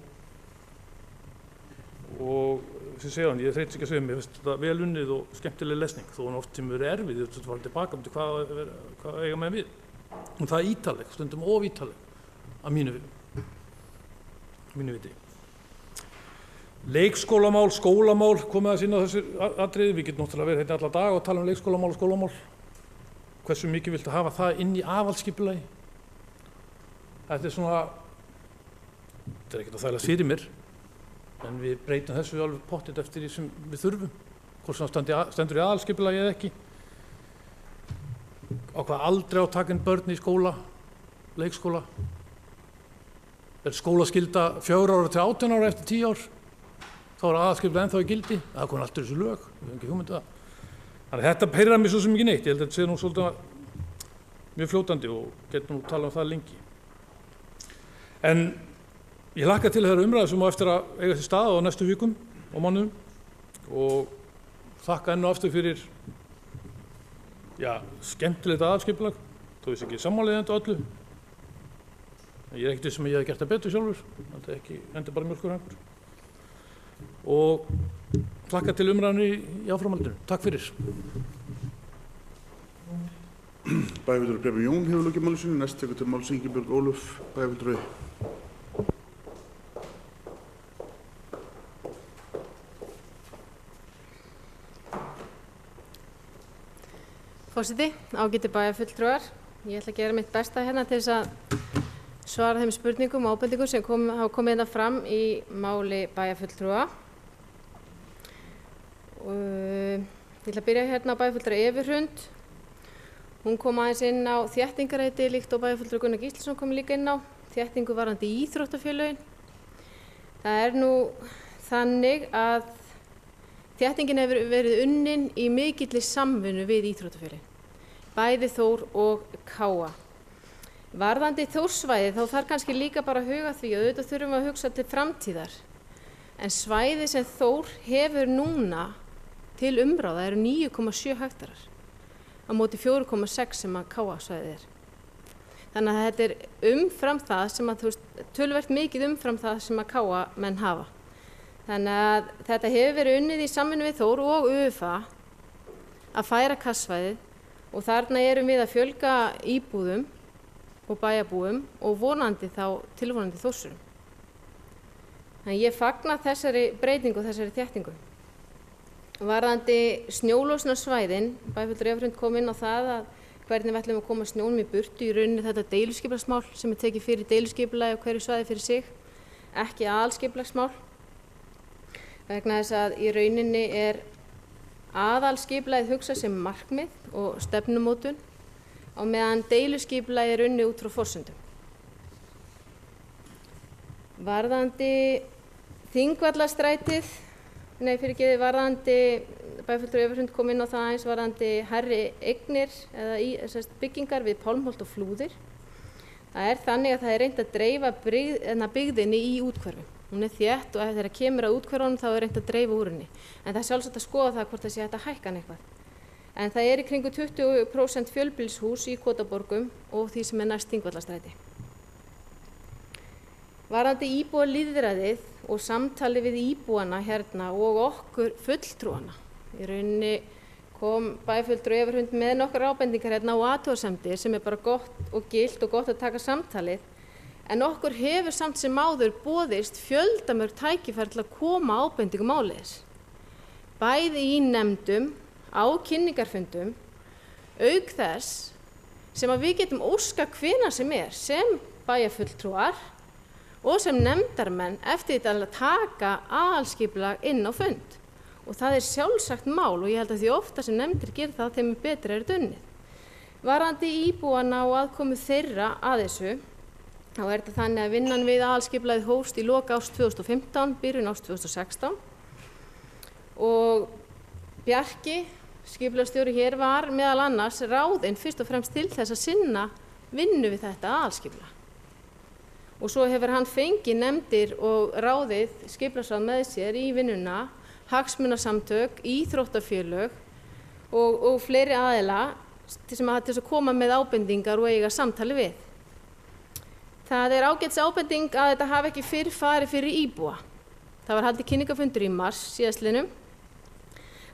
og sem segja hann, ég þreytist ekki að segja mér finnst þetta vel unnið og skemmtileg lesning þó hann oft sem verið erfið, þetta var tilbaka til hvað eiga með við. Og það er ítaleg, stundum ofítaleg að mínu viti. Leikskólamál, skólamál komið að sinna þessu atriði, við getum náttúrulega verið hérna alla dag og tala um leikskólamál og skólamál. Hversu mikið viltu hafa það inn í aðalskipulagi? Þetta er svona, þetta er ekkert að þvælast fyrir mér, en við breytum þessu alveg pottþétt eftir því sem við þurfum, hvort sem stendur í aðalskipulagi eða ekki. Á hvað aldrei á að taka inn börn í skóla, leikskóla. Er skólaskylda 4 ára til 18 ára eftir 10 ár? Þá er aðalskipulagi ennþá í gildi. Það kom alltaf þessu lög, við höfum ekki hugmynd það. Þannig að þetta peirar mig svo sem ekki neitt. Ég held að þetta sé nú svolítið mjög fljótandi og getum nú talað um það lengi. En ég hlakka til þeirra umræðu sem á eftir að eiga til stað á næstu vikum og mánuðum og þakka enn og aftur fyrir skemmtilegt aðalskipulag, þó ég sé ekki sammála þetta öllu. Ég er ekkert sem ég hef gert það betur sjálfur, þetta er ekki endur bara mjólkurhangur. Og hlakka til umræðinu í áframhaldinu. Takk fyrir. Bæjarfulltrúi Bjarni Jón hefur lokið máli sínu, næst tekur til máls Ingibjörg Ólöf, bæjarfulltrúi. Forseti, ágætu bæjarfulltrúar. Ég ætla að gera mitt besta hérna til þess að svara þeim spurningum og ábendingum sem hafa komið hérna fram í máli bæjarfulltrúa. Ég ætla að byrja hérna á bæjarfulltrúa Evu Hrund. Hún kom aðeins inn á þéttingaræti líkt og bæjarfulltrúi Gunnar Gíslason kom líka inn á þéttingu varðandi íþróttafélögin. Það er nú þannig að þéttingin hefur verið unnin í mikilli samvinnu við íþróttafélögin, bæði Þór og Káa. Varðandi Þórssvæði þá þarf kannski líka bara að huga því og auðvitað þurfum við að hugsa til framtíðar. En svæði sem Þór hefur núna til umráða eru 9,7 hektarar á móti 4,6 sem að Káa svæðið er. Þannig að þetta er umfram það sem að töluvert mikið umfram það sem að Káa menn hafa. Þannig að þetta hefur verið unnið í samvinnu við Þór og УFA að færa kastsvæðið og þarna erum við að fjölga íbúðum og bæjarbúum og vonandi þá tilvonandi Þórsurum. Þannig ég fagna þessari breytingu og þessari þéttingu. Varðandi snjólosnarsvæðin, bæjarfulltrúi Efraund kom inn á það að hvernig við ætlum að koma snjónum í burtu í rauninni þetta deiluskipulagsmál sem tekið fyrir deiluskipulagi og hverju svæði fyrir sig, ekki aðalskipulagsmál. Vegna þess að í rauninni aðalskipulagið hugsað sem markmið og stefnumótun á meðan deiluskipulagið unnið út frá forsendum. Varðandi Þingvallastrætið, varðandi bæjarfulltrúi Efraund kom inn á það aðeins varðandi hærri eignir eða byggingar við Pálmholt og Flúðir. Það þannig að það reynt að dreifa byggðinni í úthverfum. Hún þétt og þegar kemur að úthverfunum þá reynt að dreifa úr henni. En það sjálfsagt að skoða það hvort það sé hægt að hækka hann eitthvað. En það í kringu 20% fjölbýlishús í Kotaborgum og því sem næst Þingvallastræti. Varðandi íbúalýðræðið og samtali við íbúana hérna og okkur fulltrúana. Í rauninni kom bæjarfulltrúi Efraund með nokkrar ábendingar hérna og athugasemdir sem bara gott og gilt og gott að taka samtalið. En okkur hefur samt sem áður boðist fjöldamörg tækifæri til að koma ábendingum áleiðis. Bæði í nefndum, á kynningarfundum, auk þess sem að við getum óskað hvenær sem bæjarfulltrúar og sem nefndarmenn eftir þetta að taka aðalskipulag inn á fund. Og það sjálfsagt mál og ég held að því ofta sem nefndir gera það þeim betur unnið. Varðandi íbúana og aðkomu þeirra að þessu, þá þetta þannig að vinnan við aðalskipulagið hófst í lok árs 2015, byrjun árs 2016 og Bjarki, skipulagsstjóri hér, var meðal annars ráðinn fyrst og fremst til þess að sinna vinnu við þetta aðalskipulag. Og svo hefur hann fengið nefndir og ráðið skipulagsráð með sér í vinnuna, hagsmunasamtök, íþróttafélög og fleiri aðila til að koma með ábendingar og eiga samtali við. Það ágætis ábending að þetta hafi ekki fyrr farið fyrir íbúa. Það var haldið kynningarfundur í mars síðastliðnum,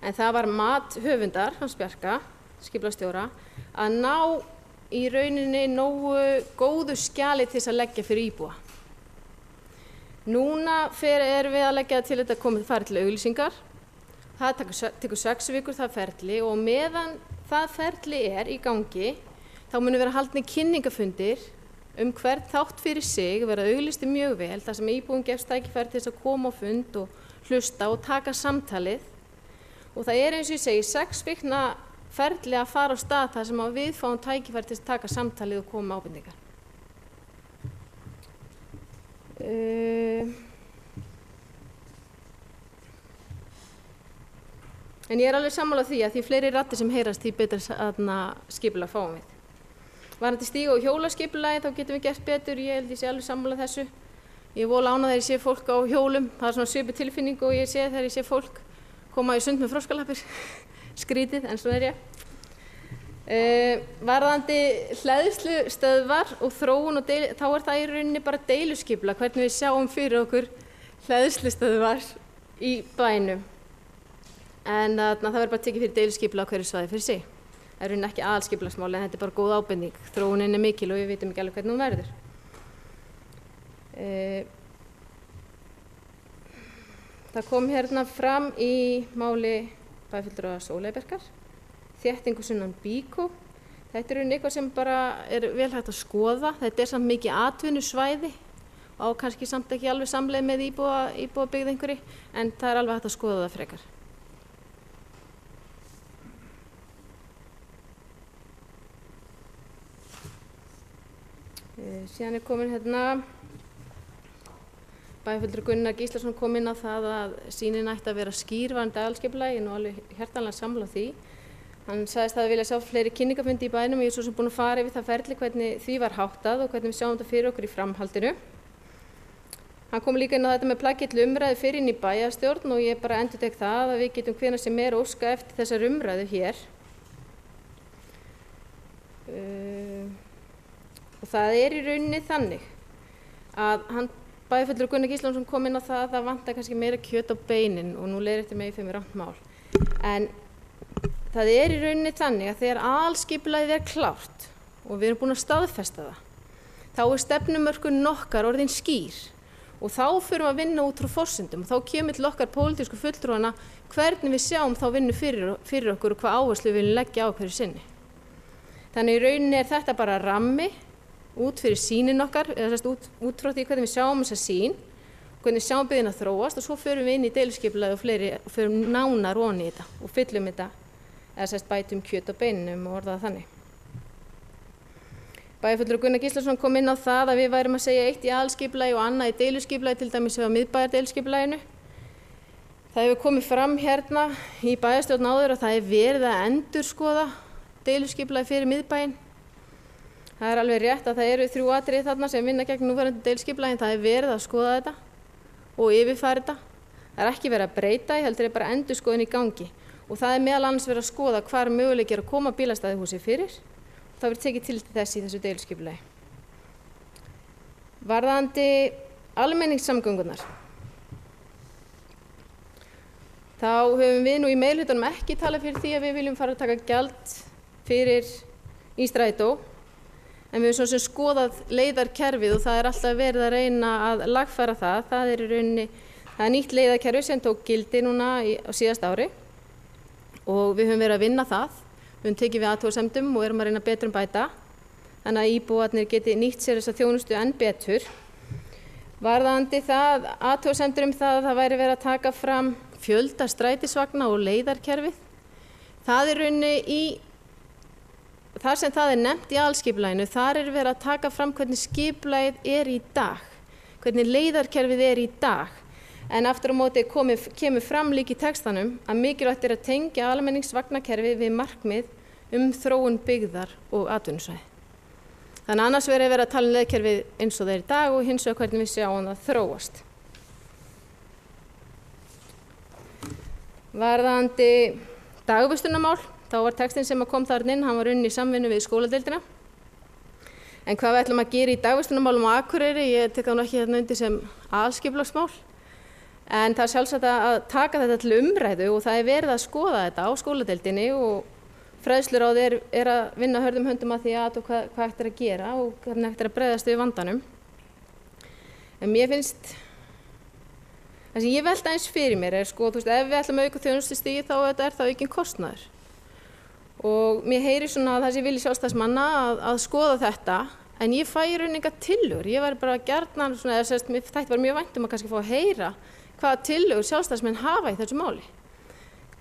en það var mat höfundar, Hans Bjarka, skipulagsstjóra, að ná í rauninni nógu góðu skjali til þess að leggja fyrir íbúa. Núna erum við að leggja til þetta farið til auglýsingar. Það tekur 6 vikur það ferli og meðan það ferli í gangi, þá munu vera haldnir kynningarfundir hvern þátt fyrir sig, vera auglýsti mjög vel, þar sem íbúum gefst tækifæri til þess að koma á fund og hlusta og taka samtalið. Og það eins og ég segi 6 vikna ferli að fara á stað þar sem við fáum tækifæri til að taka samtalið og koma með ábendingar. En ég alveg sammála því að því fleiri raddir sem heyrast því betra skipulag fáum við. Varðandi stíga og hjólaskipulagi þá getum við gert betur, ég held ég sé alveg sammála þessu. Ég voru ánægð þegar ég sé fólk á hjólum, það svona svipuð tilfinning og ég sé þegar ég sé fólk koma í sund með froskalappir, skrítið en svo ég. Varðandi hleðslustöðvar og þróun og þá það í rauninni bara deiluskipulag, hvernig við sjáum fyrir okkur hleðslustöðvar í bænum. En það verður bara tekið fyrir deiluskipulag á hverju svæði fyrir sig. Það rauninni ekki aðalskipulagsmál en þetta bara góð ábending. Þróunin mikil og við vitum ekki alveg hvernig hún verður. Það kom hérna fram í máli bæjarfulltrúa Sóleyjarbergar, þéttingu sunnan Bíkó. Þetta rauninni eitthvað sem bara vel hægt að skoða. Þetta samt mikið atvinnusvæði og kannski samt ekki alveg samleið með íbúabyggð einhverri, en það alveg hægt að skoða það frekar. Síðan komin hérna bæjarfulltrúi Gunnar Gíslason kom inn á það að sýnin ætti að vera skýr varðandi aðalskipulagi, ég alveg hjartanlega sammála því. Hann sagðist að vilja sjá fleiri kynningarfundi í bænum og ég svo sem búin að fara yfir það ferli hvernig því var háttað og hvernig við sjáum þetta fyrir okkur í framhaldinu. Hann kom líka inn á þetta með plaggillu umræðu fyrir inn í bæjarstjórn og ég bara endurtek það að við getum hvenær sem óska eftir þessar umræðu hér. Og það í rauninni þannig að hann bæjarfulltrúi Gunnar Gíslason kom inn á það að það vantar kannski meira kjöt á beinin og nú leiðrétti mig fyrir mig rangt mál. En það í rauninni þannig að þegar aðalskipulagið klárt og við erum búin að staðfesta það, þá stefnumörkun okkar orðin skýr og þá förum að vinna út frá forsendum og þá kemur til okkar pólitísku fulltrúana hvernig við sjáum þá vinnu fyrir okkur og hvað áherslu við viljum leggja á hverju sinni. Þannig í rauninni þetta bara rammi út fyrir sýnin okkar, eða út frá því hvernig við sjáum þessa sýn, hvernig við sjáum byggðina þróast og svo förum við inn í deiluskipulagið og fleiri og förum nánar ofan í þetta og fyllum þetta, eða bætum kjöt á beinunum og orða það þannig. Bæjarfulltrúi Gunnar Gíslason kom inn á það að við værum að segja eitt í aðalskipulagi og annað í deiluskipulagi, til dæmis á miðbæjardeilskipulaginu. Það hefur komið fram hérna í bæjarstjórn áður að það verið að endurskoða deiluskipulagi fyrir miðbæinn. Það alveg rétt að það eru 3 atriði þarna sem vinna gegn núverandi deiliskipulagi, það verið að skoða þetta og yfirfæra þetta. Það ekki verið að breyta, heldur bara endurskoðun í gangi og það meðal annars verið að skoða hvar möguleiki að koma bílastæðihúsi fyrir. Það verið tekið til þess í þessu deiliskipulagi. Varðandi almenningssamgöngunar. Þá höfum við nú í meirihlutanum ekki talað fyrir því að við viljum fara að taka gjald fyrir í strætó, en við höfum svo sem skoðað leiðarkerfið og það alltaf verið að reyna að lagfæra það. Það í rauninni, það nýtt leiðarkerfi sem tók gildi núna á síðasta ári og við höfum verið að vinna það. Við höfum tekið við athugasemdum og erum að reyna betur bæta, þannig að íbúarnir geti nýtt sér þessa þjónustu enn betur. Varðandi það, athugasemdur það að það væri verið að taka fram fjölda strætisvagna og leiðarkerfið. Það rauninni þar sem það nefnt í aðalskipulaginu, þar verið að taka fram hvernig skipulagið í dag, hvernig leiðarkerfið í dag. En aftur á móti kemur fram líka í textanum að mikilvægt að tengja almenningsvagnakerfið við markmið þróun byggðar og atvinnusvæði. Þannig annars verið að tala leiðarkerfið eins og það í dag og hins vegar hvernig við sjáum það þróast. Varðandi dagvistunarmál, þá var textinn sem kom þar inn, hann var unnin í samvinnu við skóladeildina. En hvað við ætlum að gera í dagvistunarmálum á Akureyri, ég tek það nú ekki hérna undir sem aðalskipulagsmál. En það sjálfsagt að taka þetta til umræðu og það verið að skoða þetta á skóladeildinni og fræðsluráð að vinna hörðum höndum að því að hvað hægt að gera og hvernig hægt að bregðast við vandanum. En mér finnst, það sem ég velta eins fyrir mér sko, ef við ætlum að auka þjónustustigi þá það aukinn kostnaður. Og mér heyri svona að það sé vilji sjálfstæðismanna að skoða þetta, en ég fæ í rauninni enga tillögur. Ég væri bara gjarnan, mér þætti bara mjög vænt að kannski fá að heyra hvaða tillögur sjálfstæðismenn hafa í þessu máli.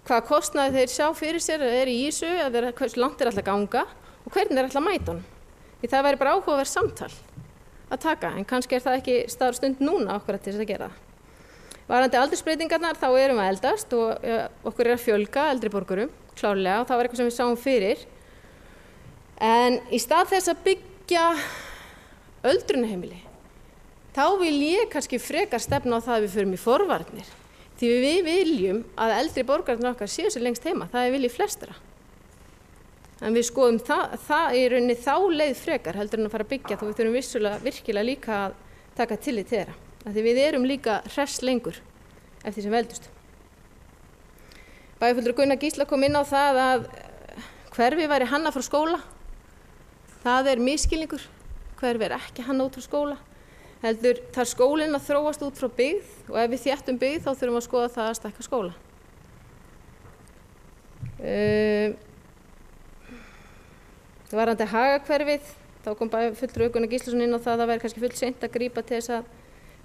Hvaða kostnaði þeir sjá fyrir sér í þessu, hversu langt alltaf að ganga og hvernig alltaf að mæta honum. Því það væri bara áhugaverð samtal að taka, en kannski það ekki staður stund núna okkur til þess að gera það. Varðandi aldursbreytingarnar þá erum við að eldast og okkur að fjölga eldri borgurum, klárlega, og það var eitthvað sem við sáum fyrir. En í stað þess að byggja öldrunarheimili, þá vil ég kannski frekar stefna á það að við förum í forvarnir. Því við viljum að eldri borgararnir okkar séu sér lengst heima, það vilji flestra. En við skoðum það í rauninni þá leið frekar heldur en að fara að byggja, þó við þurfum virkilega líka að taka tillit til þeirra. Því við erum líka hress lengur eftir því sem við eldumst. Bæjarfulltrúi Gunnar Gísla kom inn á það að hverfi væri hannað frá skóla. Það misskilningur, hverfi ekki hannað út frá skóla. Heldur þar skólinn að þróast út frá byggð og ef við þéttum byggð þá þurfum að skoða það að stækka skóla. Varðandi Hagahverfið, þá kom bæjarfulltrúi Gunnar Gíslason inn á það að það væri kannski full seint að grípa til þess að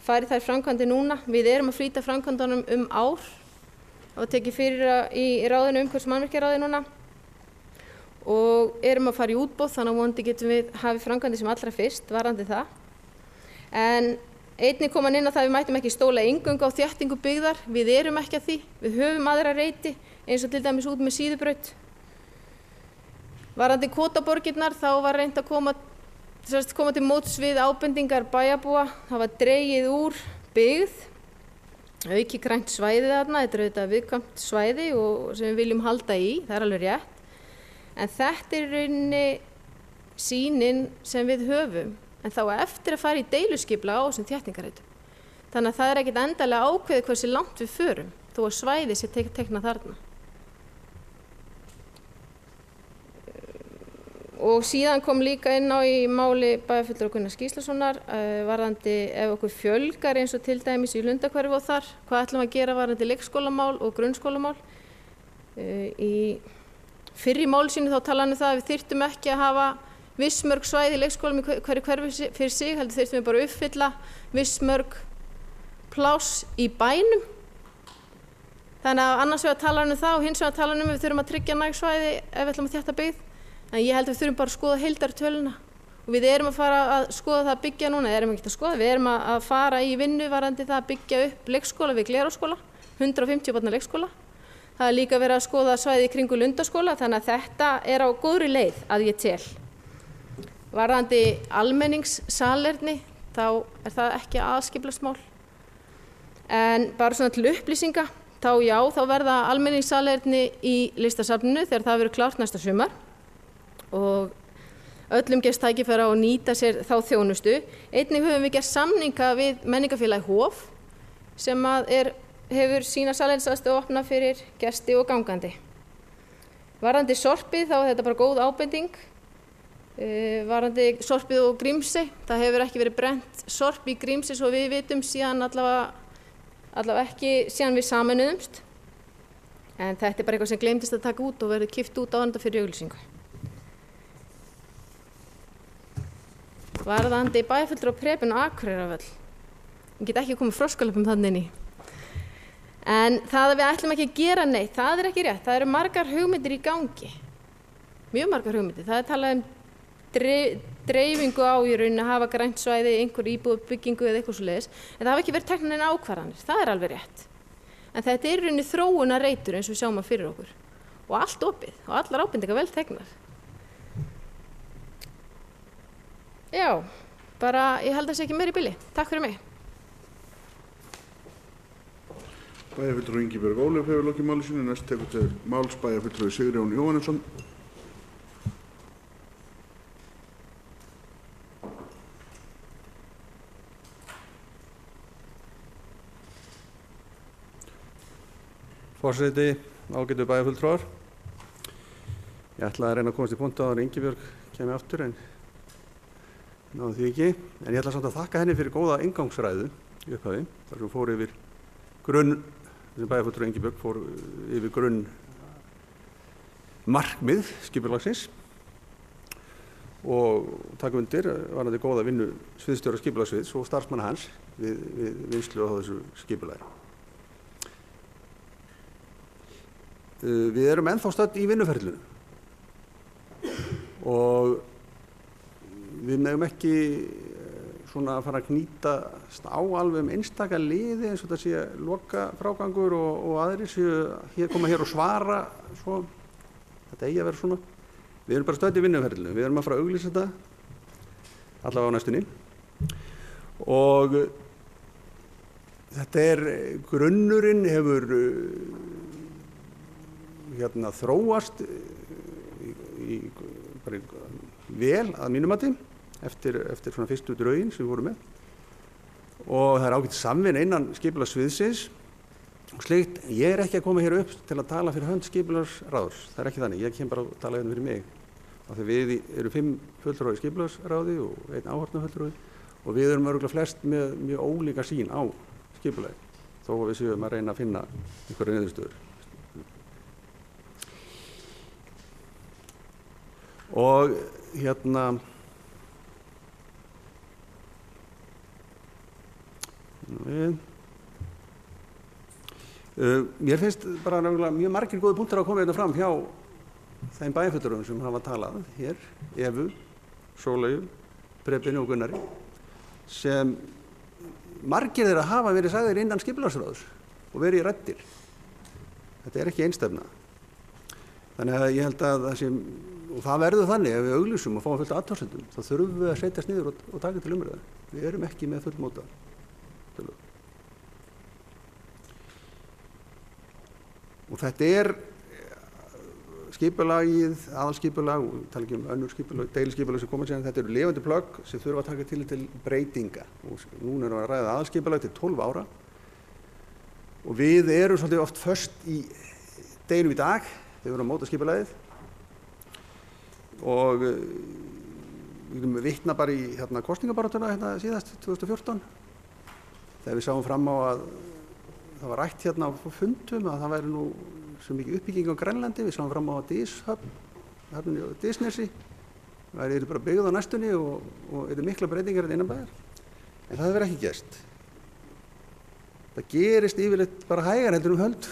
fari þær framkvæmdir núna. Við erum að flýta framkvæmdunum ár. Það var tekið fyrir í ráðinu umhverfis- og mannvirkjaráði núna og erum að fara í útboð, þannig að vonandi getum við hafið framkvæmdir sem allra fyrst varðandi það. En einnig kom hann inn á það að við mættum ekki stóla eingöngu á þéttingu byggðar. Við erum ekki að því. Við höfum aðra reiti eins og til dæmis út með Síðubraut. Varðandi kvótaborgirnar þá var reynt að koma til móts við ábendingar bæjarbúa. Það var dregið úr byggð, auki grænt svæði þarna. Þetta auðvitað viðkvæmt svæði og sem við viljum halda í, það alveg rétt. En þetta rauninni sýnin sem við höfum. En þá eftir að fara í deiluskipulag á þessum þéttingarreitum. Þannig að það er ekkit endalega ákveðið hversu langt við förum, þó að svæði sé teiknað þarna. Og síðan kom líka inn á í máli bæjarfulltrúa Gunnars Gíslasonar varðandi ef okkur fjölgar eins og til dæmis í Lundahverfi og þar, hvað ætlum að gera varðandi leikskólamál og grunnskólamál. Í fyrri máli sínu þá talaði það að við þyrftum ekki að hafa vissmörg svæði í leikskólum í hverju hverfi fyrir sig, heldur þyrftum við bara að uppfylla vissmörg pláss í bænum. Þannig að annars vegar talaði það og hins vegar talaði við þurfum að tryggja næg svæði ef við ætlum að þétta byggð. En ég held að við þurfum bara að skoða heildartöluna og við erum að fara að skoða það að byggja núna, við erum að fara í vinnu varðandi það að byggja upp leikskóla við Glerárskóla, 150 barna leikskóla. Það er líka verið að skoða svæði í kringu Lundaskóla, þannig að þetta er á góðri leið að ég tel. Varðandi almenningssalerni, þá er það ekki aðskipulagsmál. En bara svona til upplýsinga, þá verða almenningssalerni í listasafninu þegar það verður klárt næsta sumar. Og öllum gefst tækifæri á að nýta sér þá þjónustu. Einnig höfum við gert samninga við Menningarfélagið Hof sem hefur sína salernisaðstöðu opna fyrir gesti og gangandi. Varðandi sorpið þá er þetta bara góð ábending. Varðandi sorpið og Grímsey, það hefur ekki verið brennt sorp í Grímsey svo við vitum síðan allavega ekki síðan við sameinuðumst. En þetta er bara eitthvað sem gleymdist að taka út og verður kippt út á enda fyrir auglýsingu. Varðandi bæjarfulltrúa Preben og Akureyrarvöll. Ég get ekki komið froskalöpum þannig inn í. En það að við ætlum ekki að gera neitt, það er ekki rétt. Það eru margar hugmyndir í gangi. Mjög margar hugmyndir. Það er talað dreifingu á í rauninni að hafa grænt svæði, einhver íbúðabyggingu eða eitthvað svoleiðis. En það hafa ekki verið teknar neina ákvarðanir. Það er alveg rétt. En þetta er í rauninni þróunarreitur eins og við sjáum að fyrir okkur. Og allt opið og allar ábendingar vel teknar. Já, bara ég held að það sé ekki meira í bili. Takk fyrir mig. Bæjarfulltrúi Ingibjörg Ólöf hefur lokið máli sínu. Næst tekur til máls bæjarfulltrúi Sigurjón Jóhannesson. Forseti, ágætu bæjarfulltrúar. Ég ætla að reyna að komast í punkt á að Ingibjörg kemi aftur en náðu því ekki. En ég ætla samt að þakka henni fyrir góða inngangsræðu í upphafi. Þar sem fór yfir grunn, sem bæjarfulltrúi Ingibjörg fór yfir grunn markmið skipulagsins og taka undir varðandi góða vinnu sviðsstjóra skipulagssviðs og starfsmanna hans við vinnslu á þessu skipulagi. Við erum ennþá stödd í vinnuferlinu og við megum ekki svona að fara að knýtast á alveg einstaka liði eins og þetta sé loka frágangur og aðrir séu koma hér og svara svo, þetta eigi að vera svona. Við erum bara stödd í vinnuferlinu, við erum að fara að auglýsa þetta allavega á næstunni og þetta grunnurinn hefur þróast bara vel að mínu mati eftir svona fyrstu drögin sem við vorum með og það ágætt samvinna innan skipulagssviðsins og slíkt. Ég ekki að koma hér upp til að tala fyrir hönd skipulagsráðs, það ekki þannig, ég kem bara að tala hérna fyrir mig af því við erum 5 fulltrúar í skipulagsráði og 1 áheyrnarfulltrúi og við erum örugglega flest með mjög ólíka sýn á skipulagi þó að við séum að reyna að finna einhverja niðurstöður. Og mér finnst bara mjög margir góði punktar að koma hérna fram hjá þeim bæjarfulltrúum sem hafa talað hér, Evu, Sóleyju, Prebinu og Gunnari, sem margir þeirra hafa verið sagðir innan skipulagsráðs og verið ræddir. Þetta ekki einstefna. Þannig að ég held að og það verður þannig ef við auglýsum og fáum fullt af athugasemdum, þá þurfum við að setjast niður og taka til umræðu. Við erum ekki með fullmóta tillögu. Og þetta skipulagið, aðalskipulag og tala ekki önnur skipulag, deiliskipulag sem koma síðan, þetta eru lifandi plögg sem þurfa að taka til breytinga og núna erum við að ræða aðalskipulag til 12 ára og við erum svolítið oft föst í deginum í dag þegar við erum að móta skipulagið og við erum vitna bara í kosningabaráttuna síðast 2014 þegar við sáum fram á að það var rætt á fundum að það væri nú svo mikið uppbygging á Grænlandi, við sáum fram á Dishöfn, Disnesi, það eru bara byggð á næstunni og eru mikla breytingar innanbæjar, en það hefur ekki gerst. Það gerist yfirleitt bara hægar heldur höld,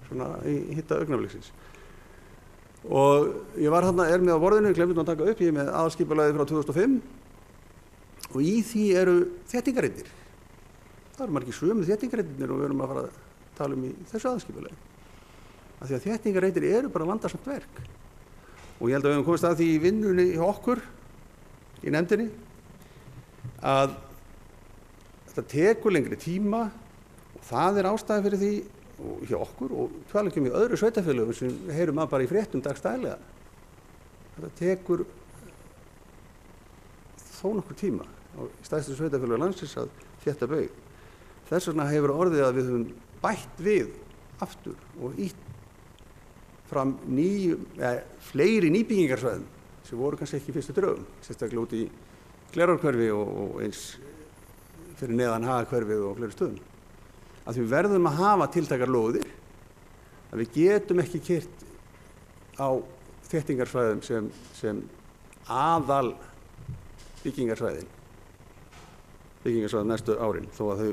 svona í hitta augnabliksins. Og ég var er með á borðinu, glemdi að taka upp, ég er með aðalskipulagið frá 2005 og í því eru þéttingarreitir. Það eru margir sömu þéttingarreitirnir og við erum að fara að tala í þessu aðalskipulagi. Af því að þéttingarreitir eru bara vandasamt verk. Og ég held að við höfum komist að því í vinnunni hjá okkur, í nefndinni, að þetta tekur lengri tíma og það er ástæða fyrir því og hjá okkur og tala ekki um í öðru sveitarfélögum sem við heyrum að bara í fréttum dagstælega. Þetta tekur þó nokkur tíma á stærstu sveitarfélögum landsins að þétta baug. Þess vegna hefur orðið að við höfum bætt við aftur og ýtt fram fleiri nýbyggingarsvæðum sem voru kannski ekki í fyrstu drögum, sérstaklega út í Glerárhverfi og eins fyrir neðan Hagahverfið og fleiri stöðum. Að við verðum að hafa tiltækar lóðir, að við getum ekki keyrt á þéttingarsvæðum sem aðal byggingarsvæðin næstu árin, þó að þau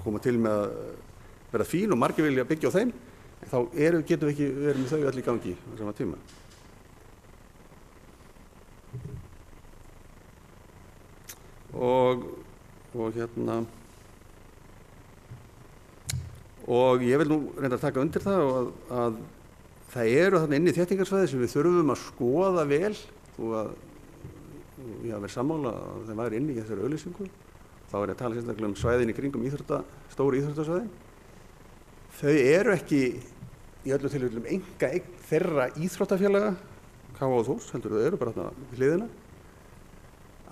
koma til með að vera fín og margir vilja byggja á þeim, en þá getum við ekki verið með þau öll í gangi á sama tíma. Og ég vil nú reynda að taka undir það að það eru þarna inni þéttingarsvæði sem við þurfum að skoða vel og að ég hafi verið sammála að þeim væri inni í þessari auglýsingu. Þá er ég að tala sérstaklega um svæðin í kringum stóru íþróttasvæðin. Þau eru ekki í öllu tilfellum einkaeign þeirra íþróttafélaga, K.A. og Þórs, heldur þau eru bara þarna við hliðina.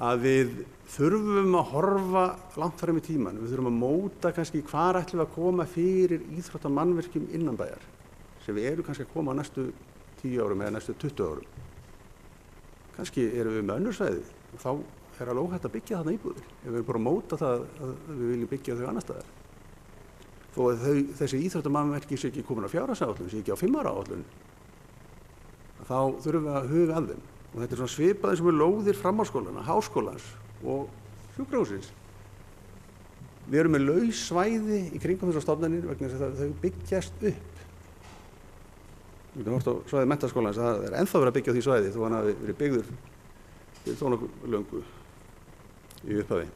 Að við þurfum að horfa langt fram í tíman. Við þurfum að móta kannski hvar ætlum við að koma fyrir íþróttamannvirkjum innanbæjar sem við eru kannski að koma á næstu 10 árum eða næstu 20 árum. Kannski erum við með önnur svæði og þá er alveg óhætt að byggja þarna íbúðir. Ef við erum bara að móta það að við viljum byggja þau annar staðar. Þó að þessi íþróttamannvirki sé ekki komin á fjárhagsáætlun, sé ekki á 5 ára áætlun, þá þurfum við að huga að þeim. Og þetta er svona svipað eins og með lóðir framhaldsskólana, háskólans og sjúkrahússins. Við erum með laus svæði í kringum þessar stofnanir vegna þess að þau byggjast upp. Við getum hort á svæði menntaskólans, það er ennþá verið að byggja á því svæði þó hann hafi verið byggður fyrir þó nokkuð löngu í upphafi.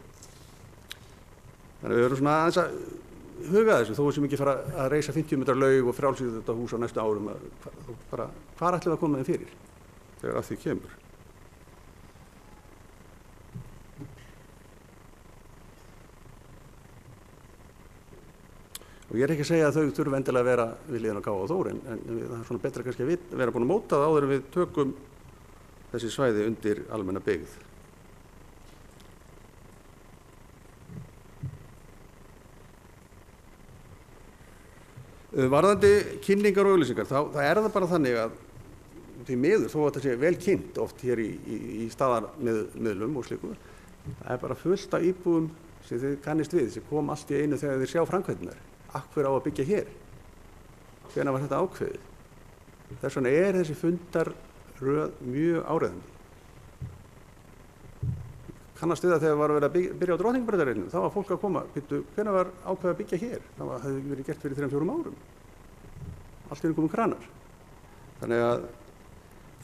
Þannig að við erum svona aðeins að huga þessu, þó sem ekki fara að reisa 50 metrar laug og frjálsýða þetta hús á næstu árum, bara hvar ætlum við að koma þeim fyrir þegar að því kemur. Og ég er ekki að segja að þau þurfi endilega að vera við hliðina á K.A. og Þór, en það er svona betra kannski að vera búin að móta það áður en við tökum þessi svæði undir almenna byggð. Varðandi kynningar og auglýsingar, þá er það bara þannig að því miður, þó að þetta sé vel kynnt oft hér í staðarmiðlum og slíku, það er bara fullt af íbúðum sem þið kannist við, sem kom allt í einu þegar þið sjá framkvæmdirnar. Hver á að byggja hér? Hvenær var þetta ákveðið? Þess vegna er þessi fundarröð mjög áreiðandi. Kannast við það þegar var verið að byrja á Drottningarbrautarreitnum, þá var fólk að koma, hvenær var ákveðið að byggja hér? Það hefði verið gert fyrir 3-4 árum. Allt í einu komið kranar. Þannig að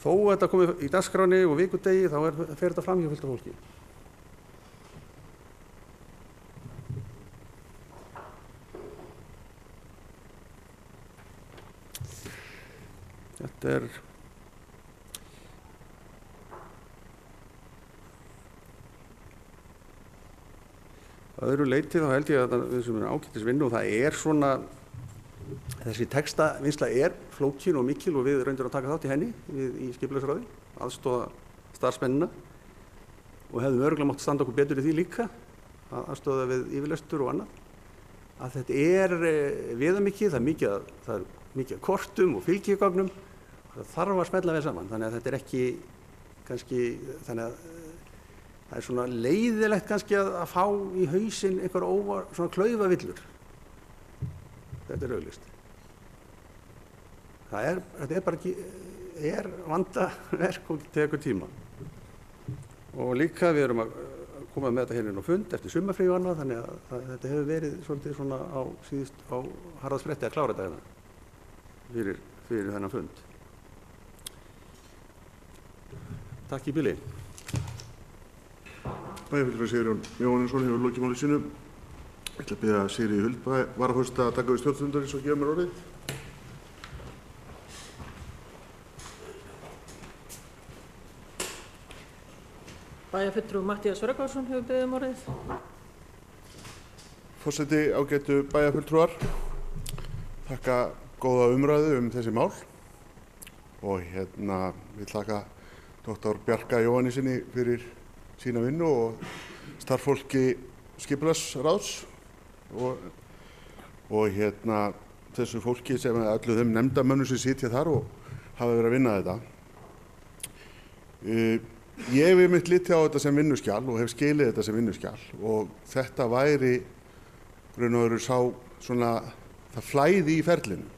þó að þetta komið í dagskráni og vikudegi, þá fer þetta fram hjá fullt af fólki. Þetta er öðru leyti, þá held ég að við sem erum ágætis vinnu og það er svona Þessi textavinnsla flókin og mikil og við reyndum að taka þátt í henni í skipulagsráði, aðstoða starfsmennina og hefðum örugglega mátt standa okkur betur í því líka að aðstoða við yfirlestur og annað. Að þetta viðamikið, það er mikið kortum og fylgigögnum, það þarf að smella við saman, þannig að þetta ekki kannski, þannig að það svona leiðilegt kannski að fá í hausinn einhver svona klaufavillur. Þetta augljóst. Þetta bara ekki, vandaverk og tekur tíma. Og líka við erum að koma með þetta hérna inn á fund eftir sumarfrí og annað, þannig að þetta hefur verið svolítið svona á harðaspretti að klára þetta hérna fyrir þennan fund. Takk í bili. Bæjarfulltrúi Sigurjón Jóhannesson hefur lokið máli sínu. Ég ætla að biðja Sigríði Huld varaforseta að taka við stjórnfundarins og gefa mér orðið. Bæjarfulltrúi Matthías Rögnvaldsson hefur beðið orðið. Forseti, ágætu bæjarfulltrúar, þakka góða umræðu þessi mál og vil þakka Dr. Bjarka Jóhannesinni fyrir sína vinnu og starffólki skipulagsráðs og þessu fólki sem öllu þeim nefndarmönnum sem sitja þar og hafa verið að vinna þetta. Ég hef einmitt litið á þetta sem vinnuskjal og hef skilið þetta sem vinnuskjal og þetta væri raun og veru það flæði í ferlinu.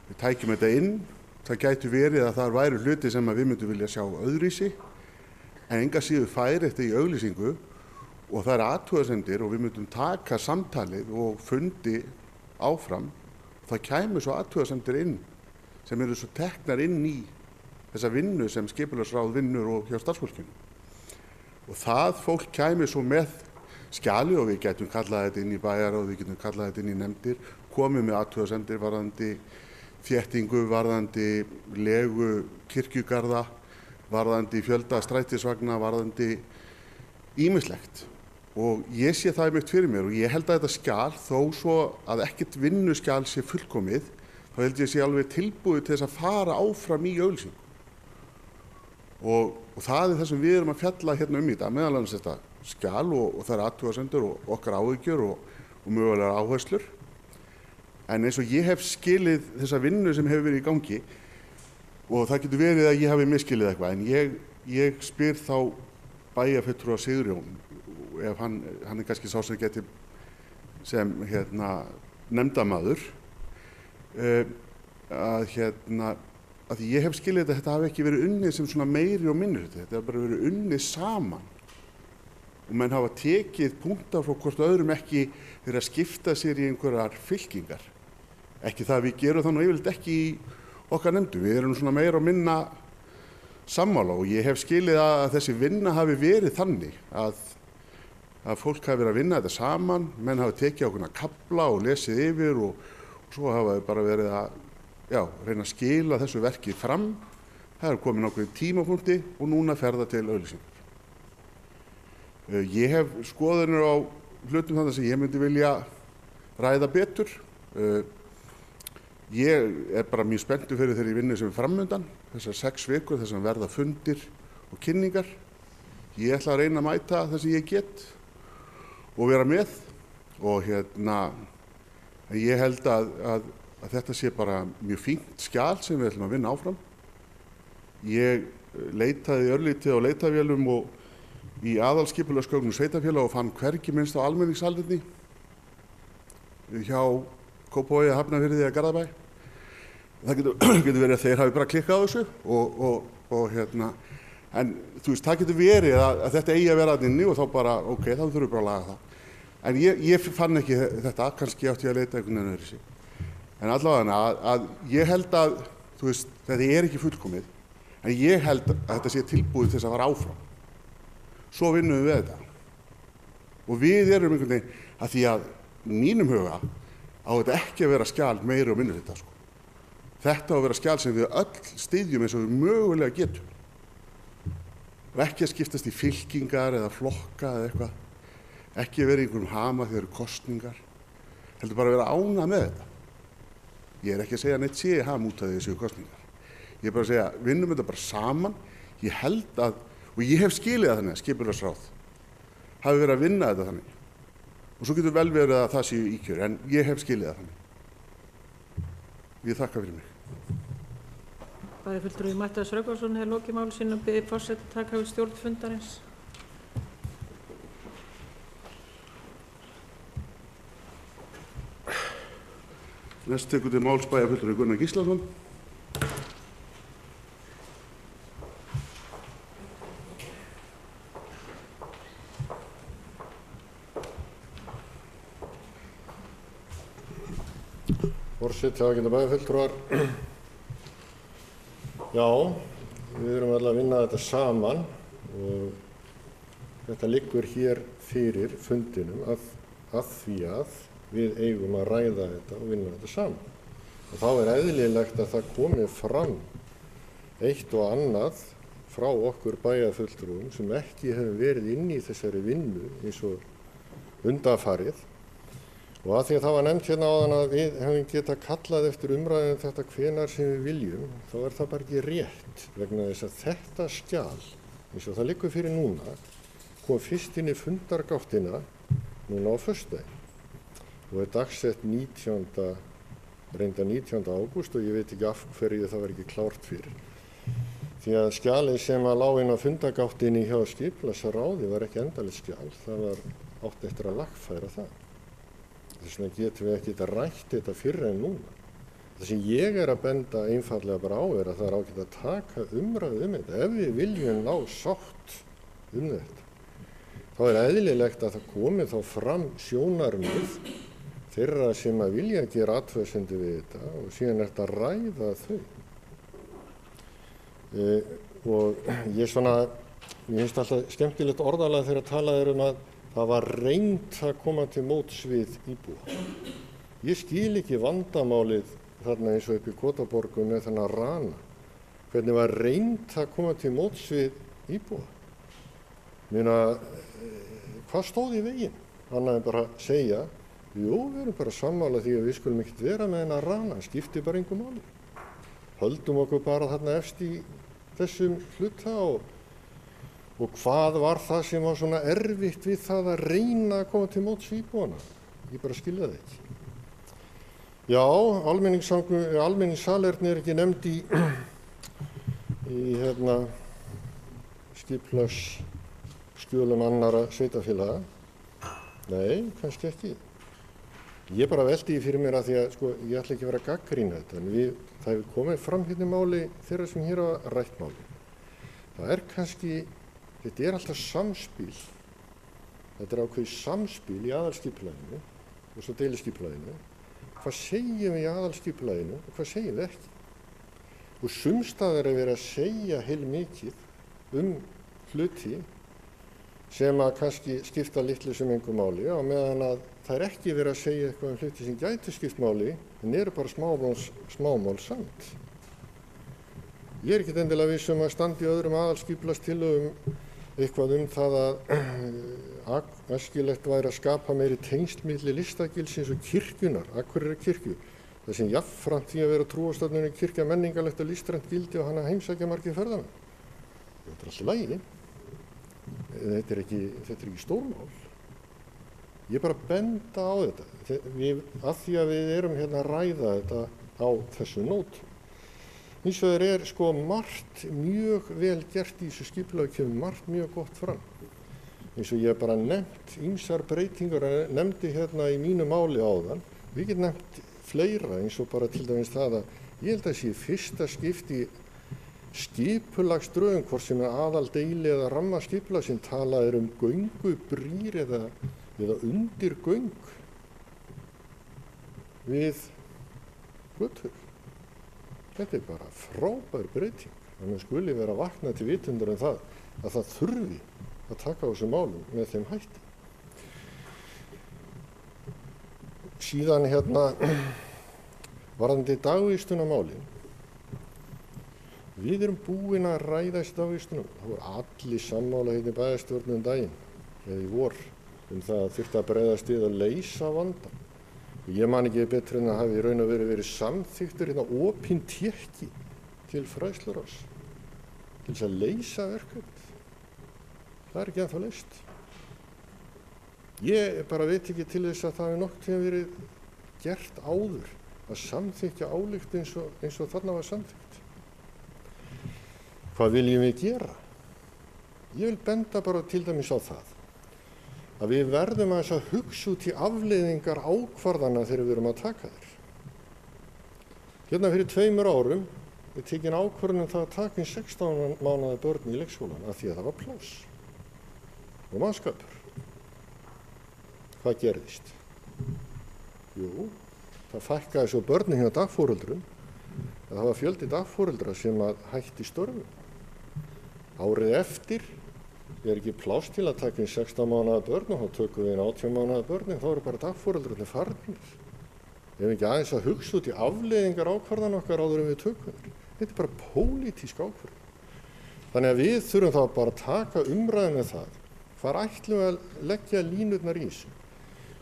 Við tækjum þetta inn, það gæti verið að það væri hluti sem við myndum vilja sjá öðruvísi en enga síður færi þetta í auglýsingu og það athugasemdir og við myndum taka samtalið og fundi áfram. Það kæmi svo athugasemdir inn sem eru svo teknar inn í þessa vinnu sem skipulagsráð vinnur og hjá starfsfólkinu. Og það fólk kæmi svo með skjali og við getum kallað þetta inn í bæjarráð, við getum kallað þetta inn í nefndir, komið með athugasemdir varðandi þéttingu, varðandi legu kirkjugarða, varðandi fjölda strætisvagna, varðandi ýmislegt. Og ég sé það einmitt fyrir mér og ég held að þetta skjal, þó svo að ekkert vinnuskjal sé fullkomið, þá held ég sé alveg tilbúið til þess að fara áfram í auglýsingu. Og það það sem við erum að fjalla hérna í dag, meðal annars þetta skjal og það athugasemdir og okkar áhyggjur og mögulegar áherslur. En eins og ég hef skilið þessa vinnu sem hefur verið í gangi og það getur verið að ég hafi misskilið eitthvað, en ég spyr þá bæjarfulltrúa Sigurjón, ef hann kannski sá sem geti sem nefndarmaður, að ég hef skilið þetta hafi ekki verið unnið sem svona meiri og minnihluti, þetta hefur bara verið unnið saman og menn hafa tekið punktar frá hvort öðrum ekki fyrir að skipta sér í einhverjar fylkingar. Ekki það við gerum það nú yfirleitt ekki í okkar nefndum, við erum svona meira og minna sammála og ég hef skilið að þessi vinna hafi verið þannig að fólk hafi verið að vinna þetta saman, menn hafi tekið ákveðna kafla og lesið yfir og svo hafa bara verið að reyna að skila þessu verki fram. Það er komin ákveðin tímapunkti og núna fer það til auglýsingar. Ég hef skoðanir á hlutum þannig sem ég myndi vilja ræða betur. Ég bara mjög spenntur fyrir þeirri vinnu sem er framundan, þessar 6 vikur, þess að verða fundir og kynningar. Ég ætla að reyna að mæta það sem ég get og vera með og ég held að þetta sé bara mjög fínt skjal sem við ætlum að vinna áfram. Ég leitaði örlítið á leitavélum og í aðalskipulagsgögnum sveitarfélaga og fann hvergi minnst á almenningssalerni hjá Kópavogi, Hafnarfirði eða Garðabæ. Það getur verið að þeir hafi bara klikkað á þessu en þú veist, það getur verið að þetta eigi að vera að inni og þá bara, ok, þá þurfum við bara að laga það. En ég fann ekki þetta, kannski átti ég að leita einhvern veginn öðru sig. En allavega að ég held að, þú veist, þetta er ekki fullkomið, en ég held að þetta sé tilbúið til þess að fara áfram. Svo vinnum við þetta. Og við erum einhvern veginn, að því að mínum huga á þetta ekki að vera skjal meiri og minnihluta, sko. Þetta á að vera skjal sem við öll styðjum eins og við mögulega getum. Og ekki að skiptast í fylkingar eða flokka eða eitthvað. Ekki að vera í einhverjum hama þegar eru kosningar. Heldur bara að vera ánægð með þetta. Ég er ekki að segja neitt sé ég ham út af þessu kostningar. Ég er bara að segja, vinnum þetta bara saman. Ég held að, og ég hef skilið það þannig að skipulagsráð hafi verið að vinna þetta þannig. Og svo getur vel verið að það séu íkjör, en ég hef skilið það þannig. Ég þakka fyrir mig. Bæjarfulltrúi Matthías Rögnvaldsson hefur lokið máli sínu og biður forseta að taka við stjórn fundarins. Næst tekur til máls bæjarfulltrúi Gunnar Gíslason. Forseti, ágætu bæjarfulltrúar. Já, við erum alveg að vinna þetta saman og þetta liggur hér fyrir fundinum að því að við eigum að ræða þetta og vinna þetta saman. Og þá er eðlilegt að það komi fram eitt og annað frá okkur bæjarfulltrúum sem ekki hefur verið inn í þessari vinnu eins og undanfarið. Og að því að það var nefnt hérna áðan að við hefum getað kallað eftir umræðum þetta hvenær sem við viljum, þá er það bara ekki rétt vegna þess að þetta skjal, eins og það liggur fyrir núna, kom fyrst inn í fundargáttina núna á föstudaginn og er dagsett 19. ágúst og ég veit ekki af hverju það var ekki klárt fyrir. Því að skjalið sem að lá inn á fundargáttinni hjá skipulagsráði var ekki endalegt skjal, það var átt eftir að lagfæra það. Þess vegna getum við ekki rætt þetta fyrr en núna. Það sem ég er að benda einfallega bara á er að það er ágætt að taka umræðu þetta. Ef við viljum ná sátt þetta, þá er eðlilegt að það komi þá fram sjónarmið þeirra sem að vilja gera athugasemdir við þetta og síðan er þetta að ræða þau. Og ég finnst alltaf skemmtilegt orðalag þegar talað er að það var reynt að koma til móts við íbúa. Ég skil ekki vandamálið þarna eins og upp í Kotaborgum með þennan rana. Hvernig var reynt að koma til móts við íbúa? Hvað stóð í veginn? Annað en bara segja, jú, við erum bara sammála því að við skulum ekkert vera með þennan rana, skipti bara engu máli. Höldum okkur bara þarna efst í þessum hluta og hvað var það sem var svona erfitt við það að reyna að koma til móts við íbúana? Ég bara skilja það ekki. Já, almenningssalerni er ekki nefnd í skipulagsskjölum annarra sveitarfélaga. Nei, kannski ekki. Ég bara velti því fyrir mér að því að ég ætla ekki að vera að gagnrýna þetta, en það hefur komið fram hérna máli þeirra sem hér hafa rætt máli. Það er kannski Þetta er alltaf samspil. Þetta er ákveðið samspil í aðalskipulaginu og svo deiliskipulaginu. Hvað segjum við í aðalskipulaginu og hvað segjum við ekki? Og sums staðar er verið að segja heilmikið hluti sem að kannski skipta litlu sem engu máli á meðan að það er ekki verið að segja eitthvað hluti sem gæti skipt máli en eru bara smámál samt. Ég er ekkert endilega viss að standa í öðrum aðalskipulagstillögum eitthvað það að æskilegt væri að skapa meiri tengsl milli Listagilsins og kirkjunar, Akureyrar kirkju. Það sem jafnframt því að vera trúarstofnunin kirkja menningarlegt og listrænt gildi og hana heimsækja margir ferðamenn. Þetta er allt í lagi. Þetta er ekki stórmál. Ég er bara að benda á þetta. Af því að við erum hérna að ræða þetta á þessu nótum. Hins vegar er margt mjög vel gert í þessu skipulagi, kemur margt mjög gott fram. Eins og ég hef bara nefnt ýmsar breytingar, nefndi hérna í mínu máli áðan. Við getum nefnt fleira eins og bara til dæmis það að ég held að það sé fyrsta skipti skipulagsdrögum, hvort sem er aðaldeili eða rammaskipulag sem talað göngubrýr eða undirgöng við götur. Þetta er bara frábær breyting. Þannig skuli vera að vakna til vitundar það að það þurfi að taka á þessum málum með þeim hætti. Síðan varðandi dagvistunarmálin. Við erum búin að ræða þessi dagvistunum. Það voru allir sammála í bæjarstjórn daginn eða í vor það að þyrfti að bregðast við að leysa vandann. Ég man ekki betur en að hafi í raun og verið samþykktur opinn tékki til fræðsluráðs til þess að leysa verkefnið. Það ekki ennþá leyst. Ég bara veit ekki til þess að það hefur nokkuð tíma verið gert áður að samþykkja álykt eins og þarna var samþykkt. Hvað viljum við gera? Ég vil benda bara til dæmis á það að við verðum að hugsa út í afleiðingar ákvarðana þegar við erum að taka þér. Hérna fyrir 2 árum er tekin ákvörðun það að taka inn 16 mánaða börn í leikskólan af því að það var pláss og mannskapur. Hvað gerðist? Jú, það fækkaði svo börnin hjá dagforeldrum að það var fjöldi dagforeldra sem hætti störfum. Árið eftir er ekki pláss til að taka inn 16 mánaða börn og þá tökum við inn 18 mánaða börn en þá eru bara dagforeldrarnir farnir. Ef ekki aðeins að hugsa út í afleiðingar ákvarðan okkar áður en við tökum þér. Þetta er bara pólitísk ákvörðun. Þannig að við þurfum þá bara að taka umræðinu það. Hvar ætlum við að leggja línurnar í þessu?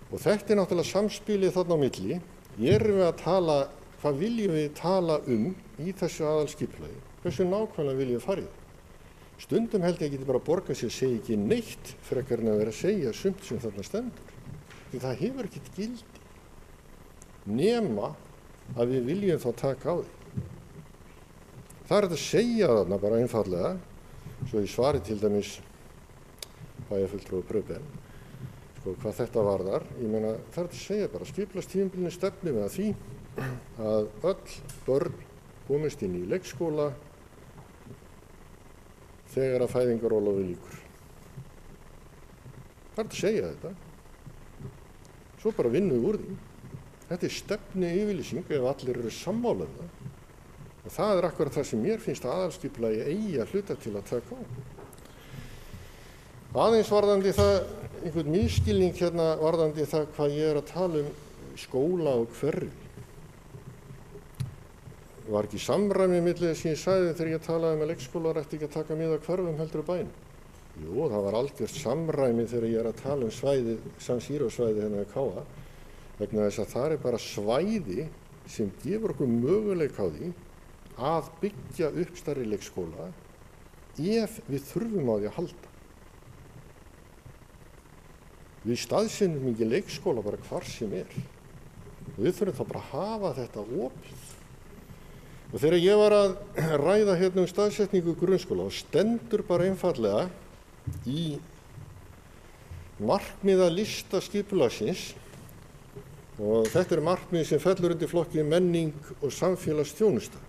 Og þetta er náttúrulega samspilið þarna á milli. Erum við að tala, hvað viljum við tala í þessu aðalskipulagi? Hversu nákvæmlega viljum við fara í það? Stundum held ég geti bara borgað sér að segja ekki neitt frekar en að vera að segja sumt sem þarna stendur. Því það hefur ekkert gildi. Nema að við viljum þá taka á því. Það er að segja þarna bara einfallega, svo í svari til dæmis bæjarfulltrúi Pröben, hvað þetta varðar, ég meina það er að segja bara skipulagstímabilinu stefnum við að því að öll börn komist inn í leikskóla þegar að fæðingarorlofi lýkur. Það er að segja þetta. Svo bara vinnum við úr því. Þetta er stefnu yfirlýsing ef allir eru sammála það. Og það er akkurat það sem mér finnst aðalskipulagi eigi að hluta til að taka á. Aðeins varðandi það, einhvern misskilning hérna varðandi það hvað ég er að tala skóla og hverfi. Var ekki samræmi milli þess að ég sagði þegar ég talaði að leikskólar ætti ekki að taka mið af hverfum heldur á bænum. Jú, það var algjört samræmi þegar ég er að tala svæðið, San Siro svæðið hérna við Káa, vegna þess að það er bara svæði sem gefur okkur möguleika á því að byggja upp stærri leikskóla ef við þurfum á því að halda. Við staðsendum ekki leikskóla bara hvar sem er. Við þurfum þá bara að hafa þetta opið. Og þegar ég var að ræða hérna staðsetningu grunnskóla og stendur bara einfallega í markmiðalista skipulagsins og þetta er markmið sem fellur undir flokki menning og samfélagsþjónusta.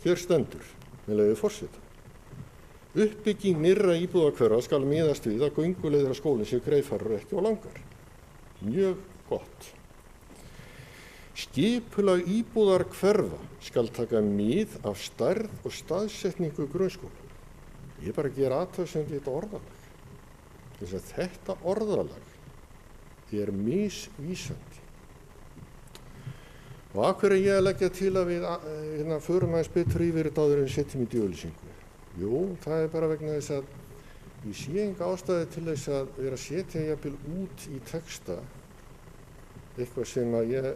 Hér stendur, með leyfi forseta. Uppbygging nýrra íbúðahverfa skal miðast við að gönguleiðir að skólinn séu greiðfærar ekki og langar. Mjög gott. Skipulag íbúðarhverfa skal taka mið af stærð og staðsetningu grunnskóla. Ég bara gera athugasemd við þetta orðalag. Þess að þetta orðalag er misvísandi. Og af hverju er ég að leggja til að við förum aðeins betur yfir þetta áður en við setjum í djöflýsingu? Jú, það er bara vegna þess að ég sé enga ástæðu til þess að vera að setja jafnvel út í texta eitthvað sem að ég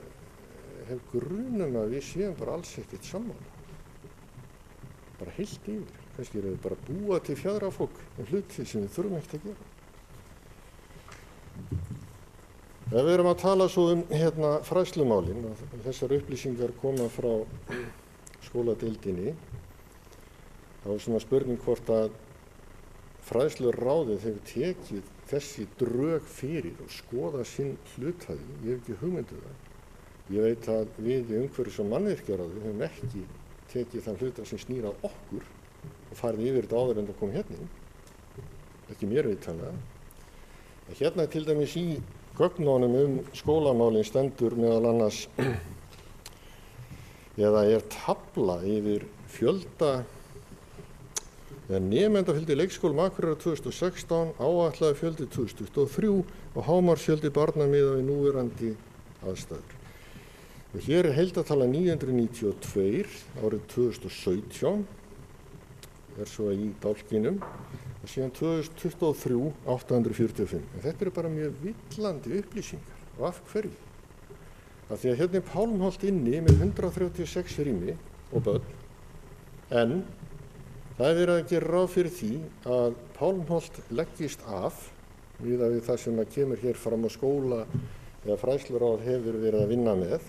hef grunum að við séum bara alls ekkert sammála. Bara heilt yfir. Kannski erum við bara að búa til fjaðrafólk hluti sem við þurfum ekkert að gera. Ef við erum að tala svo fræðslumálin, þessar upplýsingar koma frá skóladeildinni, þá er svona spurning hvort að fræðsluráðið hefur tekið þessi drög fyrir og skoða sinn hluthafi. Ég hef ekki hugmyndu það. Ég veit að við í umhverfis- og mannvirkjaráði höfum ekki tekið þann hluta sem snýr að okkur og farið yfir þetta áður en það kom hérna inn. Ekki mér vitanlega. Hérna til dæmis í gögnunum skólamálin stendur meðal annars eða er tafla yfir fjölda nemendafjöldi leikskólum Akureyrar 2016, áætlaði fjöldi 2023 og hámarksfjöldi barna miðað við núverandi aðstæður. Og hér er heildartala 992 árið 2017, er svo í dálkinum, og síðan 2023 845. En þetta eru bara mjög villandi upplýsingar. Og af hverju? af því að hérna er Pálmholt inni með 136 rými og börn, en það er verið að gera ráð fyrir því að Pálmholt leggist af miðað við það sem að kemur hér fram á skóla eða fræðsluráð hefur verið að vinna með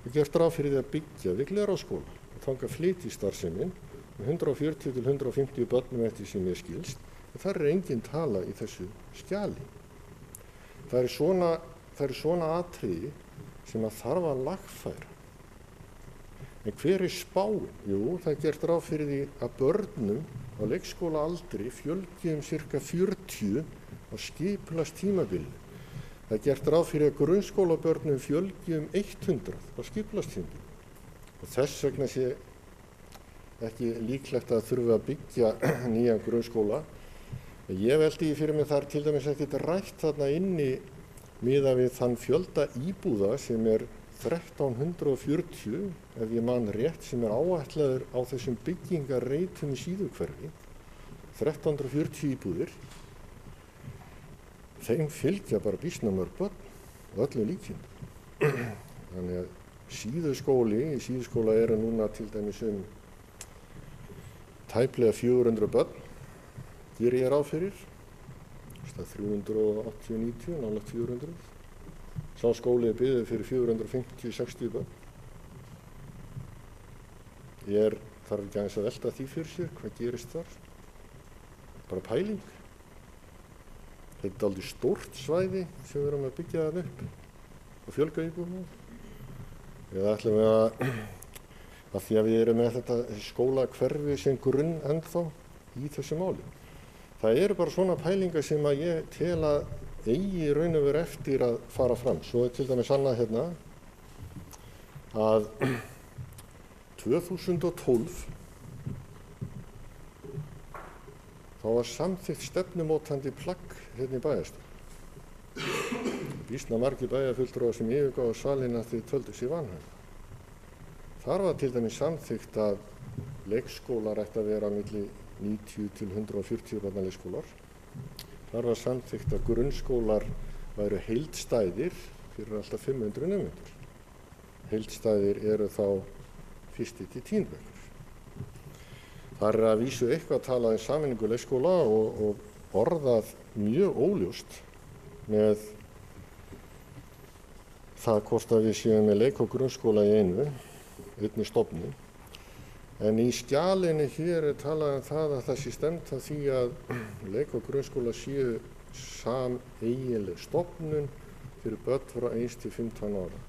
og gert ráð fyrir því að byggja við Glerárskóla og þangað flytji starfsemin með 140 til 150 börnum eftir sem ég skilst, en þar er engin tala í þessu skjali. Það eru svona atriði sem að þarf að lagfæra. En hver er spáin? Jú, það er gert ráð fyrir því að börnum á leikskólaaldri fjölgi cirka 40 á skipulagstímabili. Það er gert ráð fyrir að grunnskólabörnum fjölgi 100 á skipulagstímabili. Og þess vegna sé ekki líklegt að þurfa að byggja nýjan grunnskóla. Ég veldi fyrir mig þar til dæmis ekkert rætt þarna inni miðað við þann fjölda íbúða sem er 1340, ef ég man rétt, sem er áætlaður á þessum byggingarreitum í Síðuhverfi, 1340 íbúðir. Þeim fylgja bara býsna mörg börn og öllu líkindum. Þannig að í Síðuskóla eru núna til dæmis tæplega 400 börn, geri ég ráð fyrir. Það er 380-90, nálægt 400. Sá skóli er byggður fyrir 450-60 börn. Þarf ekki aðeins að velta því fyrir sér, hvað gerist þar? Bara pæling. Þetta er aldrei stórt svæði sem við erum að byggja það upp og fjölga íbúðum. Eða ætlum við að því að við erum með þetta skólahverfi sem grunn ennþá í þessu máli. Það eru bara svona pælingar sem að ég tel að eigi raun og veru eftir að fara fram. Svo er til dæmis annað hérna að 2012 þá var samþykkt stefnumótandi plagg hérna í bæjarstjórn. Býsna margir bæjarfulltrúar sem yfirgáfu salinn að þau töldu sig vanhæfa. Þar var til dæmis samþykkt að leikskólar ætti að vera á milli 90 til 140 barna leikskólar. Þar var samþykkt að grunnskólar væru heildstæðir fyrir alltaf 500 nemendur. Heildstæðir eru þá 1. til 10. bekkur. Þar er að vísu eitthvað talað um sameiningu leikskóla og orðað mjög óljóst með það hvort að við séum með leik- og grunnskóla í einni stofnun. En í skjalinu hér er talað um það að það sé stefnt að því að leik- og grunnskóla séu sameiginleg stofnun fyrir börn frá 1 til 15 ára.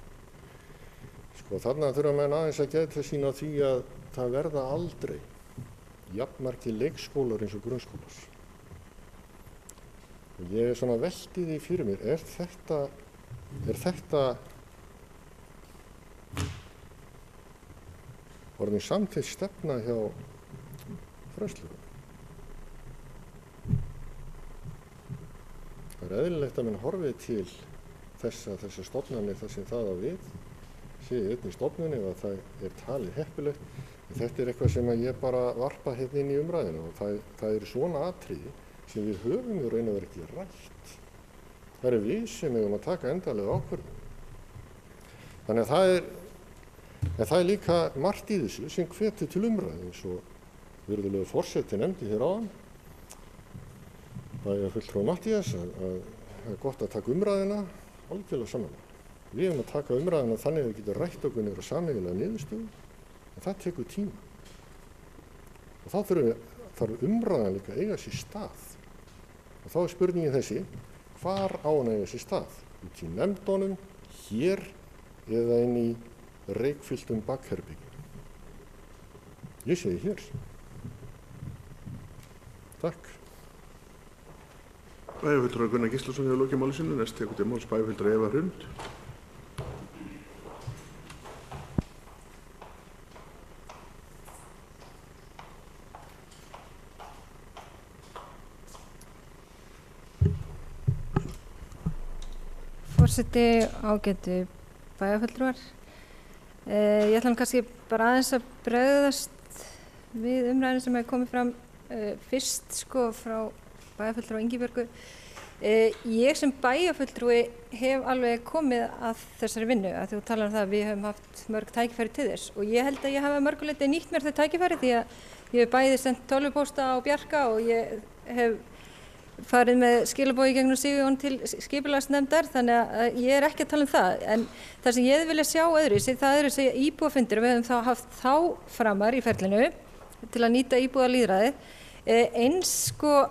Þarna þurfa menn aðeins að gæta sín á því að það verða aldrei jafnmargir leikskólar eins og grunnskólar. Og ég er svona veltið því fyrir mér, er þetta orðin samþykkt stefna hjá fræðsluráði? Það er eðlilegt að menn horfi til þessar stofnanir þar sem það á við, séu einni stofnun ef að það er talið heppilegt. En þetta er eitthvað sem ég bara varpa hérna inn í umræðinu og það eru svona atriði sem við höfum í raun og veru ekki rætt. Það eru við sem eigum að taka endanlega ákvörðun. Þannig að það er líka margt í þessu sem hvetur til umræðu eins og virðulegur forseti nefndi hér áðan, bæjarfulltrúi Matthías, að það er gott að taka umræðuna algjörlega saman. Við erum að taka umræðuna þannig að við getum rætt okkur niður á sameiginlega niðurstöðu, en það tekur tíma. Og þá þarf umræðan líka að eiga sér stað. Og þá er spurningin þessi, hvar á hann að eiga sér stað? Út í nefndunum, hér eða inn í reykfylltum bakherbergjum? Ég segi hér. Takk. Bæjarfulltrúi Gunnar Gíslason hefur lokið máli sínu. Næst tekur til máls bæjarfulltrúi Eva Hrund. Forseti, ágætu bæjarfulltrúar. Ég ætla kannski bara aðeins að bregðast við umræðinu sem hefur komið fram fyrst frá bæjarfulltrúa Ingibjörgu. Ég sem bæjarfulltrúi hef alveg komið að þessari vinnu að þú talar það að við höfum haft mörg tækifæri til þess og ég held að ég hafa mörguleiti nýtt mér þau tækifæri því að ég hef bæði sendt tölvupósta á Bjarka og ég hef farið með skilaboð í gegnum Sigurjón til skipulagsnefndar þannig að ég ekki að tala það en það sem ég vilja sjá öðruvísi það þessi íbúafundir við höfum þá haft þá framar í ferlinu til að nýta íbúalýðræði eins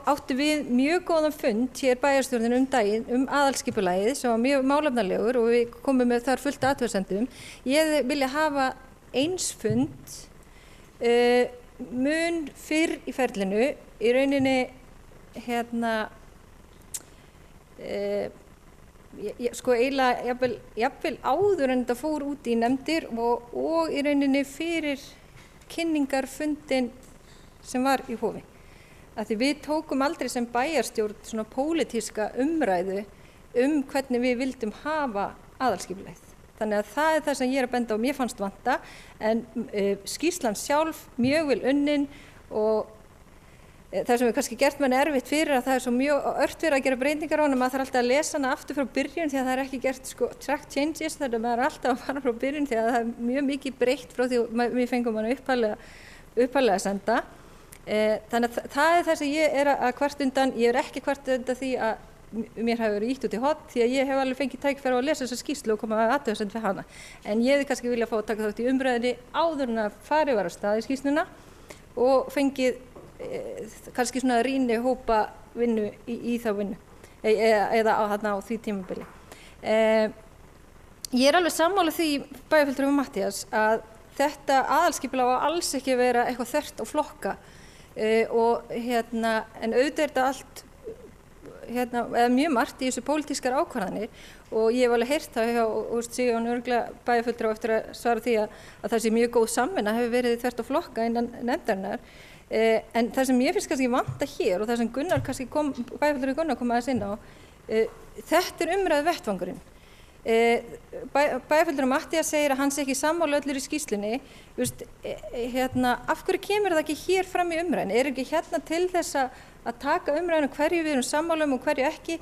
áttu við mjög góðan fund hér bæjarstjórnin daginn aðalskipulagið sem var mjög málefnalegur og við komum með þar fullt athugasemdum. Ég vilja hafa eins fund mun fyrr í ferlinu í rauninni eiginlega jafnvel áður en þetta fór út í nefndir og í rauninni fyrir kynningarfundin sem var í Hofi. Því við tókum aldrei sem bæjarstjórn svona pólitíska umræðu hvernig við vildum hafa aðalskipulagið. Þannig að það það sem ég að benda og mér fannst vanta en skýrslan sjálf mjög vel unnin og það sem kannski gert manni erfitt fyrir að það svo mjög ört verið að gera breytingar á hana, maður þarf alltaf að lesa hana aftur frá byrjun því að það ekki gert track changes, þannig að maður alltaf að fara frá byrjun því að það mjög mikið breytt frá því að við fengum hana upphaflega að senda. Þannig að það það sem ég að kvart undan, ég ekki kvart undan því að mér hafi verið ýtt út í hot því að ég hef alveg fengið tækifæri á að lesa þessa skýrslu og koma að athugasemd við hana. En ég hefði kannski vilja fá að taka þátt í umræðinni áður en að farið var á stað í skýrsluna og fengið kannski svona rýni hópa vinnu í þá vinnu eða á því tímabili. Ég alveg sammála því bæjarfulltrúi Matthías að þetta aðalskipulag á alls ekki vera eitthvað þvert á flokka en auðvitað þetta allt eða mjög margt í þessu pólitískar ákvarðanir og ég hef alveg heyrt það hjá Sigurjón örugglega bæjarfulltrúi eftir að svara því að það sé mjög góð samvinna hefur verið þvert á flokka innan nefndarinnar en það sem ég finnst kannski vanta hér og það sem bæjarfulltrúi Gunnar kom aðeins inn á þetta umræðu vettvangurinn. Bæjarfulltrúi Matthías segir að hann sé ekki sammála öllur í skýrslunni af hverju kemur það ekki hér fram í umræðinu ekki hérna til þess að taka umræðinu hverju við erum sammála og hverju ekki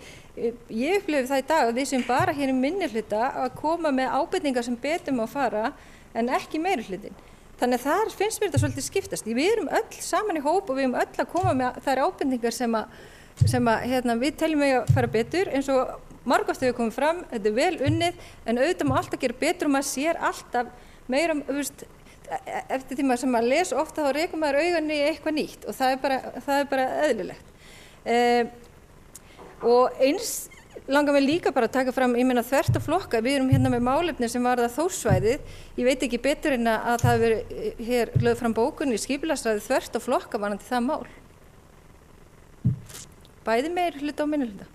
ég upplifi það í dag að við sem bara hér í minnihluta að koma með ábendingar sem betur má fara en ekki meirihlutin þannig að þar finnst mér þetta svolítið skiptast við erum öll saman í hóp og við erum öll að koma með þær ábendingar sem við teljum að fara betur eins og margoft hefur komið fram, þetta vel unnið en auðvitað má alltaf gera betur og maður sér alltaf meira, eftir því maður sem maður les ofta þá rekur maður augun í eitthvað nýtt og það er bara eðlilegt. Og eins langar mig líka bara að taka fram, ég meina þvert á flokka, við erum hérna með málefni sem varða Þórssvæðið, ég veit ekki betur en að það hefur verið hér lögð fram bókun í skipulagsráði þvert á flokka varðandi það mál. Bæði meirihluta og minnihluta.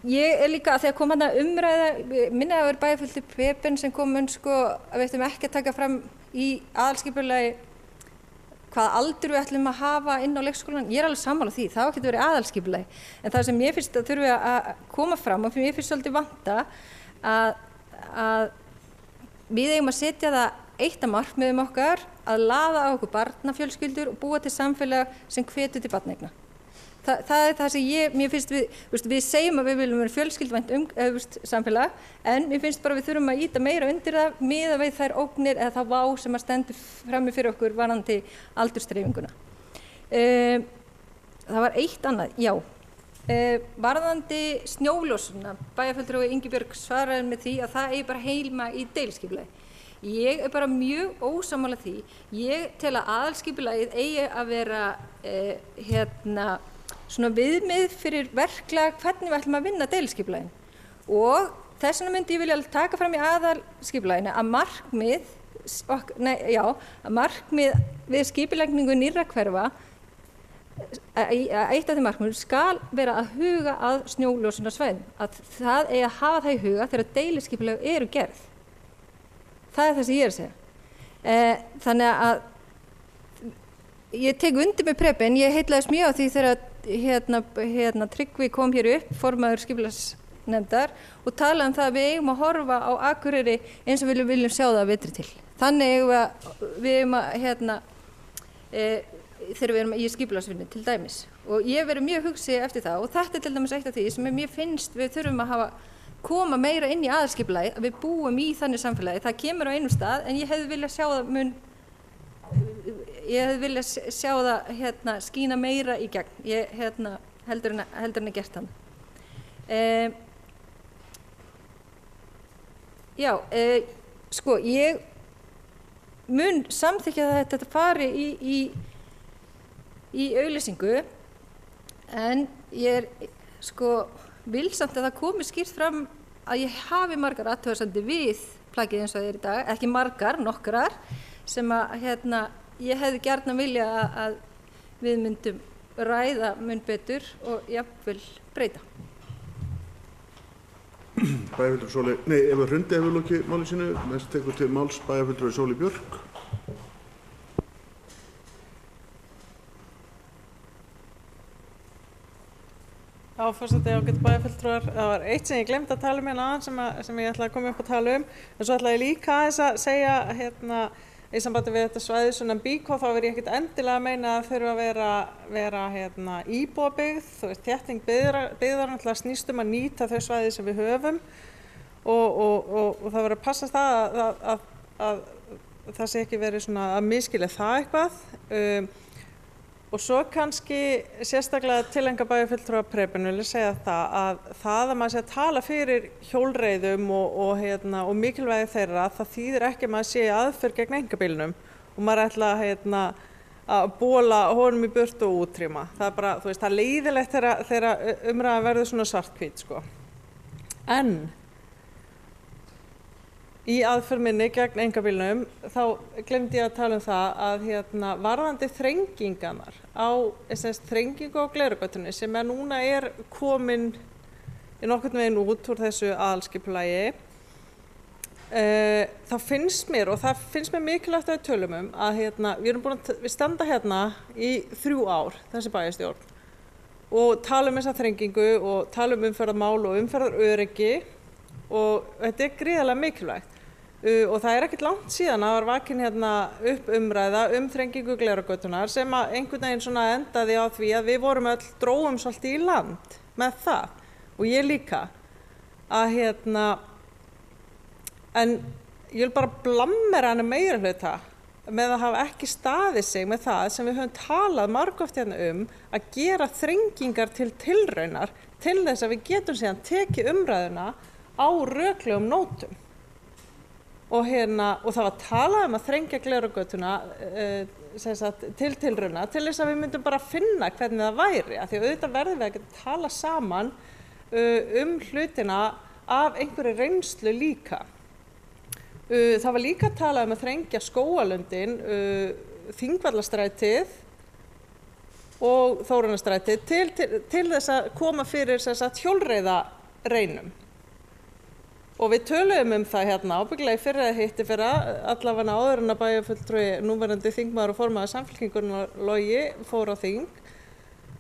Ég líka að þegar kom hana umræða minna að vera bæjarfulltrúi Pepin sem kom að við ættum ekki að taka fram í aðalskipulagi hvaða aldur við ætlum að hafa inn á leikskólan ég alveg sammála því, það getur verið aðalskipulagi en það sem ég finnst að þurfi að koma fram og fyrir mér finnst svolítið vanta að við eigum að setja það eitt af markmiðum okkar að laða á okkur barnafjölskyldur og búa til samfélag sem hvetur til barneigna. Það það sem mér finnst við segjum að við viljum vera fjölskylduvænt samfélag en mér finnst bara við þurfum að íta meira undir það miðað við þær ógnir eða það vá sem að stendur frammi fyrir okkur varðandi aldursdreifinguna. Það var eitt annað, varðandi snjóljósuna, bæjarfulltrúi Ingibjörg svaraði með því að það eigi bara heima í deiliskipulagi. Ég bara mjög ósammála því. Ég tel að aðalskipulagið eigi að vera svona viðmið fyrir verklag hvernig við ætlum að vinna deiliskipulagin og þess vegna myndi ég vilja taka fram í aðalskipulaginu að markmið við skipulagningu nýrra hverfa eitt af þeim markmiðum skal vera að huga að snjóljósunarsvæðum að það eigi að hafa það í huga þegar deiliskipulag eru gerð það það sem ég að segja þannig að ég tek undir með Prebin, ég heitlaðist mjög á því þegar Tryggvi kom hér upp, formaður skipulagsnefndar og talaði það að við eigum að horfa á Akureyri eins og við viljum sjá það vetri til. Þannig við eigum að þegar við erum í skipulagsvinnu til dæmis. Og ég verið mjög hugsi eftir það og þetta til dæmis eitt af því sem mér finnst við þurfum að koma meira inn í aðalskipulagið, að við búum í þannig samfélagi. Það kemur á einum stað en ég hefði viljað sjá það skína meira í gegn. Ég heldur en að gert hann. Sko, ég mun samþykkja að þetta fari í auglýsingu en ég vil samt að það komi skýrt fram að ég hafi margar athugasemdir við plaggið eins og það í dag, ekki margar, nokkrar sem að ég hefði gjarnan vilja að við myndum ræða mun betur og jafnvel breyta. Bæjarfulltrúi Sóley, Eva Hrundi hefur lokið máli sínu, næst tekur til máls bæjarfulltrúi Sóley Björk. Já, forseti ágætu bæjarfulltrúar, það var eitt sem ég glemt að tala um aðeins sem ég ætlaði að koma upp að tala en svo ætlaði ég líka aðeins að segja í sambandi við þetta svæði sunnan Bíkó, þá verð ég ekkert endilega að meina að þurfa að vera íbúabyggð, þú veist, þétting byggðar náttúrulega snýst að nýta þau svæði sem við höfum og það verður að passa það að það sé ekki verið svona að misskilja það eitthvað og svo kannski sérstaklega til enga bæjarfulltrúa Prebenu vil ég segja það að maður sé að tala fyrir hjólreiðum og mikilvægi þeirra, það þýðir ekki að maður sé aðför gegn einkabílnum og maður ætla að bóla honum í burt og útrýma. Það er bara, þú veist, það er leiðilegt þegar umræðan verður svona svarthvít, sko. En í aðför minni gegn einkabílnum þá glemdi ég að tala um það að varðandi þrengingarnar á þrengingu á Glerárgötunni sem núna komin í nokkurn veginn út úr þessu aðalskipulagi þá finnst mér og það finnst mér mikilvægt að við tölum að við erum búin að standa í 3 ár þessi bæjarstjórn og tala þessa þrengingu og tala umferðarmál og umferðaröryggi og þetta gríðarlega mikilvægt. Og það ekkert langt síðan að það var vakin upp umræða þrengingu Glerárgötunnar sem einhvern veginn svona endaði á því að við vorum dróum svolítið í land með það og ég líka að en ég vil bara blammera hana meirihluta með að hafa ekki staðið sig með það sem við höfum talað margoft að gera þrengingar til tilraunar til þess að við getum síðan tekið umræðuna á röklegum nótum. Og það var talað að þrengja Glerárgötuna til tilrauna til þess að við myndum bara finna hvernig það væri af því að auðvitað verðum við að geta tala saman hlutina af einhverju reynslu líka. Það var líka talað að þrengja Skógarlundinn, Þingvallastrætið og Þórunnarstrætið til þess að koma fyrir hjólreiðareinum. Og við töluðum það ábyggilega í fyrra eða hitti fyrra, allavega áður en að bæjarfulltrúi núverandi þingmaður og formaður Samfylkingarinnar Logi fór á þing,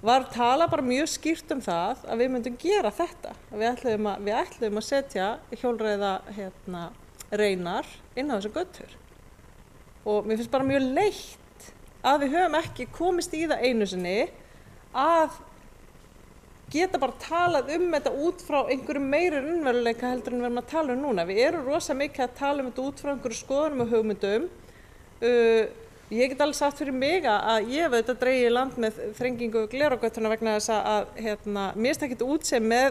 var talað bara mjög skýrt það að við myndum gera þetta. Við ætluðum að setja hjólreiðareinar inn á þessar götur. Og mér finnst bara mjög leitt að við höfum ekki komist í það einu sinni að geta bara talað þetta út frá einhverju meiri raunveruleika heldur en við erum að tala núna. Við erum rosa mikið að tala þetta út frá einhverju skoðunum og hugmyndum. Ég get alveg sagt fyrir mig að ég hef auðvitað dregið í land með þrengingu Glerárgötuna vegna þess að mér finnst ekkert útséð með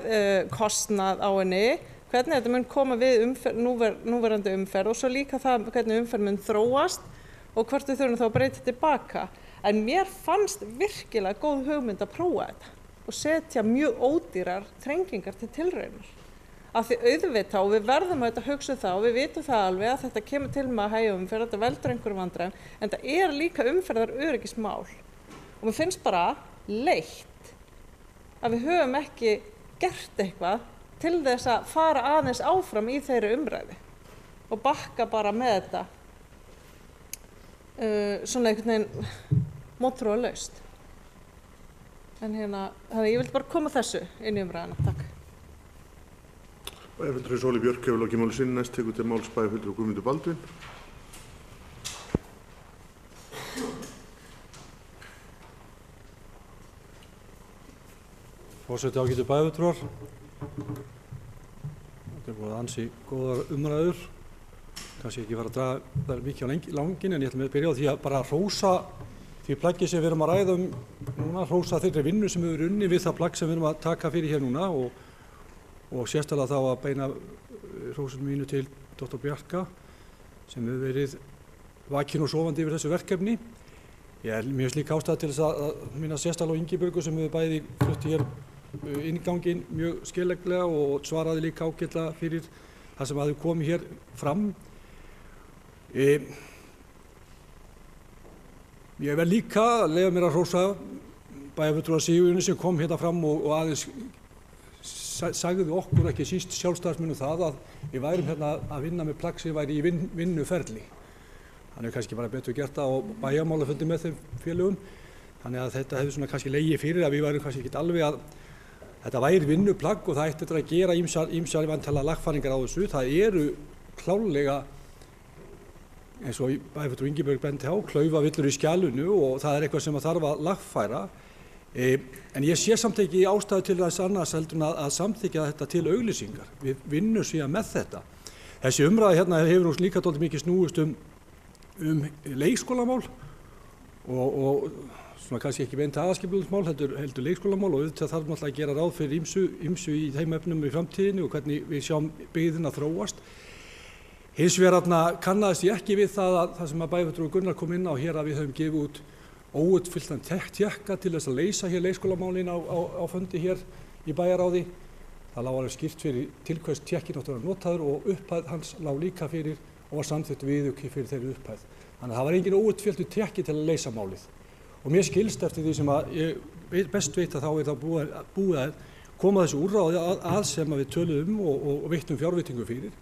kostnað á henni, hvernig þetta mun koma við núverandi umferð og svo líka það hvernig umferð mun þróast og hvort við þurfum þá að breyta tilbaka. En mér fannst virkilega góð hugmynd að prófa þetta og setja mjög ódýrar þrengingar til tilraunar. Af því auðvitað og við verðum að hugsa það og við vitum það alveg að þetta kemur til með að hægja umferð, þetta veldur einhverjum vandræðum, en það líka umferðaröryggismál. Og mér finnst bara leitt að við höfum ekki gert eitthvað til þess að fara aðeins áfram í þeirri umræðu og bakka bara með þetta svona einhvern veginn mótþróalaust. En þannig ég vildi bara koma þessu inn í umræðuna. Takk. Bæjarfulltrúi Sóley Björk hefur lokið máli sínu, næst tekur til máls bæjarfulltrúi Guðmundur Baldvin. Forseti, ágætu bæjarfulltrúar. Þetta er búið ansi góðar umræður. Kannski ekki fara að draga það mikið á langinn, en ég ætla með að byrja á því að bara hrósa því plaggi sem við erum að ræða núna, hrósa þeirri vinnu sem við erum unni við það plagg sem við erum að taka fyrir hér núna og sérstaklega þá að beina hrósunum mínu til Dr. Bjarka sem hefur verið vakin og sofandi yfir þessu verkefni. Mér finnst líka ástæða til þess að minna sérstaklega á Ingibjörgu sem hefur bæði flutti hér innganginn mjög skilleglega og svaraði líka ágætlega fyrir það sem hafði komið hér fram. Ég verð líka að leyfa mér að hrósa bæjarfulltrúa Sigurjóni sem kom hérna fram og aðeins sagði okkur, ekki síst sjálfstæðismönnum, það að við værum hérna að vinna með plagg sem væri í vinnuferli. Hann hefur kannski bara betur gert það á bæjarmálafundi með þeim félögum. Þannig að þetta hefur svona kannski legið fyrir að við værum kannski ekki alveg að þetta væri vinnuplagg og það ætti að gera ýmsar væntanlega lagfæringar á þessu. Það eru klárlega, eins og bæjarfulltrúi Ingibjörg benti á, klaufavillur í skjalinu og það er eitthvað sem þarf að lagfæra. En ég sé samt ekki ástæðu til þess annars heldur en að samþykkja þetta til auglýsingar. Við vinnum síðan með þetta. Þessi umræða hérna hefur nú líka dálítið mikið snúist um leikskólamál og svona kannski ekki beint aðalskipulagsmál, heldur leikskólamál og auðvitað þarf náttúrulega að gera ráð fyrir ýmsu í þeim efnum í framtíðinni og hvernig við sjáum byggðina þróast. Hins vegar kannaðist ég ekki við það sem að bæjarfulltrúi Gunnar kom inn á hér að við höfum gefið út óuppfylltan tékka til þess að leysa hér leikskólamálin á fundi hér í bæjarráði. Það lá alveg skýrt fyrir til hvers tékkinn átti að vera notaður og upphæð hans lá líka fyrir og var samþykkt viðauki fyrir þeirri upphæð. Þannig að það var engin óuppfylltur tékki til að leysa málið. Og mér skilst eftir því sem að ég best veit að þá er það búið að koma þessu úrráði að sem að við töluðum og veittum fjárveitingu fyrir.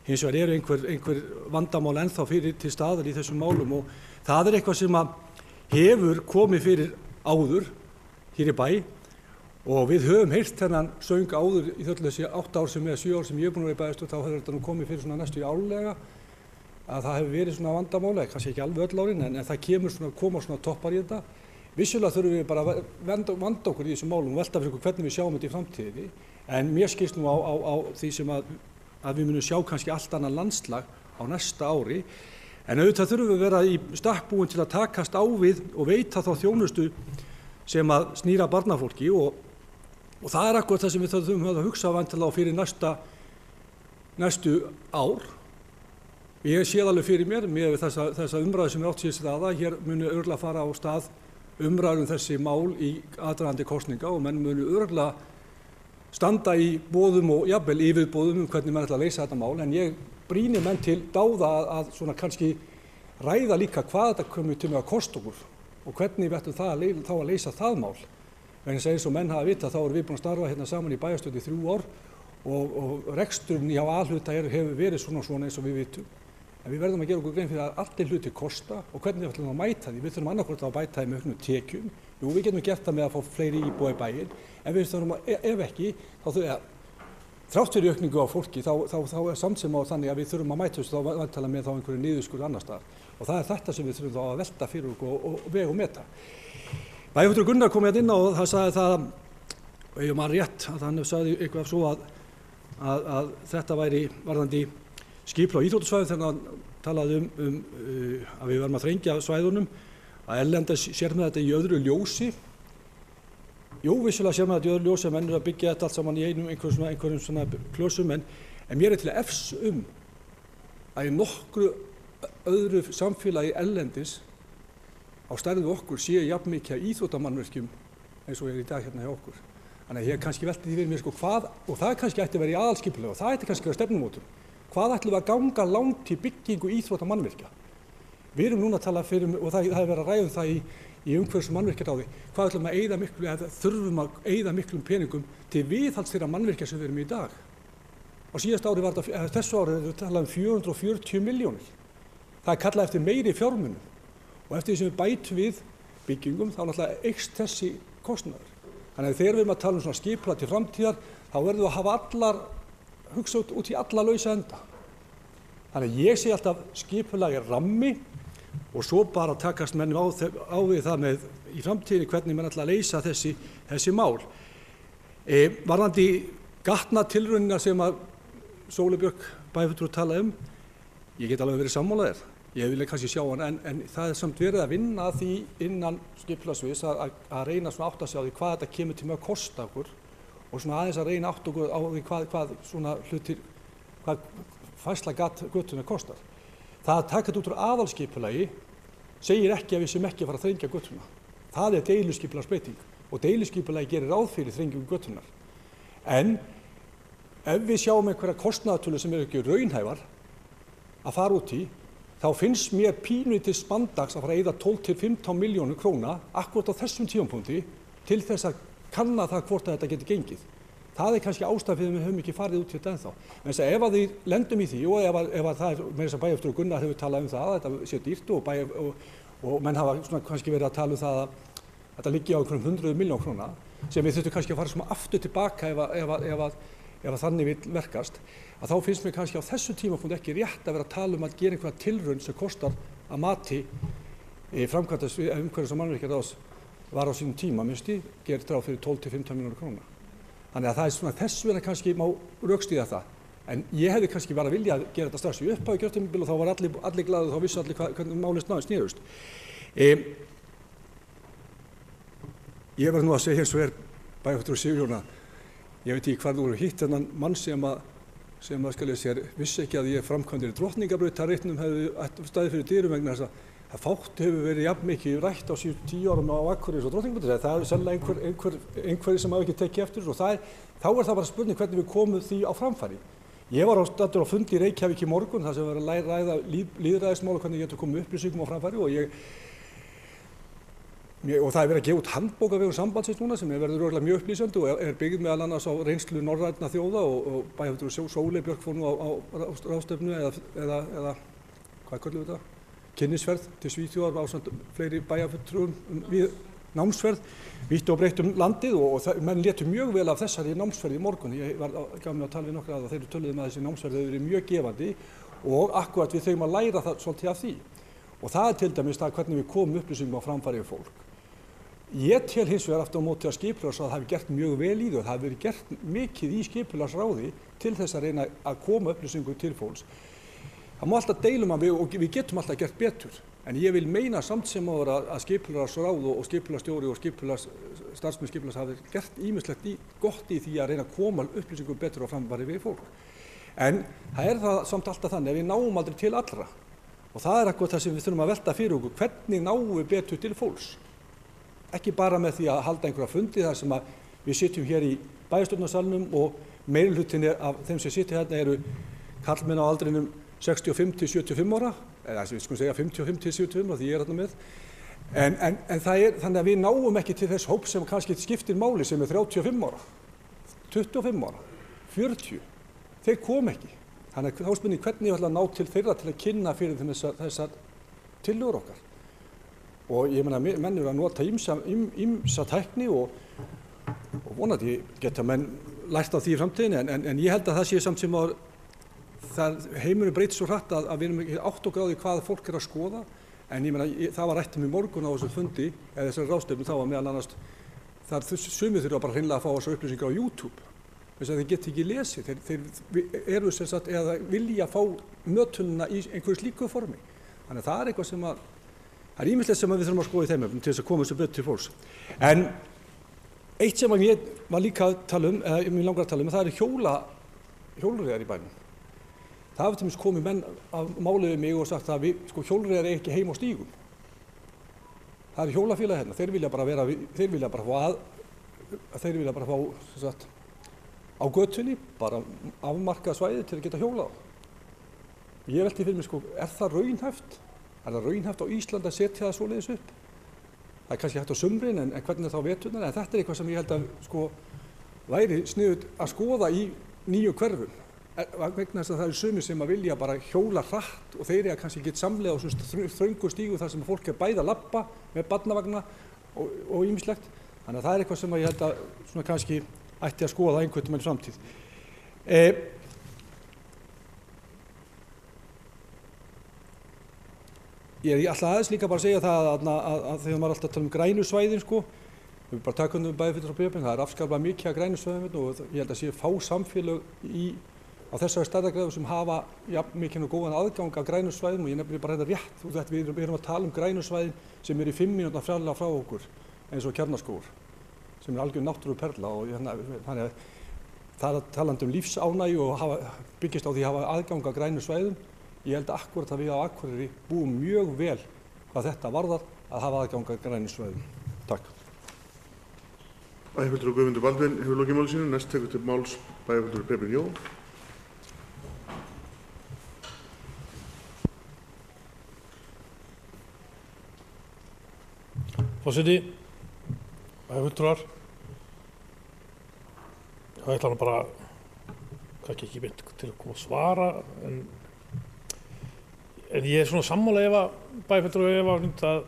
Hins vegar eru einhver vandamál ennþá fyrir til staðar í þessum málum og það er eitthvað sem að hefur komið fyrir áður hér í bæ og við höfum heyrt þennan söng áður í þessi 8 ár sem eða 7 ár sem ég er búin að vera í bæjarstjórn, þá hefur þetta nú komið fyrir svona næstu í árlega að það hefur verið svona vandamála, kannski ekki alveg öll árin en það koma svona toppar í þetta. Vissulega þurfum við bara að vanda okkur í þessum málum og velta fyrir okkur hvernig við sjáum þetta í framtíðinni en mér skilst nú á því sem að við munum sjá kannski allt annað landslag á næsta ári. En auðvitað þurfum við að vera í stakk búin til að takast á við og veita þá þjónustu sem að snýra barnafólki og það er akkurat það sem við þurfum að hugsa væntanlega fyrir næstu ár. Ég sé alveg fyrir mér með þessa umræðu sem er átt síðast aða, hér muni örugglega fara á stað umræður þessi mál í aðdragandi kosninga og menn muni örugglega standa í boðum og jafnvel yfirboðum hvernig menn ætla að leysa þetta mál en ég brýni menn til dáða að svona kannski ræða líka hvað þetta komið til með að kosta okkur og hvernig við ættum þá að leysa það mál. Vegna þess að eins og menn hafa vitað þá erum við búin að starfa hérna saman í bæjarstjórn í 3 ár og reksturinn hjá A-hluta hefur verið svona eins og við vitum. En við verðum að gera okkur grein fyrir að allir hluti kosta og hvernig við ætlum að mæta því. Við þurfum annarkvort að bæta því með auknum tekjum. Jú, við getum gert það með að fá fleiri íbúa í bæinn, en við þurfum að, ef ekki, þrátt fyrir aukningu á fólki, þá er samt sem á þannig að við þurfum að mæta þessu þá væntanlega með þá einhverju niðurskurð annars staðar. Og það er þetta sem við þurfum þá að velta fyrir okkur og vega og meta. Bæjarfulltrúi Gunnar kom hérna inn á og það sagði það, og ég man rétt, að hann sagði eitthvað svo að þetta væri varðandi skipulag á íþróttasvæðum þegar hann talaði að við verðum að þrengja svæðunum, að erlendis sér með þetta í öðru ljósi. Jú, vissulega sér með þetta í öðru ljósi, menn eru að byggja þetta allt saman í einhverjum svona klösum, en mér er til að efs að í nokkru öðru samfélagi erlendis á stærð við okkur séu jafn mikið íþróttamannvirkjum eins og er í dag hérna hjá okkur. Þannig að ég kannski velti því fyrir mér hvað, og það kannski ætti að vera í aðalskipulag og það ætti kannski að vera stefnumótun. Hvað ætlum við að ganga langt í byggingu íþróttamannvirkja? Við erum núna að tala fyrir, og það er verið að ræða það í umhverfis- og mannvirkjaráði, hvað ætlum að eyða miklu, eða þurfum að eyða miklum peningum til viðhalds þeirra mannvirkja sem við erum í dag. Á síðasta ári var þetta, þessu ári er þetta talað 440 milljónir. Það er kallað eftir meiri fjármunum og eftir því sem við bætum við byggingum þá náttúrulega eykst þessi kostnaður. Þannig að þegar við erum að tala um svona skipulag til framtíðar þá verðum við að hafa hugsa út í alla lausa enda. Þannig að ég sé alltaf skipulagi rammi og svo bara takast menn á við það með í framtíðinni hvernig menn ætla að leysa þessi mál. Varðandi gatnatilraunina sem að Sóley Björk bæjarfulltrúi talaði ég get alveg verið sammála þér. Ég vil kannski sjá hann, en það samt verið að vinna að því innan skipulagssviðs að reyna svona átta sig á því hvað þetta kemur til með að kosta okkur og svona aðeins að reyna átta okkur á því hvað svona hlutir, hvað færsla götunnar kostar. Það að taka þetta út úr aðalskipulagi segir ekki að við sem ekki að fara að þrengja götuna. Það er deiluskipulagsbreyting og deiluskipulagi gerir ráð fyrir þrengingu götunar. En ef við sjáum einhverja kostnaðartölu sem ekki raunhæfar að fara út í, þá finnst mér pínlítið spandags að fara að eyða 12 til 15 milljónir króna akkúrat á þessum tímapunkti til þess að kanna það hvort að þetta getur gengið. Það er kannski ástæðan fyrir að við höfum ekki farið út í þetta ennþá. En þess að ef að við lendum í því og ef að það með þess að bæjarfulltrúi Gunnar hefur talað það, að þetta sé dýrt og menn hafa svona kannski verið að tala það að þetta liggi á einhverjum 100 milljón króna sem við þurfum kannski að fara svona aftur tilbaka ef þannig vill verkast, að þá finnst mér kannski á þessu tímapunkti ekki rétt að vera að tala að gera einhverja tilraun sem kostar að mati framkvæmdar umhverfis- og mannvirkjaráðs var á sínum tíma, gerð ráð fyrir 12 til 15 milljónir króna. Þannig að það er svona þess vegna kannski má rökstyðja það. En ég hefði kannski bara viljað gera þetta strax í upphafi kjörtímabils og þá var allir glaðir og þá vissu allir hvernig málið snerust. Ég verð nú að segja eins og bæjarfulltrúi Sigurjóna, ég veit ekki hvað þú eru hitt þennan mann sem skal ég sér vissi ekki að ég framkvæmdir í Drottningarbrautarreitnum hefði staðið fyrir dyrum vegna þess að fátt hefur verið jafn mikið rætt á síðustu 10 árum á Akureyri og Drottningarbrautarreitnum. Það er sennilega einhverjir sem hafa ekki tekið eftir og þá er það bara spurning hvernig við komum því á framfæri. Ég var staddur á fundi í Reykjavík í morgun þar sem var að ræða lýðræðismál og hvernig getur komið upplýsingum á framfæri og það er verið að gefa út handbók á vegum sambandsins núna sem verður örugglega mjög upplýsandi og er byggð meðal annars á reynslu norrænna þjóða og bæjarfulltrúi Sóley Björk fór nú á ráðstefnu eða hvað köllum við þetta? Kynnisferð til Svíþjóðar ásamt fleiri bæjarfulltrúum við námsferð vítt og breytt landið og menn létu mjög vel af þessari námsferð í morgun. Ég gaf mig að tala við nokkra að þeir töluðu að þessi námsferð hefur verið mjög gefandi og akkúrat við þurfum að læra það svolítið af því. Og það er til dæmis það hvernig við komum upplýsingum á framfæri við fólk. Ég tel hins vegar aftur á móti að skipulagsráð hafi gert mjög vel í því og það hafi verið gert mikið í skipulagsráði til þess að reyna að koma upplýsingum til fólks. Það má alltaf deilum að við getum alltaf gert betur, en ég vil meina samt sem áður að skipulagsráð og skipulagsstjóri og starfsmenn skipulags hafi gert ýmislegt gott í því að reyna að koma upplýsingum betur á framfæri við fólk. En það er það samt alltaf þannig að við náum aldrei til allra og það er eitthvað það sem við þurfum að velta fyrir okkur, hvernig náum við betur til fólks? Ekki bara með því að halda einhverja fundi þar sem að við sitjum hér í bæjarstjórnarsalnum og meirihlutin af þeim sem sitja hérna eru karlmenn á aldrinum 65 til 75 ára, eða við skulum segja 55 til 75 ára því ég er hérna með. En það er þannig að við náum ekki til þess hóp sem kannski skiptir máli sem er 35 ára, 25 ára, 40. Þeir kom ekki. Þannig að þá spurning hvernig við ætlum að ná til þeirra til að kynna fyrir þeim þessar tillögur okkar. Og ég meina, menn eru að nota ýmsa tækni og vonandi geta menn lært á því í framtíðinni, en ég held að það sé samt sem að heimurinn breytir svo hratt að við erum ekki átt okkur á því hvað fólk er að skoða, en ég meina, það var rætt í morgun á þessu fundi, eða þessari ráðstefnu, þá var meðal annars, sumir þurfa bara hreinlega að fá þessar upplýsingar á YouTube, þess að þeir geta ekki lesið, þeir eru sem sagt, eða vilja fá mötununa í einhverju slíku formi, þannig að það er eitthvað sem að það er ýmislegt sem við þurfum að skoða í þeim efnum til þess að koma þessu betur til fólks. En eitt sem ég var líka að tala mér langar að tala það eru hjólreiðar í bænum. Það hafa til dæmis komið menn að máli við mig og sagt að hjólreiðar er ekki heim á stígum. Það eru hjólafélagi hérna, þeir vilja bara fá sagt, á götunni, bara afmarkað svæði til að geta hjólað á. Ég velti fyrir mig er það raunhæft? Er það raunhæft á Íslandi að setja það svoleiðis upp? Það er kannski hægt á sumrin en hvernig er það á veturnar, en þetta er eitthvað sem ég held að væri sniðugt að skoða í nýju hverfum. Vegna þess að það eru sumir sem að vilja bara hjóla hratt og þeir eru kannski geta samlega á þröngu stígu þar sem fólk er bæði að labba með barnavagna og ýmislegt. Þannig að það er eitthvað sem ég held að kannski ætti að skoða einhvern veginn í framtíð. Ég ætla aðeins líka bara að segja það að þegar maður alltaf tala grænu svæðin Við bara taka undir Bæjarfulltrúa Bréfin, það afskaplega mikið af grænum svæðum og ég held að sé fá samfélög á þessari stærðargráðu sem hafa jafn mikinn og góðan aðgang af grænum svæðum og ég nefnir bara þetta rétt. Við erum að tala grænum svæðin sem eru í 5 mínútna fjarlægð frá okkur eins og Kjarnaskógur sem algjör náttúruperla og þannig að það talandi lífsánægju og byggist á því að hafa aðgang af grænum svæðum. Ég held akkúrat að við á Akureyri búum mjög vel hvað þetta varðar að hafa aðgang af grænum svæðum. Takk. Bæjarfulltrúi Guðmundur Baldvin hefur lokið máli sínu. Næst tekur til máls bæjarfulltrúi Preben Jón. Forseti, bæjarfulltrúar, það ætla hann bara, kannski ekki beint til að koma að svara, en ég svona sammála Eva, bæjarfulltrúi Eva, að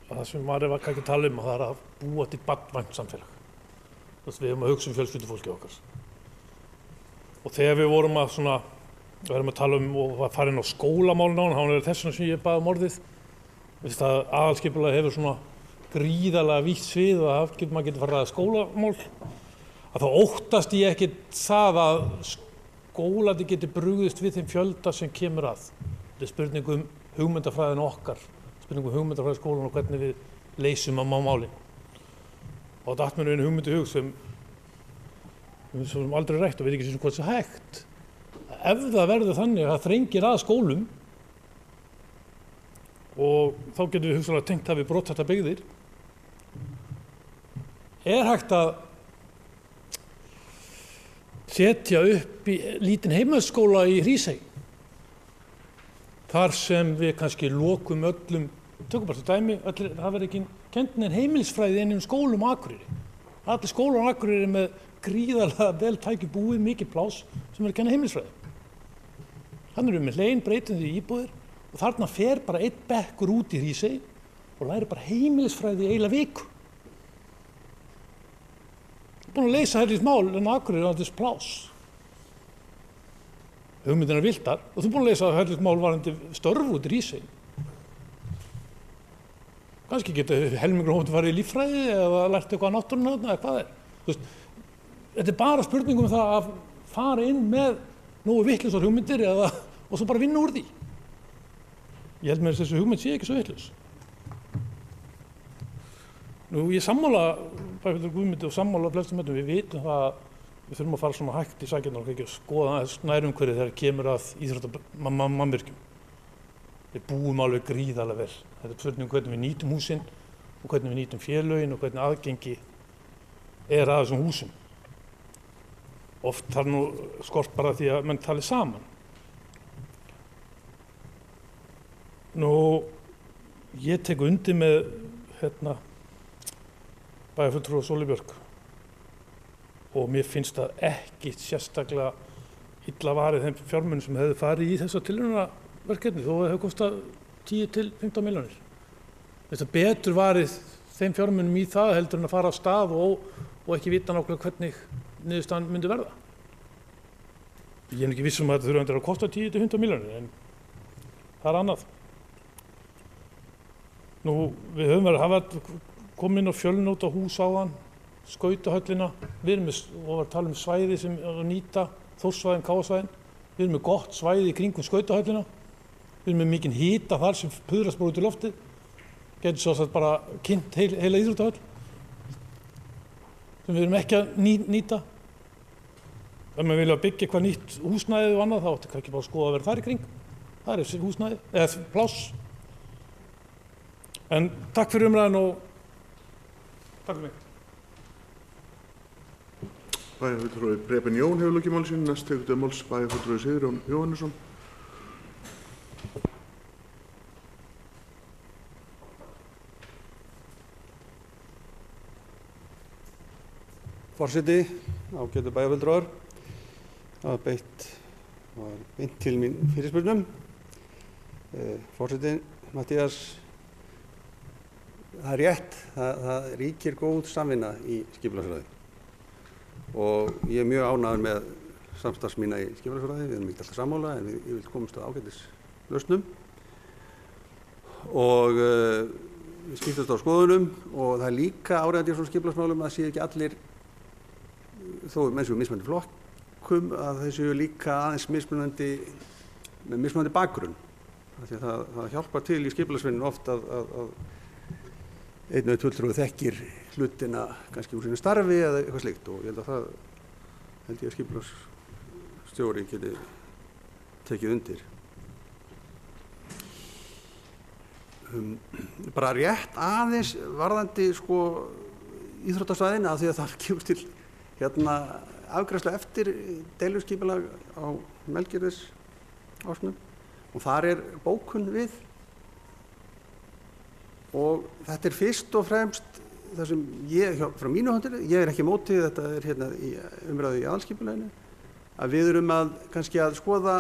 það sem maður var kannski að tala að það að búa til barnvænt samfélag. Við höfum að hugsa fjölskyldufólkið okkar. Og þegar við vorum að tala og að fara inn á skólamálin á hann, þá þess vegna sem ég baði orðið. Að aðalskipulagið hefur svona gríðarlega vítt svið og maður getur farið að skólamál. Að þá óttast ég ekki það að skólandi geti brugðist við þeim fjölda sem kemur að. Þetta spurning hugmyndafræðin okkar, spurning hugmyndafræði skólan og hvernig við leysum málin. Og þetta mér einu hugmyndi hug sem við höfum aldrei rætt og veit ekki hvað það er hægt. Ef það verður þannig að það þrengir að skólum og þá getum við hugsanlega tengt það við brothættar byggðir, er hægt að setja upp í lítinn heimaskóla í Hrísey. Þar sem við kannski lokum öllum, tökum bara þetta dæmi, það verður ekki kennt neinn heimilisfræði inn í skólum á Akureyri. Allir skólar á Akureyri með gríðarlega vel tæki búið, mikið plás sem er að kenna heimilisfræði. Þannig erum við með hlein breytandi íbúðir og þarna fer bara einn bekkur út í Hrísey og læri bara heimilisfræði í eila viku. Búin að leysa helst mál en Akureyri á þess plás. Hugmyndin er vildar og þú búin að leysa helst mál varðandi störf út í Hrísey. Kannski geta helmingur hótt farið í líffræði eða lært eitthvað á náttúruna eða hvað er. Þetta er bara spurningum það að fara inn með nógu vitlausar hugmyndir og svo bara vinna úr því. Ég held með þessu hugmynd sé ekki svo vitlaus. Nú, ég sammála bæjarfulltrúa Guðmundi og sammála flestum mönnum. Við vitum það að við þurfum að fara svona hægt í sakirnar og ekki að skoða nærumhverfið þegar kemur að íþróttamannvirkjum. Við búum alveg gríðarlega vel. Þetta er spurning hvernig við nýtum húsin og hvernig við nýtum félögin og hvernig aðgengi er að þessum húsum. Oft þarf nú skort bara því að menn tali saman. Nú, ég tek undir með bæjarfulltrúa Sóley Björk og mér finnst það ekki sérstaklega illa varið þeim fjármunum sem hefðu farið í þessa tilraunaverkefni þó að það hefur kostað 10 til 15 milljónir. Þetta betur varið þeim fjármunum í það heldur en að fara á stað og ekki vita nákvæmlega hvernig niðurstaðan myndi verða. Ég er ekki viss að þetta þurfa að kosta 10 til 15 milljónir en það er annað. Nú, við höfum verið að hafa komin á fjölnóta hús áðan, skautahöllina, við erum að tala um svæði sem er að nýta, Þórssvæðin, Káasvæðin, við erum með gott svæði í kringum skautahöllina, við erum með mikinn hita þar sem puðrast bara út í loftið, getur svo að bara kynnt heila íþróttahöll, sem við erum ekki að nýta. Ef maður vilja byggja eitthvað nýtt húsnæði og annað, þá ætti ekki bara að skoða að vera þar í kring, það er húsnæði, eða pláss. En takk fyrir umræðan og takk fyrir mig. Bæjarfulltrúi Preben Jón hefur lokið máli sínu. Næst tekur til máls bæjarfulltrúi Sigurjón Jóhannesson. Forseti, ágætu bæjarfulltrúar, það var beint til mín fyrirspurnum. Forseti, Matthías, það er rétt, það ríkir góð samvinna í skipulagsráði og ég er mjög ánægður með samstarfs mína í skipulagsráði. Við erum ekki alltaf sammála en við komumst á ágætis lausnum og skiptast á skoðunum og það er líka áreiðandi í svona skipulagsmálum að séu ekki allir, þó menn séu mismunandi flokkum, að þeir séu líka aðeins mismunandi með mismunandi bakgrunn. Því að það hjálpar til í skipulagsvinnunni oft að einn og einn fulltrúi þekkir hlutina kannski úr sínu starfi eða eitthvað slíkt og ég held ég að skipulagsstjóri geti tekið undir. Bara rétt aðeins varðandi sko íþróttasvæðin af því að það kemur til afgreiðslu eftir deiliskipulag á Melgerðisásnum og þar er bókun við og þetta er fyrst og fremst það sem ég, frá mínu hóttir, ég er ekki mótið, þetta er í umræðu í aðalskipulaginu, að við erum að kannski að skoða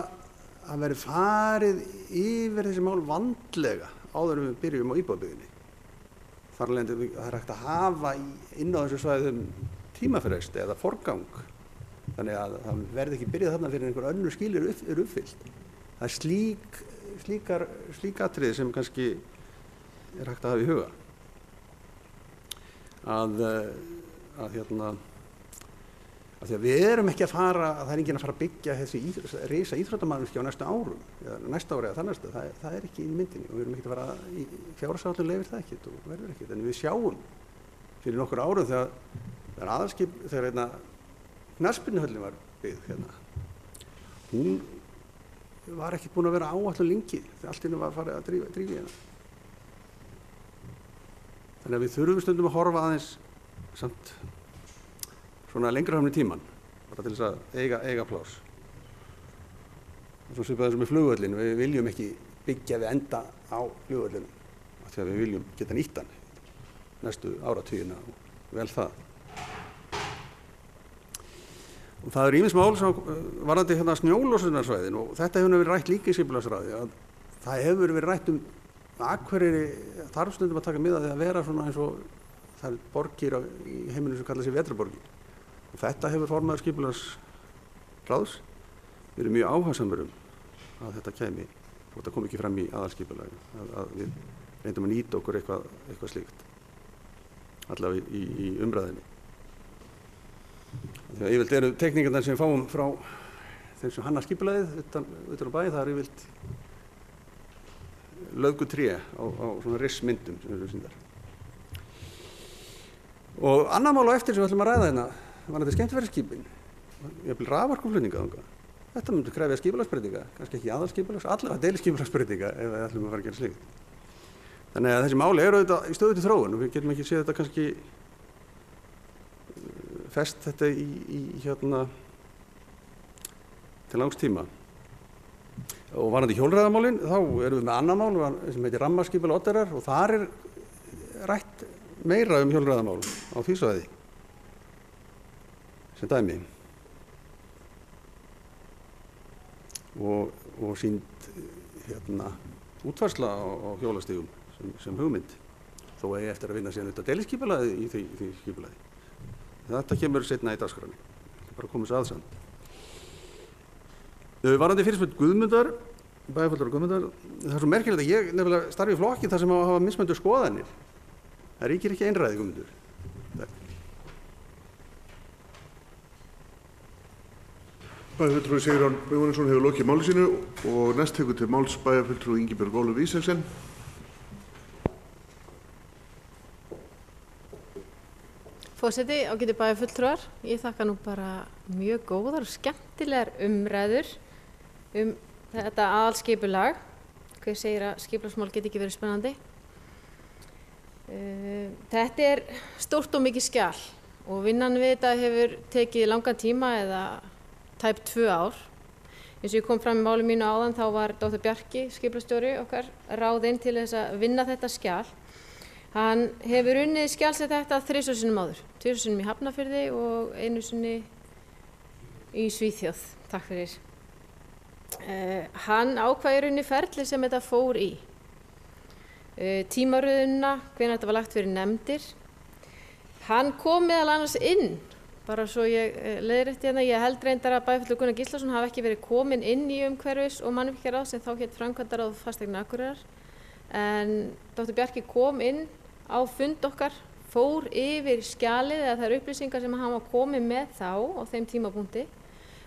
að veri farið yfir þessi mál vandlega áður en við byrjum á íbúðabygginni. Þar af leiðandi það er hægt að hafa inn á þessu svæðum tímafrest eða forgang. Þannig að það verði ekki byrjað þarna fyrir einhver önnur skilyrði eru uppfyllt. Það er slík atriði sem kannski er hægt að hafa í huga. Að því að við erum ekki að fara, að það er enginn að fara að byggja þessi risa íþróttamannvirki á næstu árum, eða næsta ári eða þar næsta, það er ekki í myndinni og við erum ekki að fara í fjárhagsáætlun leyfir það ekkert og verður ekkert, en við sjáum fyrir nokkur árum þegar knattspyrnuhöllin var byggð hérna, hún var ekki búin að vera áætlun lengi þegar allt inni var farið að drífa í hérna. Þannig að við þurfum stundum að horfa aðeins samt svona lengra fram í tíman, bara til þess að eiga pláss. Og svo svipað þessu með flugvöllin, við viljum ekki byggja við enda á flugvöllinu, af því að við viljum geta nýtt hann næstu áratugina og vel það. Og það eru ýmis mál sem varðandi snjólosunarsvæðin og þetta hefur verið rætt líka í skipulagsráði, að það hefur verið rætt Akureyri þarf stundum að taka mið af því að vera svona eins og það er borgir í heiminum sem kalla sig vetrarborgir. Og þetta hefur formaður skipulagsráðs verið mjög áhugasamur að þetta kæmi og þetta kom ekki fram í aðalskipulagi, að við reyndum að nýta okkur eitthvað slíkt, allavega í umræðinni. Þegar yfirleitt eru teikningarnar sem við fáum frá þeim sem hanna skipulagið utan á bæ, það er yfirleitt löðgu tré á svona rissmyndum sem eru sýndar. Og annað mál á eftir sem við ætlum að ræða hérna var þetta skemmtiferðaskipin, jafnvel raforkuflutninga þangað. Þetta myndi krefja skipulagsbreytinga, kannski ekki aðalskipulags, allavega deiliskipulagsbreytinga ef við ætlum að fara að gera slíkt. Þannig að þessi mál eru auðvitað í stöðuti þróun og við getum ekki séð þetta kannski fest þetta til langs tíma. Og varðandi hjólreiðamálin, þá erum við með annað mál sem heitir rammaskipulag Oddeyrar og þar er rætt meira hjólreiðamál á því svæði sem dæmi og sýnd útfærsla á hjólastígum sem hugmynd þó eigi eftir að vinna síðan auðvitað deiliskipulagið í því skipulagi. Þetta kemur seinna í dagskránni, bara komið svo aðsamt. Varðandi fyrirspurn Guðmundar, bæjarfulltrúa Guðmundar, það er svo merkilegt að ég nefnilega starfi í flokki þar sem hafa mismunandi skoðanir. Það ríkir ekki einræði, Guðmundur. Bæjarfulltrúi Sigurjón Guðmundsson hefur lokið máli sínu og næst tekur til máls bæjarfulltrúi Ingibjörg Ólöf Ísaksen. Forseti, ágætu bæjarfulltrúar, ég þakka nú bara mjög góðar og skemmtilegar umræður þetta aðalskipulag. Hver segir að skipulagsmál geti ekki verið spennandi? Þetta er stórt og mikið skjal og vinnan við þetta hefur tekið langan tíma eða tæp 2 ár. Eins og ég kom fram í máli mínu áðan þá var Dr. Bjarki, skipulagsstjóri okkar, ráðinn til þess að vinna þetta skjal. Hann hefur unnið skjalsett þetta 3 sinnum áður, 2 sinnum í Hafnarfirði og 1 sinni í Svíþjóð. Takk fyrir. Hann ákvað í ferli sem þetta fór í. Tímaröðuna, hvenær þetta var lagt fyrir nefndir. Hann kom meðal annars inn, bara svo ég leiðrétti hérna, ég held reyndar að bæjarfulltrúi Gunnar Gíslason hafi ekki verið kominn inn í umhverfis- og mannvirkjaráð sem þá hét framkvæmdaráð fasteigna Akureyrar. En Dr. Bjarki kom inn á fund okkar, fór yfir skjalið eða þær upplýsingar sem hann var komið með þá á þeim tímapunkti,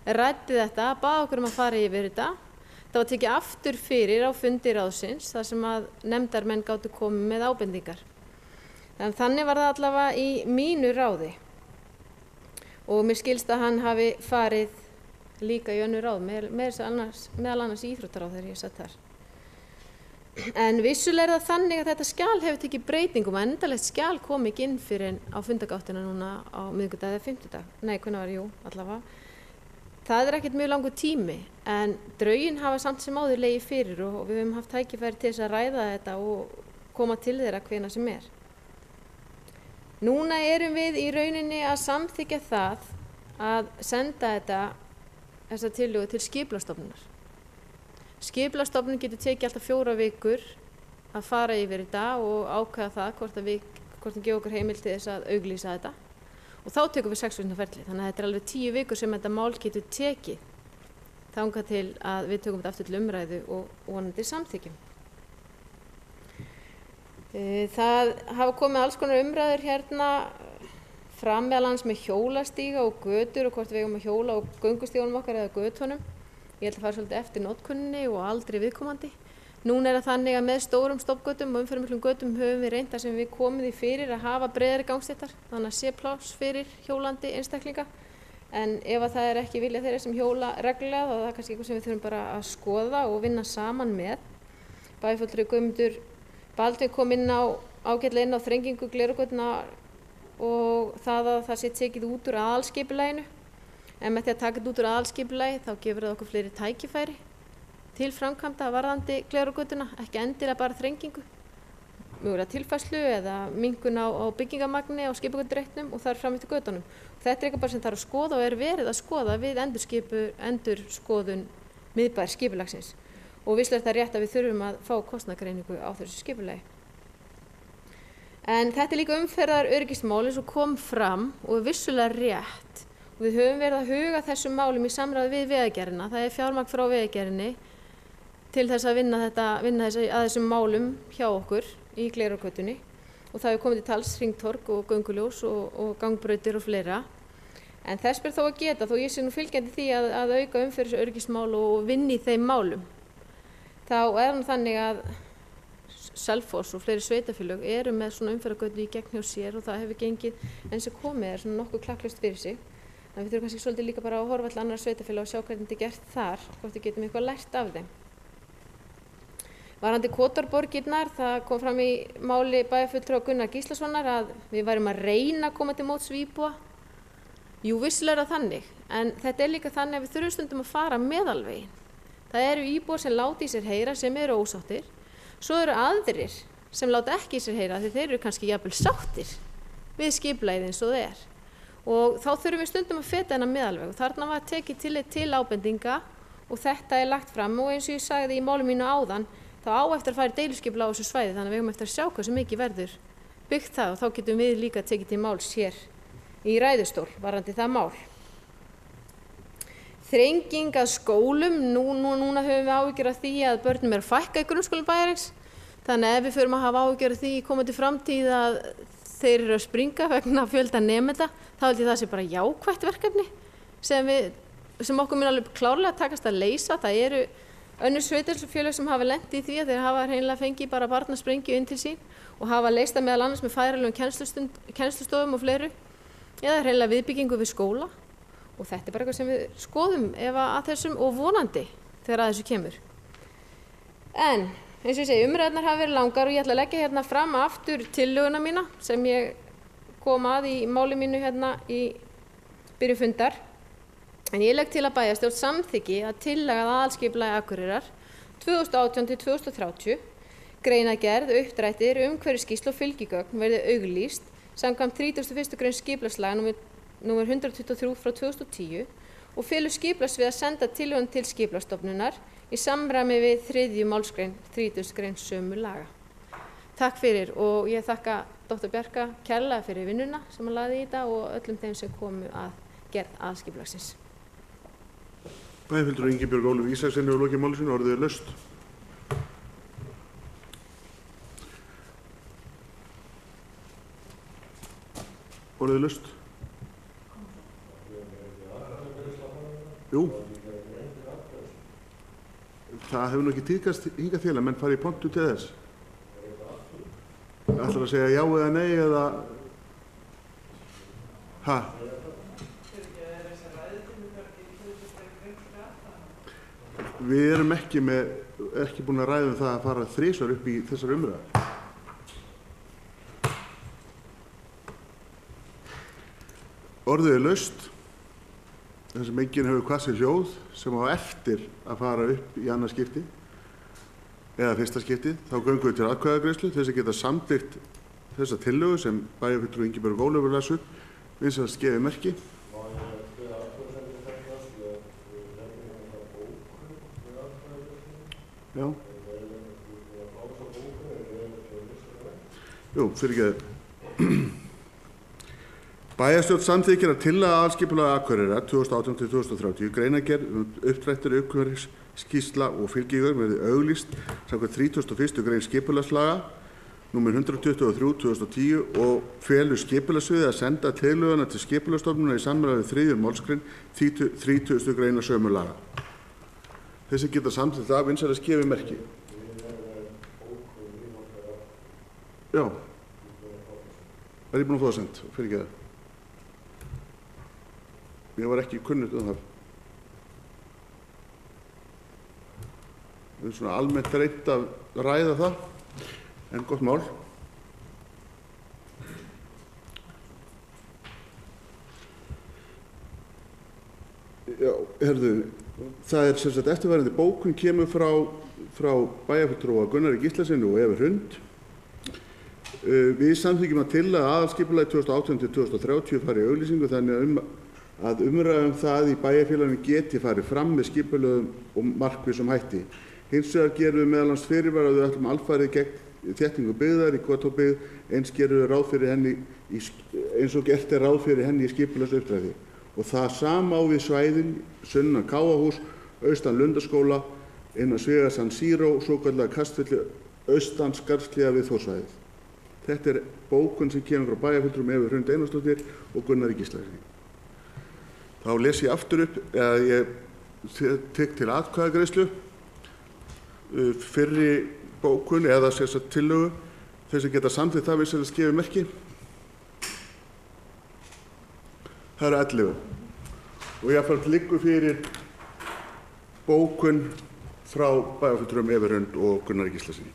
ræddi þetta, bað okkur að fara yfir þetta. Það var tekið aftur fyrir á fundi ráðsins þar sem að nefndarmenn gátu komið með ábendingar. Þannig var það allavega í mínu ráði og mér skilst að hann hafi farið líka í önnur ráð, meðal annars í íþróttaráð þegar ég satt þar. En vissulega það þannig að þetta skjal hefur tekið breytingum, endalegt skjal kom ekki inn fyrir en á fundagáttina núna á miðvikudag eða fimmtudag. Nei, hvernig var jú, allavega. Það ekkert mjög langur tími, en drögin hafa samt sem áður legið fyrir og við höfum haft tækifæri til þess að ræða þetta og koma til þeirra hvenær sem er. Núna erum við í rauninni að samþykkja það að senda þessa tillögu til Skipulagsstofnunar. Skipulagsstofnun getur tekið alltaf 4 vikur að fara yfir þetta og ákveða það hvort hann gefa okkur heimild til þess að auglýsa þetta. Og þá tekum við 6 vikna ferli, þannig að þetta alveg 10 vikur sem þetta mál getur tekið þangað til að við tökum þetta aftur til umræðu og vonandi samþykkjum. Það hafa komið alls konar umræður hérna fram meðal annars með hjólastíga og götur og hvort við eigum að hjóla á göngustígunum okkar eða götunum. Ég held að fara svolítið eftir notkunninni og aldrei viðkomandi. Núna það þannig að með stórum stoppgötum og umferðarmiklum götum höfum við reynt sem við komum því fyrir að hafa breiðari gangstéttar, þannig að sé pláss fyrir hjólandi einstaklinga. En ef að það ekki vilja þeirra sem hjóla reglulega, þá er það kannski eitthvað sem við þurfum bara að skoða og vinna saman með. Bæjarfulltrúi Guðmundur Baldvin kom ágætlega inn á þrengingu Glerárgötuna og það að það sé tekið út úr aðalskipulaginu. En með því að taka þetta út úr aðalskipulagi þá gefur það okkur fleiri tækifæri til framkvæmda varðandi Glerárgötuna, ekki endilega bara þrengingu, mögulega tilfærslu eða minnkun á byggingamagni á skipagötureitnum og þar fram eftir götunum. Þetta eitthvað bara sem þarf að skoða og verið að skoða við endurskoðun miðbæjar skipulagsins. Og vissulega það rétt að við þurfum að fá kostnaðargreiningu á þessu skipulagi. En þetta líka umferðaröryggismál eins og kom fram og vissulega rétt. Og við höfum verið að huga þessum málum í samráði við Vegagerðina. Það fjármagn frá Vegagerðinni til þess að vinna að þessum málum hjá okkur í Glerárgötunni. Og það hefur komið til tals hringtorg og gönguljós og gangbrautir og fleira. En þess ber þó að geta, þó ég sé nú fylgjandi því að auka umferðaröryggismál og vinna í þeim málum. Þá nú þannig að Selfoss og fleiri sveitarfélög eru með svona umferðargötu í gegn hjá sér og það hefur gengið eins og komið svona nokkuð klakklaust fyrir sig. En við þurfum kannski svolítið líka bara að horfa til annarra sveitarfélaga og sjá hvernig þetta gert þar, hvort við getum eitthvað lært af þeim. Varðandi Kotárborgirnar, það kom fram í máli bæjarfulltrúa Gunnar Gíslasonar að við værum að reyna að koma til móts við íbúa. Jú, vissulega þannig, en þetta líka þannig að við þurfum stundum að fara meðalveginn. Það eru íbúar sem láta í sér heyra sem eru ósáttir. Svo eru aðrir sem láta ekki í sér heyra því þeir eru kannski jafnvel sáttir við skipulagið eins og þeir. Og þá þurfum við stundum að feta þennan meðalveg og þarna var tekið tillit til ábendinga og þetta lagt fram og eins og ég sagði í máli mínu áðan þá á eftir að fara í deiluskipulag á þessu svæði þannig að við höfum eftir að sjá hversu mikið verður byggt það og þá getum við líka tekið til máls hér í ræðustól varðandi það mál. Þrenging að skólum, núna höfum við áhyggjur af því að börnum að fækka í grunnskólum bæjarins. Þannig að ef við förum að hafa áhyggjur af því í komandi framtíð að þeir eru að springa vegna fjölda nemenda, þá held ég það sé bara jákvætt verkefni sem okkur mun alveg klárlega takast að leysa. Það eru önnur sveitarfélög sem hafa lent í því að þeir hafa hreinlega fengið bara barnasprengju inn til sín og hafa leyst það meðal annars með færanlegum kennslustofum og fleiru eða hreinlega viðbyggingu við skóla. Og þetta bara eitthvað sem við skoðum ef að þessum og vonandi þegar að þessu kemur. En eins og ég segi, umræðurnar hafa verið langar og ég ætla að leggja hérna fram aftur tillöguna mína sem ég kom að í máli mínu hérna í byrjun fundar. En ég legg til að bæjarstjórn samþykki að tillaga að aðalskipulagi Akureyrar 2018-2030 greinargerð, uppdrættir, umhverfisskýrsla og fylgigögn verði auglýst samkvæmt 31. grein skipulagslaga númer 123 frá 2010 og felur skipulagssvið að senda tillögun til Skipulagsstofnunar í samræmi við 3. málsgrein 30. grein sömu laga. Takk fyrir og ég þakka Dr. Bjarka kærlega fyrir vinnuna sem hann lagði í þetta og öllum þeim sem komu að gerð aðalskipulagsins. Bæjarfulltrúi Ingibjörg Ólöf Ísaksen hefur lokið máli sínu, orðið er laust. Orðið laust. Jú. Það hefur nú ekki tíðkast hingað til að menn fari í pontu til þess. Ætlar að segja já eða nei eða... Ha? Við erum ekki búin að ræða það að fara þrisvar upp í þessar umræðar. Orðið laust. Þess að enginn hefur hvassir hljóð sem á eftir að fara upp í annað skipti eða fyrsta skipti, þá göngum við til atkvæðagreiðslu til þess að geta samþykkt þessa tillögu sem bæjarfulltrúi Ingibjörg Ólafur las upp, vinsælast gefið merki. Já. Jú, fyrirgeðu. Bæjarstjórn samþykkir að tillaga aðalskipulags Akureyrar 2018-2030 greinargerð uppdrættir umhverfisskýrsla og fylgigur verði auglýst samkvæmt 31. grein skipulagslaga nr. 123/2010 og felur skipulagssviðið að senda tillöguna til skipulagsstofnunar í samræmi við 3. málsgrein 30. grein sömu laga. Þessi geta samþykkt það vinsælast gefið merki. Já. Það er ég búin að fá það sent, fyrirgeðu. Ég var ekki kunnugt það. Við erum svona almennt reynt að ræða það, en gott mál. Já, herðu, það er sem sagt eftirfarandi bókun kemur frá bæjarfulltrúa Gunnari Gíslasyni og Evu Hrund. Við samþykkjum að tillaga aðalskipulagi 2018-2030 fari í auglýsingu þannig að umræðum það í bæjarfélaginu geti farið fram með skipulögum og markvissum hætti. Hins vegar gerum við meðal annars fyrirvara að við ætlum alfarið gegn þéttingu byggðar í Kotárbyggð, eins gerum við ráð fyrir henni eins og gert ráð fyrir henni í skipulagsuppdrætti. Og það sama á við svæðin sunnan Káahús, austan Lundarskóla, innan Svega San Siro, svokallaða Kastfelli, austan Skarðshlíðar við Þórssvæðið. Þetta er bókun sem kemur frá bæjarfulltrúum Evu Hrund Einarsdóttur og Gunnari Gíslasyni. Þá les ég aftur upp, eða ég tek til atkvæðagreiðslu fyrri bókun eða sérstaklega tillögu þess að geta samþykkt það vinsælast gefið merki. Það eru 11 og jafnframt liggur fyrir bókun frá bæjarfulltrúum Evu Hrund og Gunnari Gíslasyni.